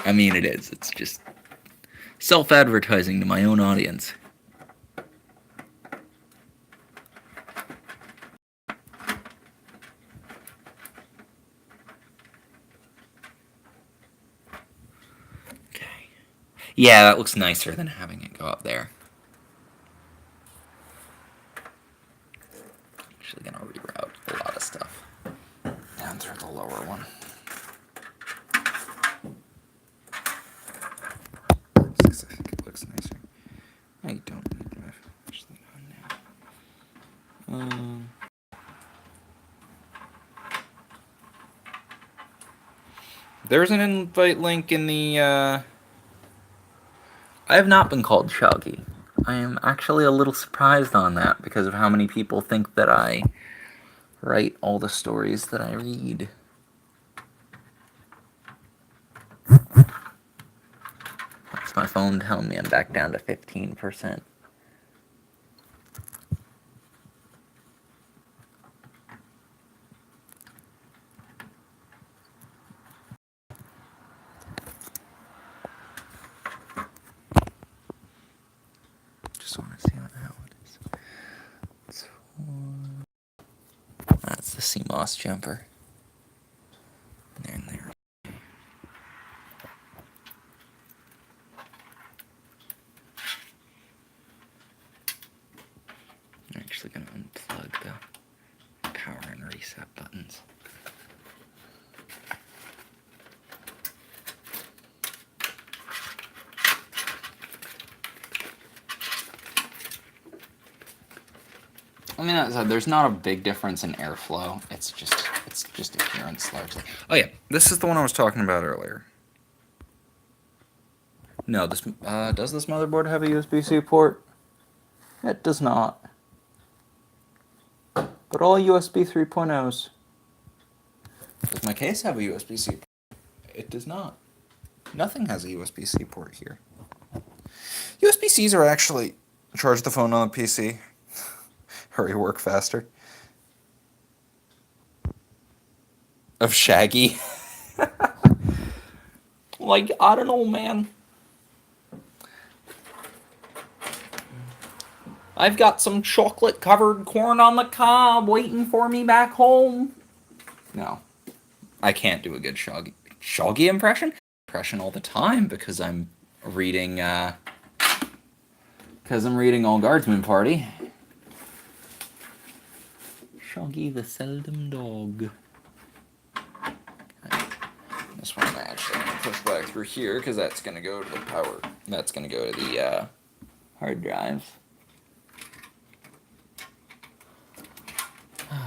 A: I mean, it is. It's just self-advertising to my own audience. Okay. Yeah, that looks nicer than having it go up there. Actually gonna reroute a lot of stuff down through the lower one. It looks nicer. I don't need my flashlight on now. There's an invite link in the, I have not been called Shoggy. I am actually a little surprised on that because of how many people think that I write all the stories that I read. That's my phone telling me I'm back down to 15%. Just want to see how it is. That's the CMOS jumper. There and there. I'm actually going to unplug the power and reset buttons. I mean, as I said, there's not a big difference in airflow. It's just appearance largely. Oh yeah, this is the one I was talking about earlier. No, this does this motherboard have a USB-C port? It does not. But all USB 3.0s. Does my case have a USB-C port? It does not. Nothing has a USB-C port here. USB-Cs are actually charge the phone on the PC. Hurry work faster. Of Shaggy. Like, I don't know, man. I've got some chocolate-covered corn on the cob waiting for me back home. No. I can't do a good Shoggy impression. All the time because I'm reading All Guardsman Party. Shoggy the seldom dog. Okay. This one I'm actually going to push back through here because that's going to go to the power. That's going to go to the hard drive.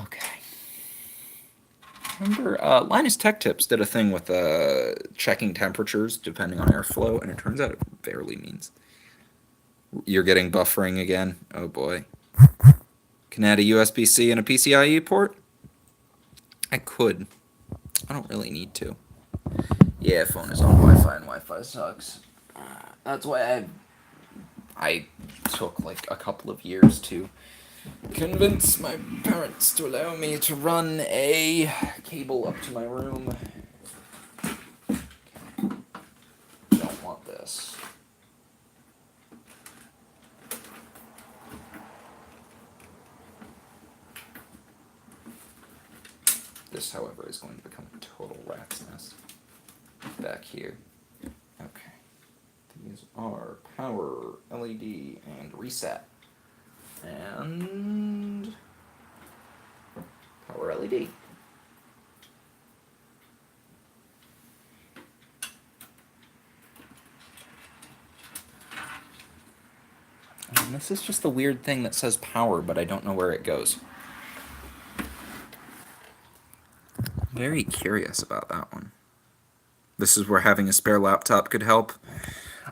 A: Okay. Remember, Linus Tech Tips did a thing with checking temperatures depending on airflow, and it turns out it barely means. You're getting buffering again? Oh boy. Can I add a USB-C and a PCIe port? I could. I don't really need to. Yeah, phone is on Wi-Fi and Wi-Fi sucks. That's why I took like a couple of years to convince my parents to allow me to run a cable up to my room. Okay. Don't want this. This, however, is going to become a total rat's nest. Back here. Okay. These are power, LED, and reset. And power LED. And this is just the weird thing that says power, but I don't know where it goes. Very curious about that one. This is where having a spare laptop could help.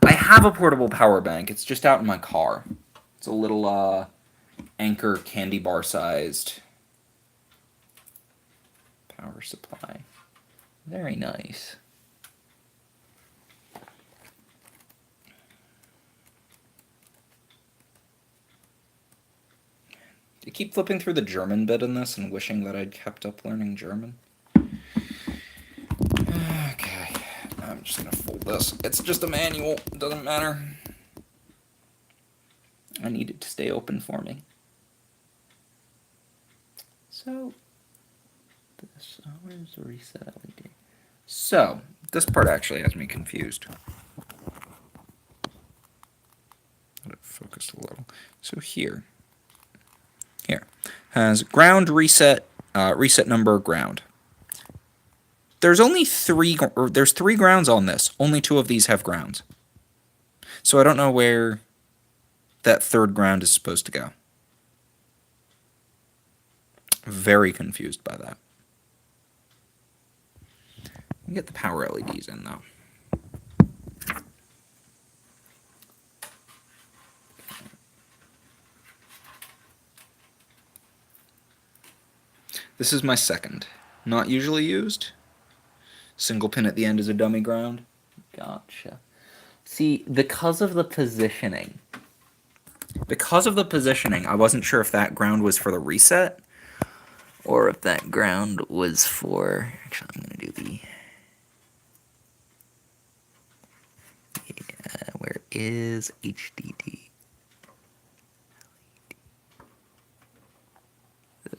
A: I have a portable power bank. It's just out in my car. It's a little Anchor candy bar sized power supply. Very nice. You keep flipping through the German bit in this and wishing that I'd kept up learning German. Okay, I'm just gonna fold this. It's just a manual, it doesn't matter. I need it to stay open for me. So, where's the reset LED? So, this part actually has me confused. Let it focus a little. So here has ground reset, reset number ground. There's only there's 3 grounds on this. Only 2 of these have grounds. So I don't know where that third ground is supposed to go. Very confused by that. We get the power LEDs in though. This is my second. Not usually used. Single pin at the end is a dummy ground. Gotcha. See, because of the positioning, I wasn't sure if that ground was for the reset or if that ground was for... Actually, I'm going to do the... where is HDD?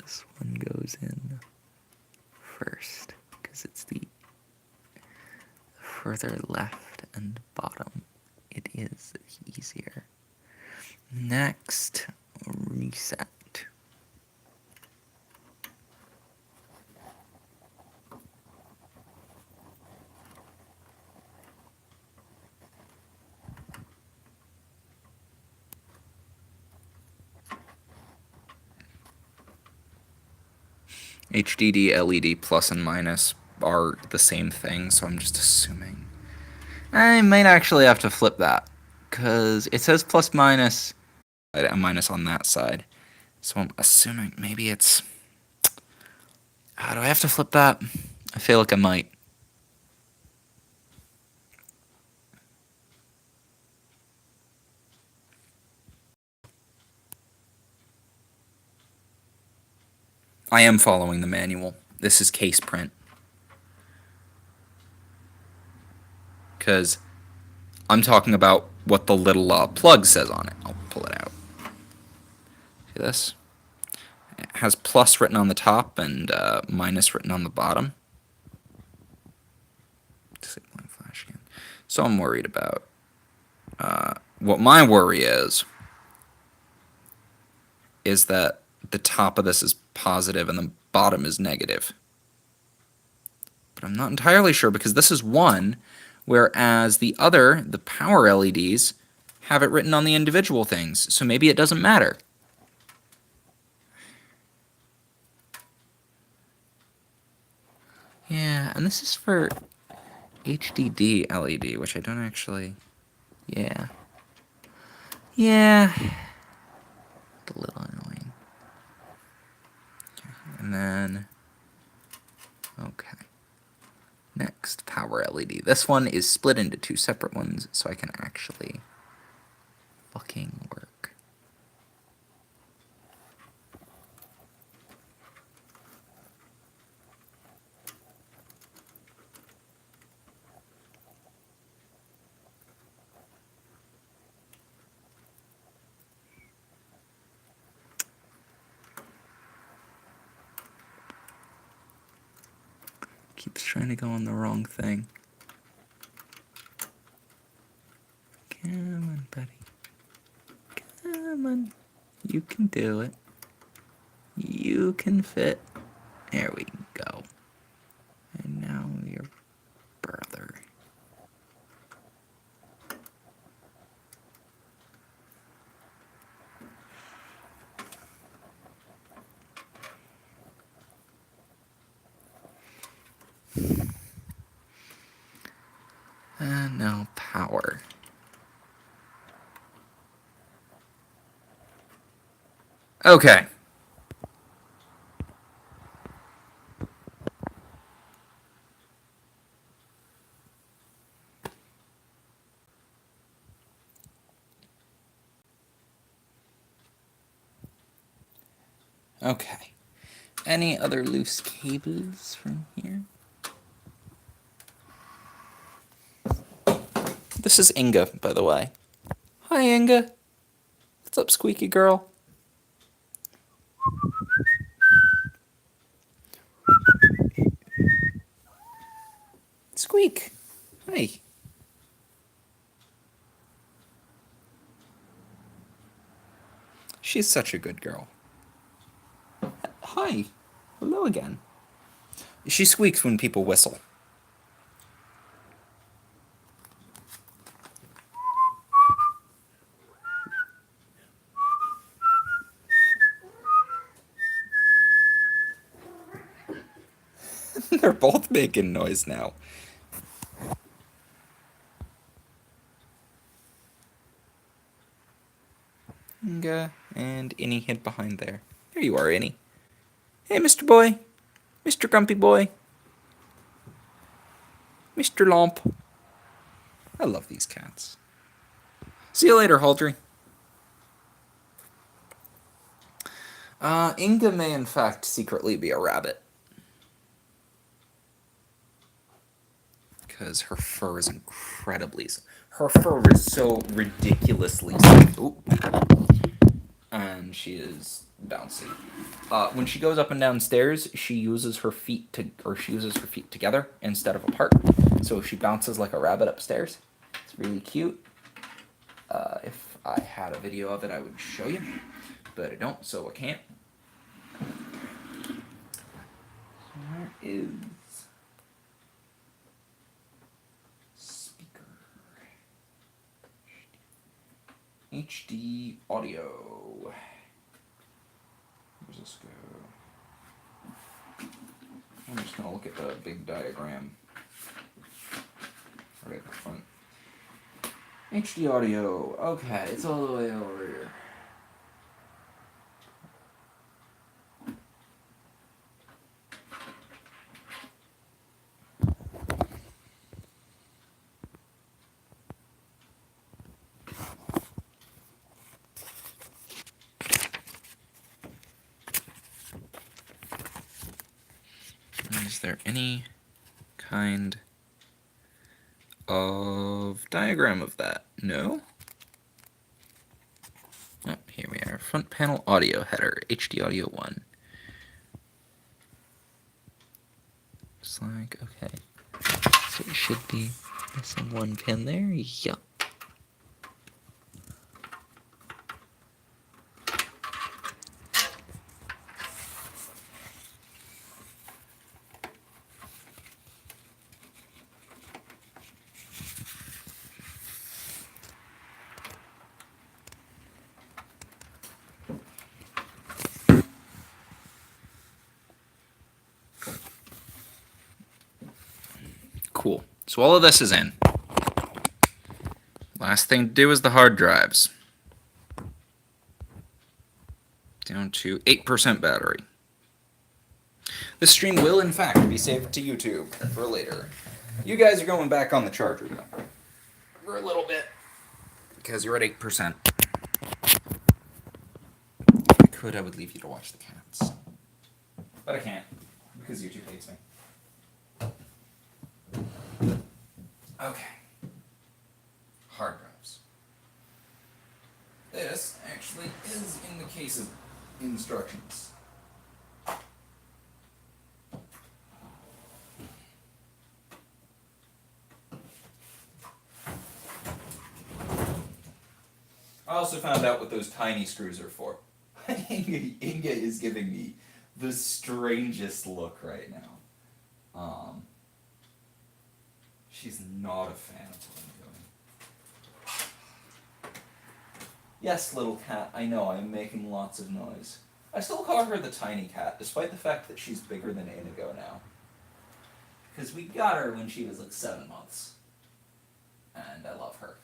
A: This one goes in first because it's the further left and bottom. It is easier. Next, reset. HDD LED plus and minus are the same thing, so I'm just assuming. I might actually have to flip that, because it says plus minus, a minus on that side. So I'm assuming maybe it's... do I have to flip that? I feel like I might. I am following the manual. This is case print. Because I'm talking about what the little plug says on it. I'll pull it out. See this? It has plus written on the top and minus written on the bottom. Disabling flash again. So I'm worried about... what my worry is that the top of this is positive and the bottom is negative. But I'm not entirely sure, because this is 1, whereas the other, the power LEDs, have it written on the individual things, so maybe it doesn't matter. Yeah, and this is for HDD LED, which I don't actually... Yeah. Yeah. A little annoying. And then... Okay. Next, power LED. This one is split into 2 separate ones, so I can actually fucking work. Keeps trying to go on the wrong thing. Come on, buddy. Come on. You can do it. You can fit. There we go. And now your brother. And now power. Okay. Okay. Any other loose cables from here? This is Inga, by the way. Hi, Inga. What's up, squeaky girl? Squeak. Hi. She's such a good girl. Hi. Hello again. She squeaks when people whistle. They're both making noise now. Inga and Innie hid behind there. There you are, Innie. Hey, Mr. Boy. Mr. Grumpy Boy. Mr. Lomp. I love these cats. See you later, Haldry. Inga may in fact secretly be a rabbit. Because her fur is incredibly... Her fur is so ridiculously soft. Ooh. And she is bouncy. When she goes up and down stairs, she uses her feet together instead of apart. So she bounces like a rabbit upstairs. It's really cute. If I had a video of it, I would show you, but I don't, so I can't. Where is speaker? HD audio. Where's this go? want to look at the big diagram right in front. HD audio. Okay, it's all the way over here. Is there any kind of diagram of that? No? Oh, here we are. Front panel audio header, HD audio 1. Looks like, okay. So it should be missing one pin there. Yup. Cool. So all of this is in. Last thing to do is the hard drives. Down to 8% battery. This stream will, in fact, be saved to YouTube for later. You guys are going back on the charger, though. For a little bit. Because you're at 8%. If I could, I would leave you to watch the cats. But I can't, because YouTube hates me. Okay. Hard drives. This actually is in the case of instructions. I also found out what those tiny screws are for. Inga is giving me the strangest look right now. She's not a fan of what I'm doing. Yes, little cat, I know, I'm making lots of noise. I still call her the tiny cat, despite the fact that she's bigger than Inigo now. Because we got her when she was like 7 months. And I love her.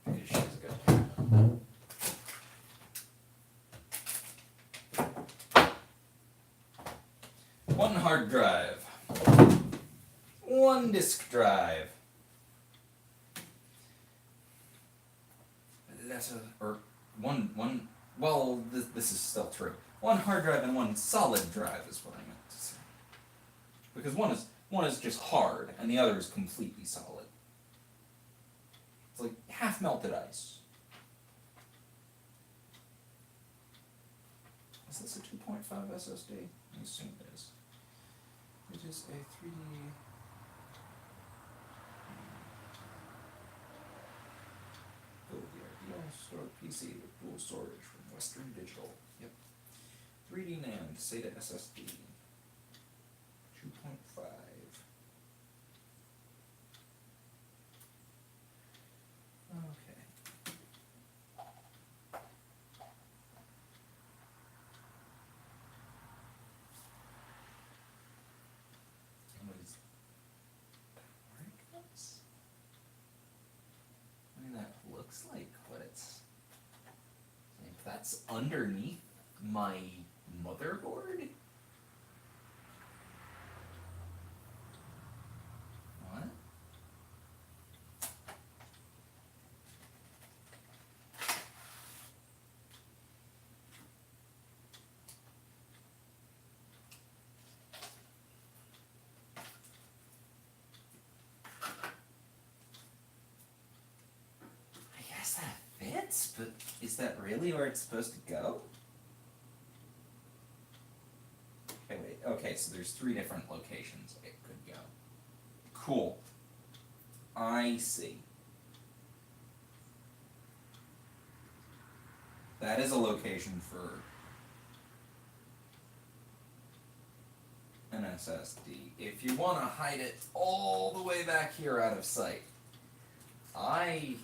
A: Because she's a good cat. One hard drive. One disk drive. Well, this is still true. One hard drive and one solid drive is what I meant to say. Because one is just hard, and the other is completely solid. It's like half melted ice. Is this a 2.5 SSD? I assume it is. It is a 3D... Build the ideal store PC with dual storage from Western Digital. Yep. 3D NAND, SATA SSD. 2.5. Okay. What is I mean, that looks like what it's... If that's underneath my motherboard? What? I guess that fits, but is that really where it's supposed to go? Okay, wait. Okay, so there's 3 different locations it could go. Cool. I see. That is a location for an SSD. If you want to hide it all the way back here out of sight, I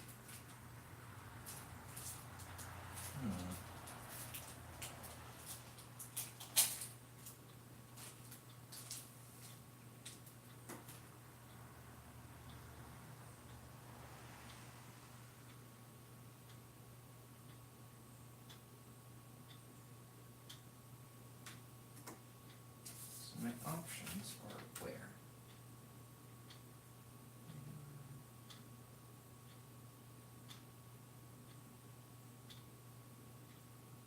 A: options are where?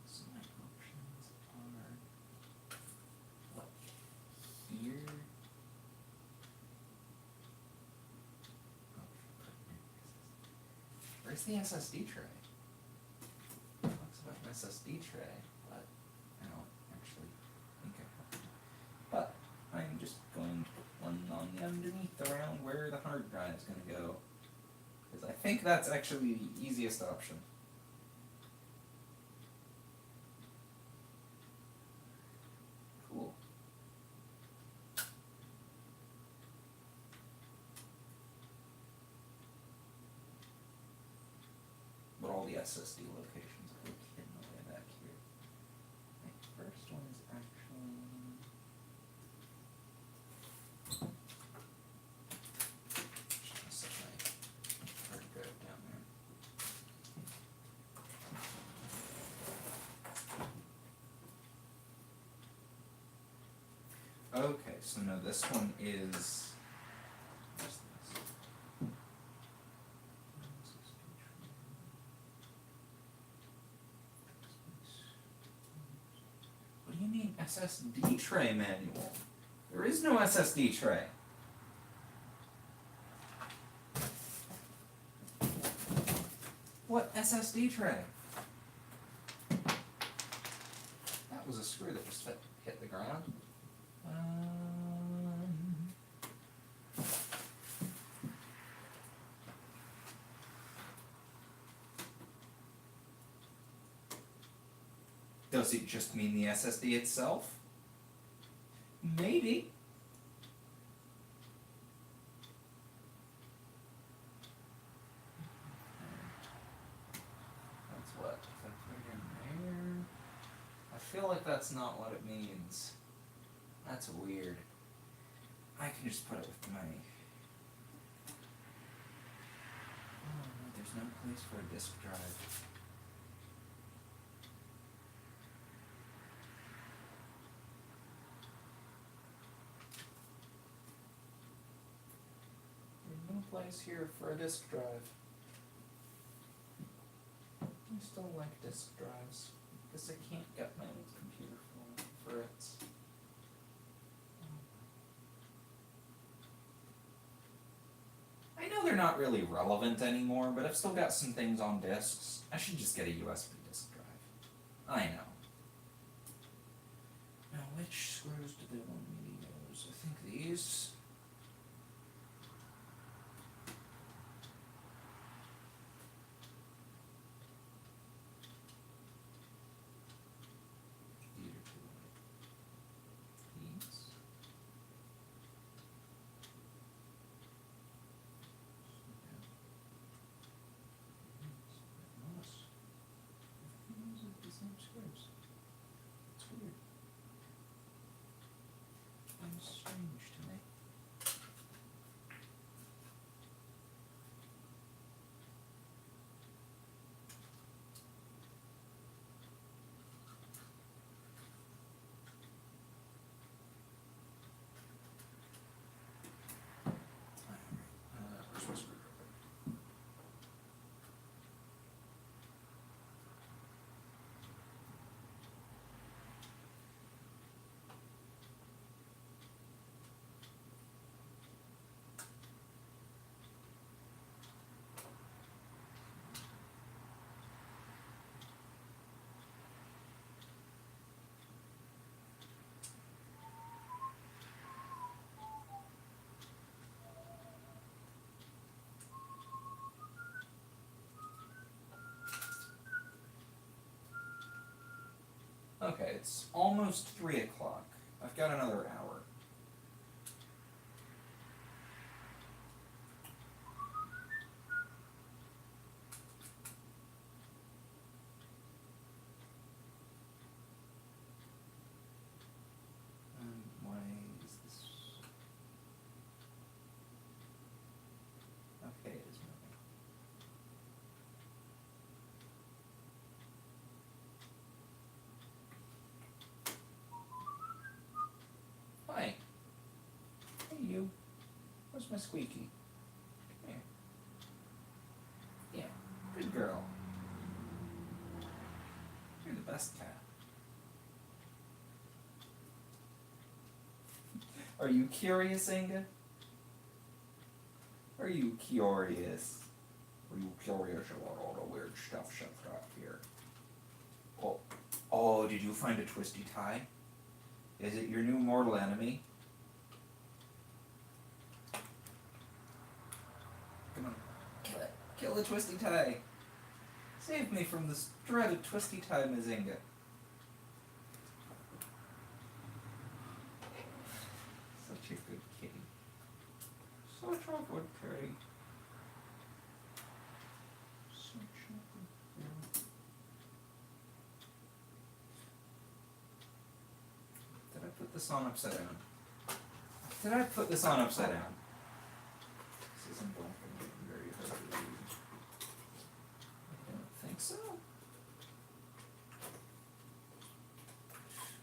A: So my options are what? Here. Where's the SSD tray? It looks like an SSD tray, but I don't actually think I have it. But I'm just going to put one on the underneath around where the hard drive is going to go. Because I think that's actually the easiest option. Cool. But all the SSD locations are hidden away back here. My first one is actually... just gonna set my hard drive down there. Okay, so no, this one is... what's this? What do you mean SSD tray manual? There is no SSD tray. What SSD tray? That was a screw that just hit the ground. Does it just mean the SSD itself? Maybe. That's what? If I put it in there? I feel like that's not what it means. That's weird. I can just put it with my... oh, there's no place for a disk drive. No place here for a disk drive. I still like disk drives because I can't get my old computer for it. I know they're not really relevant anymore, but I've still got some things on disks. I should just get a USB disk drive. I know. Now, which screws do they want me to use? I think these. Strange to me. Where's my screwdriver? Okay, it's almost 3 o'clock. I've got another hour. Why is this? Okay, it is moving. my squeaky. Here. Yeah, good girl. You're the best cat. Are you curious, Inga? Are you curious? Are you curious about all the weird stuff shoved up here? Oh, did you find a twisty tie? Is it your new mortal enemy? Come on, kill it. Kill the twisty tie. Save me from this dreaded twisty tie, Mazinga. Such a good kitty. Such a good kitty. Such a good kitty. Did I put this on upside down? Did I put this on upside down? This isn't going to be very hard to read. I don't think so.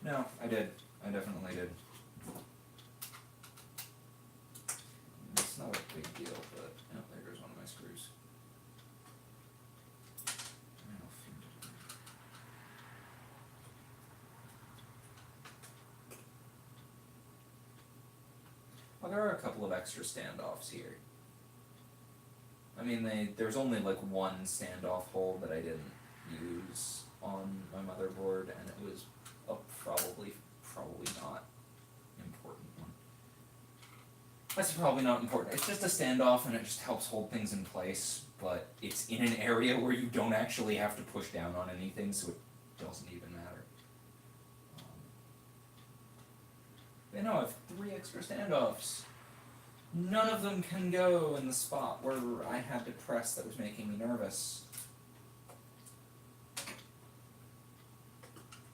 A: No, I did. I definitely did. It's not a big deal, but oh, there goes one of my screws. Well, there are a couple of extra standoffs here. I mean, there's only like one standoff hole that I didn't use on my motherboard, and it was a probably not important one. That's probably not important. It's just a standoff, and it just helps hold things in place, but it's in an area where you don't actually have to push down on anything, so it doesn't even matter. They know I have 3 extra standoffs. None of them can go in the spot where I had to press that was making me nervous.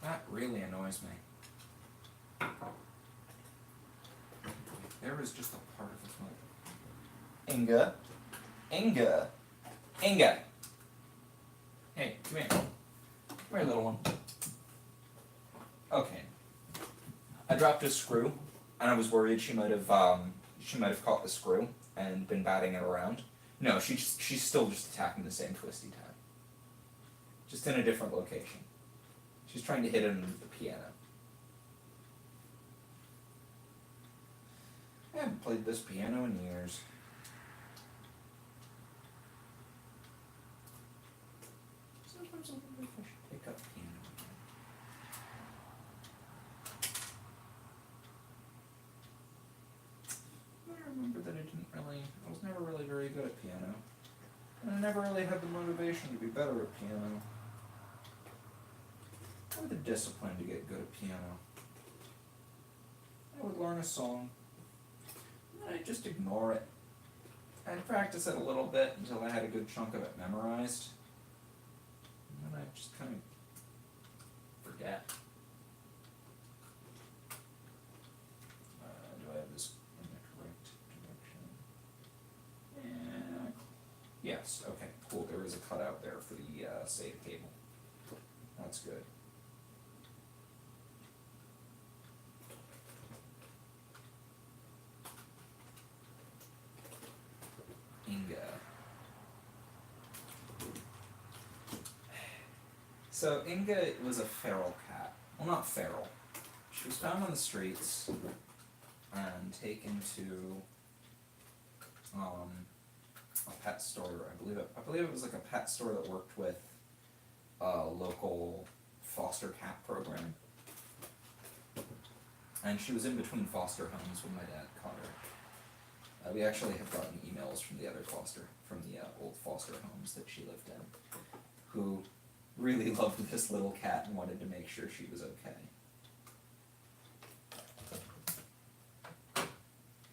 A: That really annoys me. There is just a part of this motor. Inga? Inga? Inga! Hey, come here. Come here, little one. Okay. I dropped a screw, and I was worried she might have caught the screw and been batting it around. No, she's still just attacking the same twisty tie. Just in a different location. She's trying to hit it under the piano. I haven't played this piano in years. Sometimes I wonder if I should pick up piano again. I remember that I was never really very good at piano. And I never really had the motivation to be better at piano. Or the discipline to get good at piano. I would learn a song, and I'd just ignore it. I'd practice it a little bit until I had a good chunk of it memorized. And then I'd just kind of forget. Do I have this in the correct direction? Yeah. Yes, okay, cool. There is a cutout there for the SATA cable. That's good. Inga. So Inga was a feral cat. Well, not feral. She was found on the streets and taken to a pet store. I believe it was like a pet store that worked with a local foster cat program. And she was in between foster homes when my dad caught her. We actually have gotten emails from the old foster homes that she lived in, who really loved this little cat and wanted to make sure she was okay.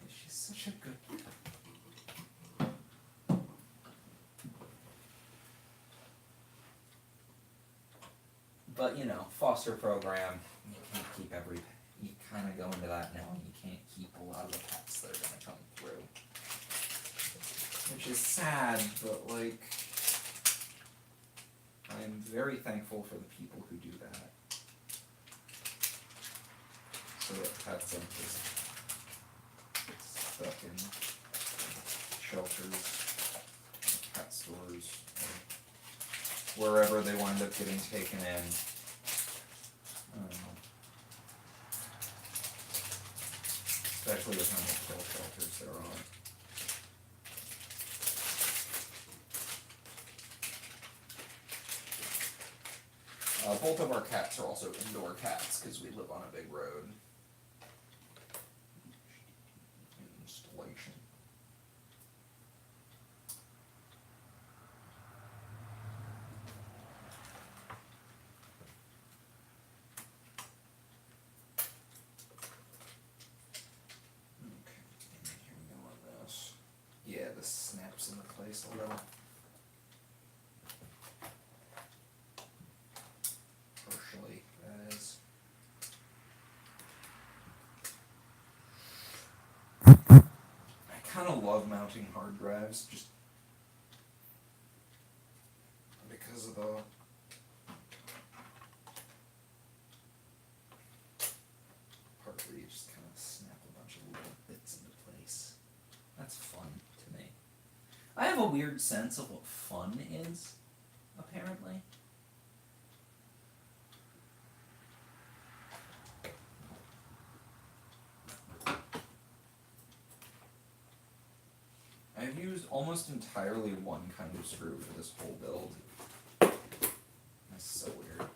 A: She's such a good cat. But, you know, foster program, you can't keep you kind of go into that knowing you can't keep a lot of the pets that are going to come through. Which is sad, but, like, I am very thankful for the people who do that. So that pets don't just get stuck in shelters, cat stores, or wherever they wind up getting taken in. Especially with how many kill shelters there are. Both of our cats are also indoor cats because we live on a big road. Installation. Okay, and here we go on this. Yeah, this snaps into place a little. Partially, that is. I kind of love mounting hard drives just because of the part where you just kind of snap a bunch of little bits into place. That's fun to me. I have a weird sense of what fun is, apparently. I've used almost entirely one kind of screw for this whole build. That's so weird.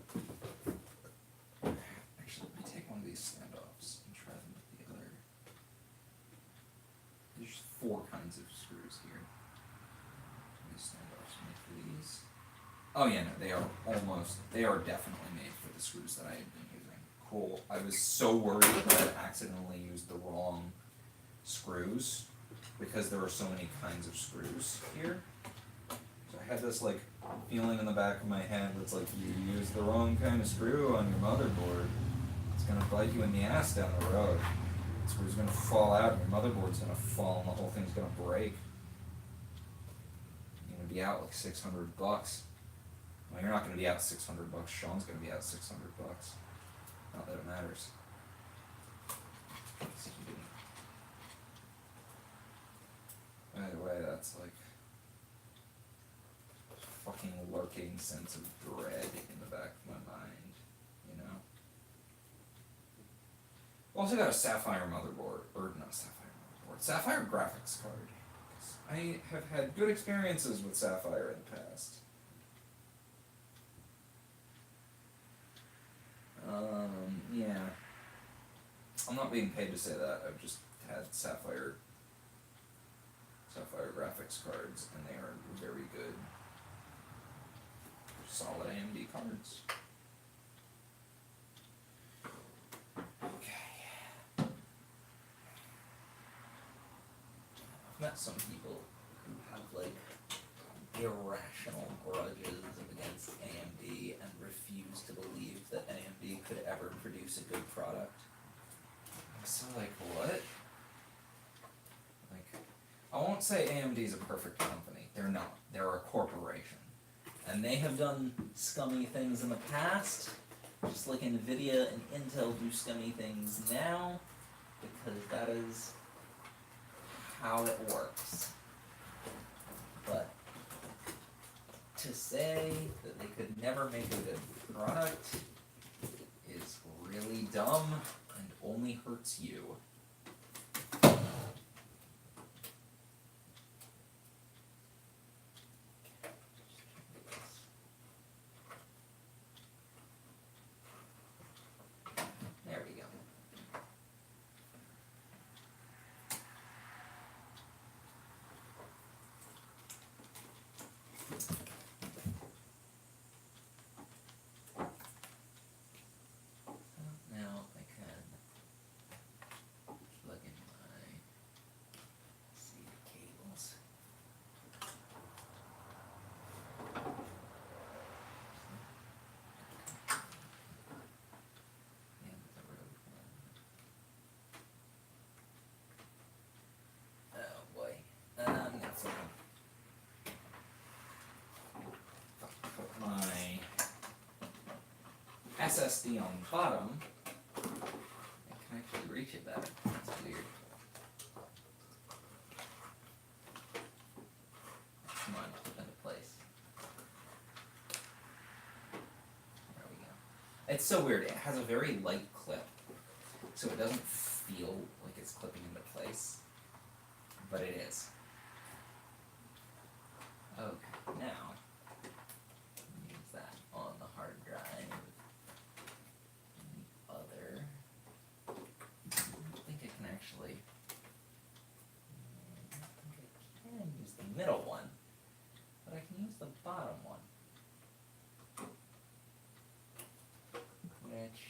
A: Actually, let me take one of these standoffs and try them with the other. There's 4 kinds of screws here. These standoffs made for these. Oh yeah, no, they are definitely made for the screws that I had been using. Cool. I was so worried that I had accidentally used the wrong screws, because there were so many kinds of screws here. So I had this like feeling in the back of my head that's like, you used the wrong kind of screw on your motherboard. It's gonna bite you in the ass down the road. The screw's gonna fall out and your motherboard's gonna fall and the whole thing's gonna break. You're gonna be out like $600. Well, you're not gonna be out $600. Sean's gonna be out $600. Not that it matters. By the way, that's like a fucking lurking sense of dread in the back of my mind, you know? Also got a Sapphire motherboard, or not Sapphire motherboard, Sapphire graphics card. I have had good experiences with Sapphire in the past. Yeah. I'm not being paid to say that, I've just had Sapphire graphics cards, and they are very good. Solid AMD cards. Okay. I've met some people who have like irrational grudges against AMD and refuse to believe that AMD could ever produce a good product. I'm so like, what? I won't say AMD is a perfect company. They're not. They're a corporation. And they have done scummy things in the past, just like NVIDIA and Intel do scummy things now, because that is how it works. But to say that they could never make a good product is really dumb and only hurts you. SSD on the bottom, I can actually reach it better. That's weird. It's so weird. It has a very light clip, so it doesn't feel like it's clipping into place, but it is. Okay, now use that on the hard drive. The other. I don't think I can actually. I think I can use the middle one, but I can use the bottom one. Which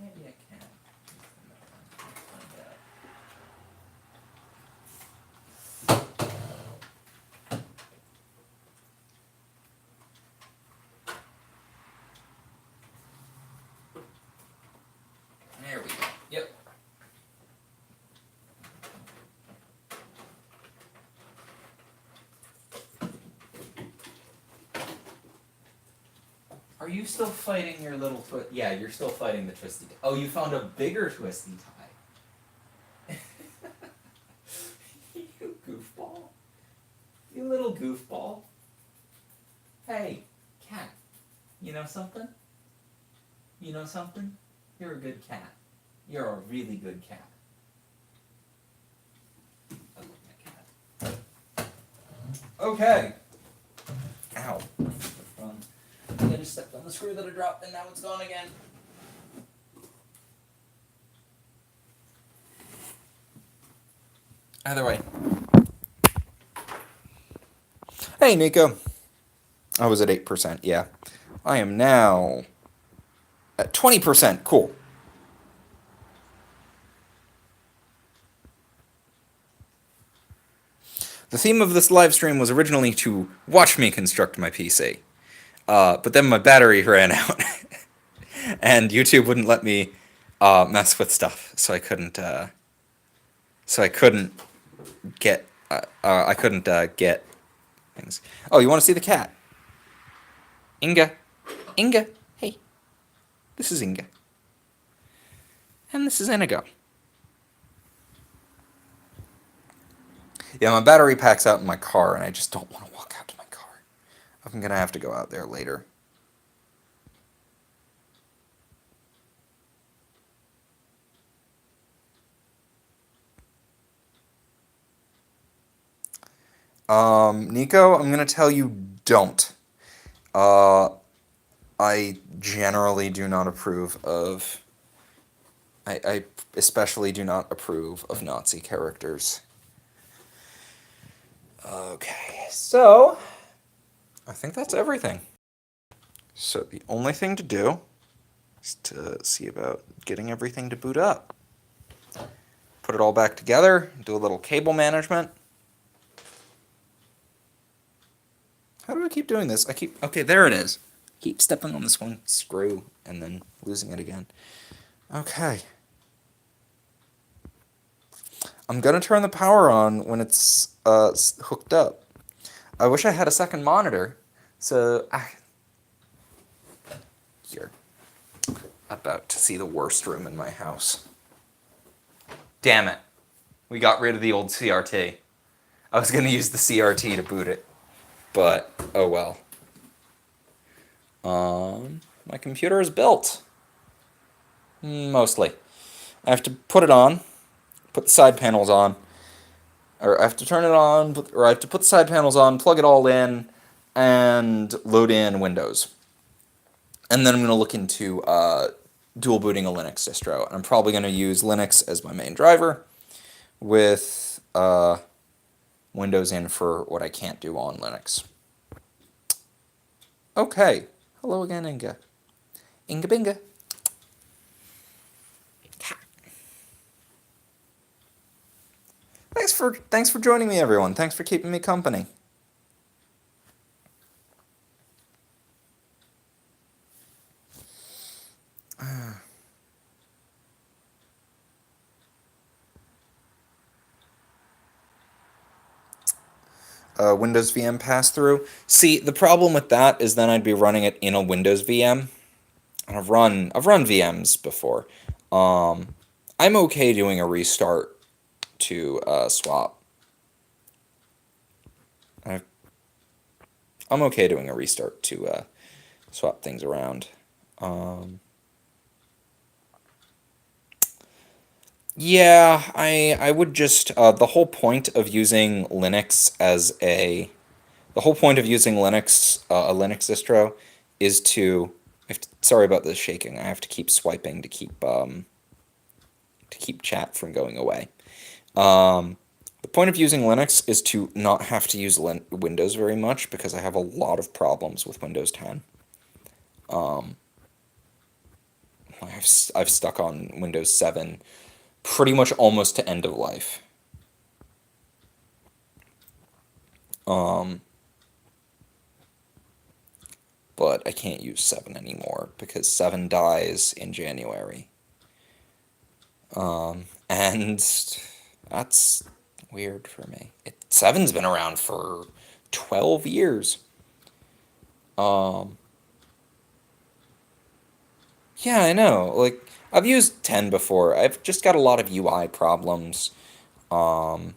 A: maybe I can use the middle one. Let's find out. There we go. Yep. Are you still fighting your little twist? Yeah, you're still fighting the twisty tie. Oh, you found a bigger twisty tie. You goofball. You little goofball. Hey, cat. You know something? You know something? You're a good cat. You're a really good cat. I love my cat. Okay. Ow. I just stepped on the screw that I dropped and now it's gone again. Either way. Hey, Nico. I was at 8%, yeah. I am now at 20%. Cool. The theme of this live stream was originally to watch me construct my PC. But then my battery ran out. And YouTube wouldn't let me mess with stuff, so I couldn't get get things. Oh, you want to see the cat? Inga, hey, this is Inga, and this is Inigo. Yeah, my battery pack's out in my car, and I just don't want to walk out to my car. I'm gonna have to go out there later. Nico, I'm gonna tell you don't. I generally do not approve of. I especially do not approve of Nazi characters. Okay, so I think that's everything. So the only thing to do is to see about getting everything to boot up. Put it all back together, do a little cable management. How do I keep doing this? Okay, there it is. Keep stepping on this one screw and then losing it again. Okay. I'm gonna turn the power on when it's hooked up. I wish I had a second monitor, so you're about to see the worst room in my house. Damn it. We got rid of the old CRT. I was gonna use the CRT to boot it, but oh well. My computer is built. Mostly. I have to put it on, put the side panels on, or I have to turn it on, or I have to put the side panels on, plug it all in, and load in Windows. And then I'm going to look into dual booting a Linux distro. And I'm probably going to use Linux as my main driver, with Windows in for what I can't do on Linux. Okay. Hello again, Inga. Inga Binga. Thanks for joining me, everyone. Thanks for keeping me company. Windows VM pass-through. See, the problem with that is then I'd be running it in a Windows VM. And I've run VMs before. I'm okay doing a restart to swap. I'm okay doing a restart to swap things around. Um, yeah, I would just the whole point of using Linux as the whole point of using Linux a Linux distro is to sorry about the shaking. I have to keep swiping to keep chat from going away. Um, the point of using Linux is to not have to use Windows very much because I have a lot of problems with Windows 10. Um, I've stuck on Windows 7 pretty much almost to end of life. Um, but I can't use 7 anymore because 7 dies in January. And that's weird for me. 7's been around for 12 years. Um, yeah, I know. Like, I've used 10 before. I've just got a lot of UI problems, um,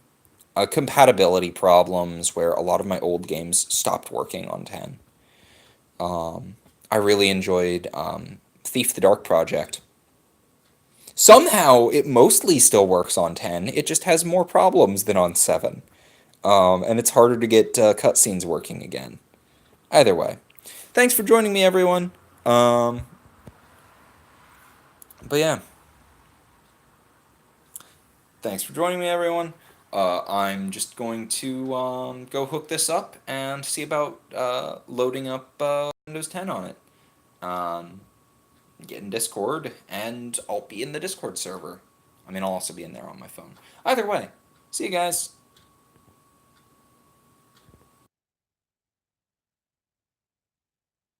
A: compatibility problems where a lot of my old games stopped working on 10. I really enjoyed Thief the Dark Project. Somehow, it mostly still works on 10. It just has more problems than on 7. And it's harder to get cutscenes working again. Either way. Thanks for joining me, everyone. Um, but yeah, thanks for joining me, everyone. I'm just going to go hook this up and see about loading up Windows 10 on it. Um, get in Discord, and I'll be in the Discord server. I mean, I'll also be in there on my phone. Either way, see you guys.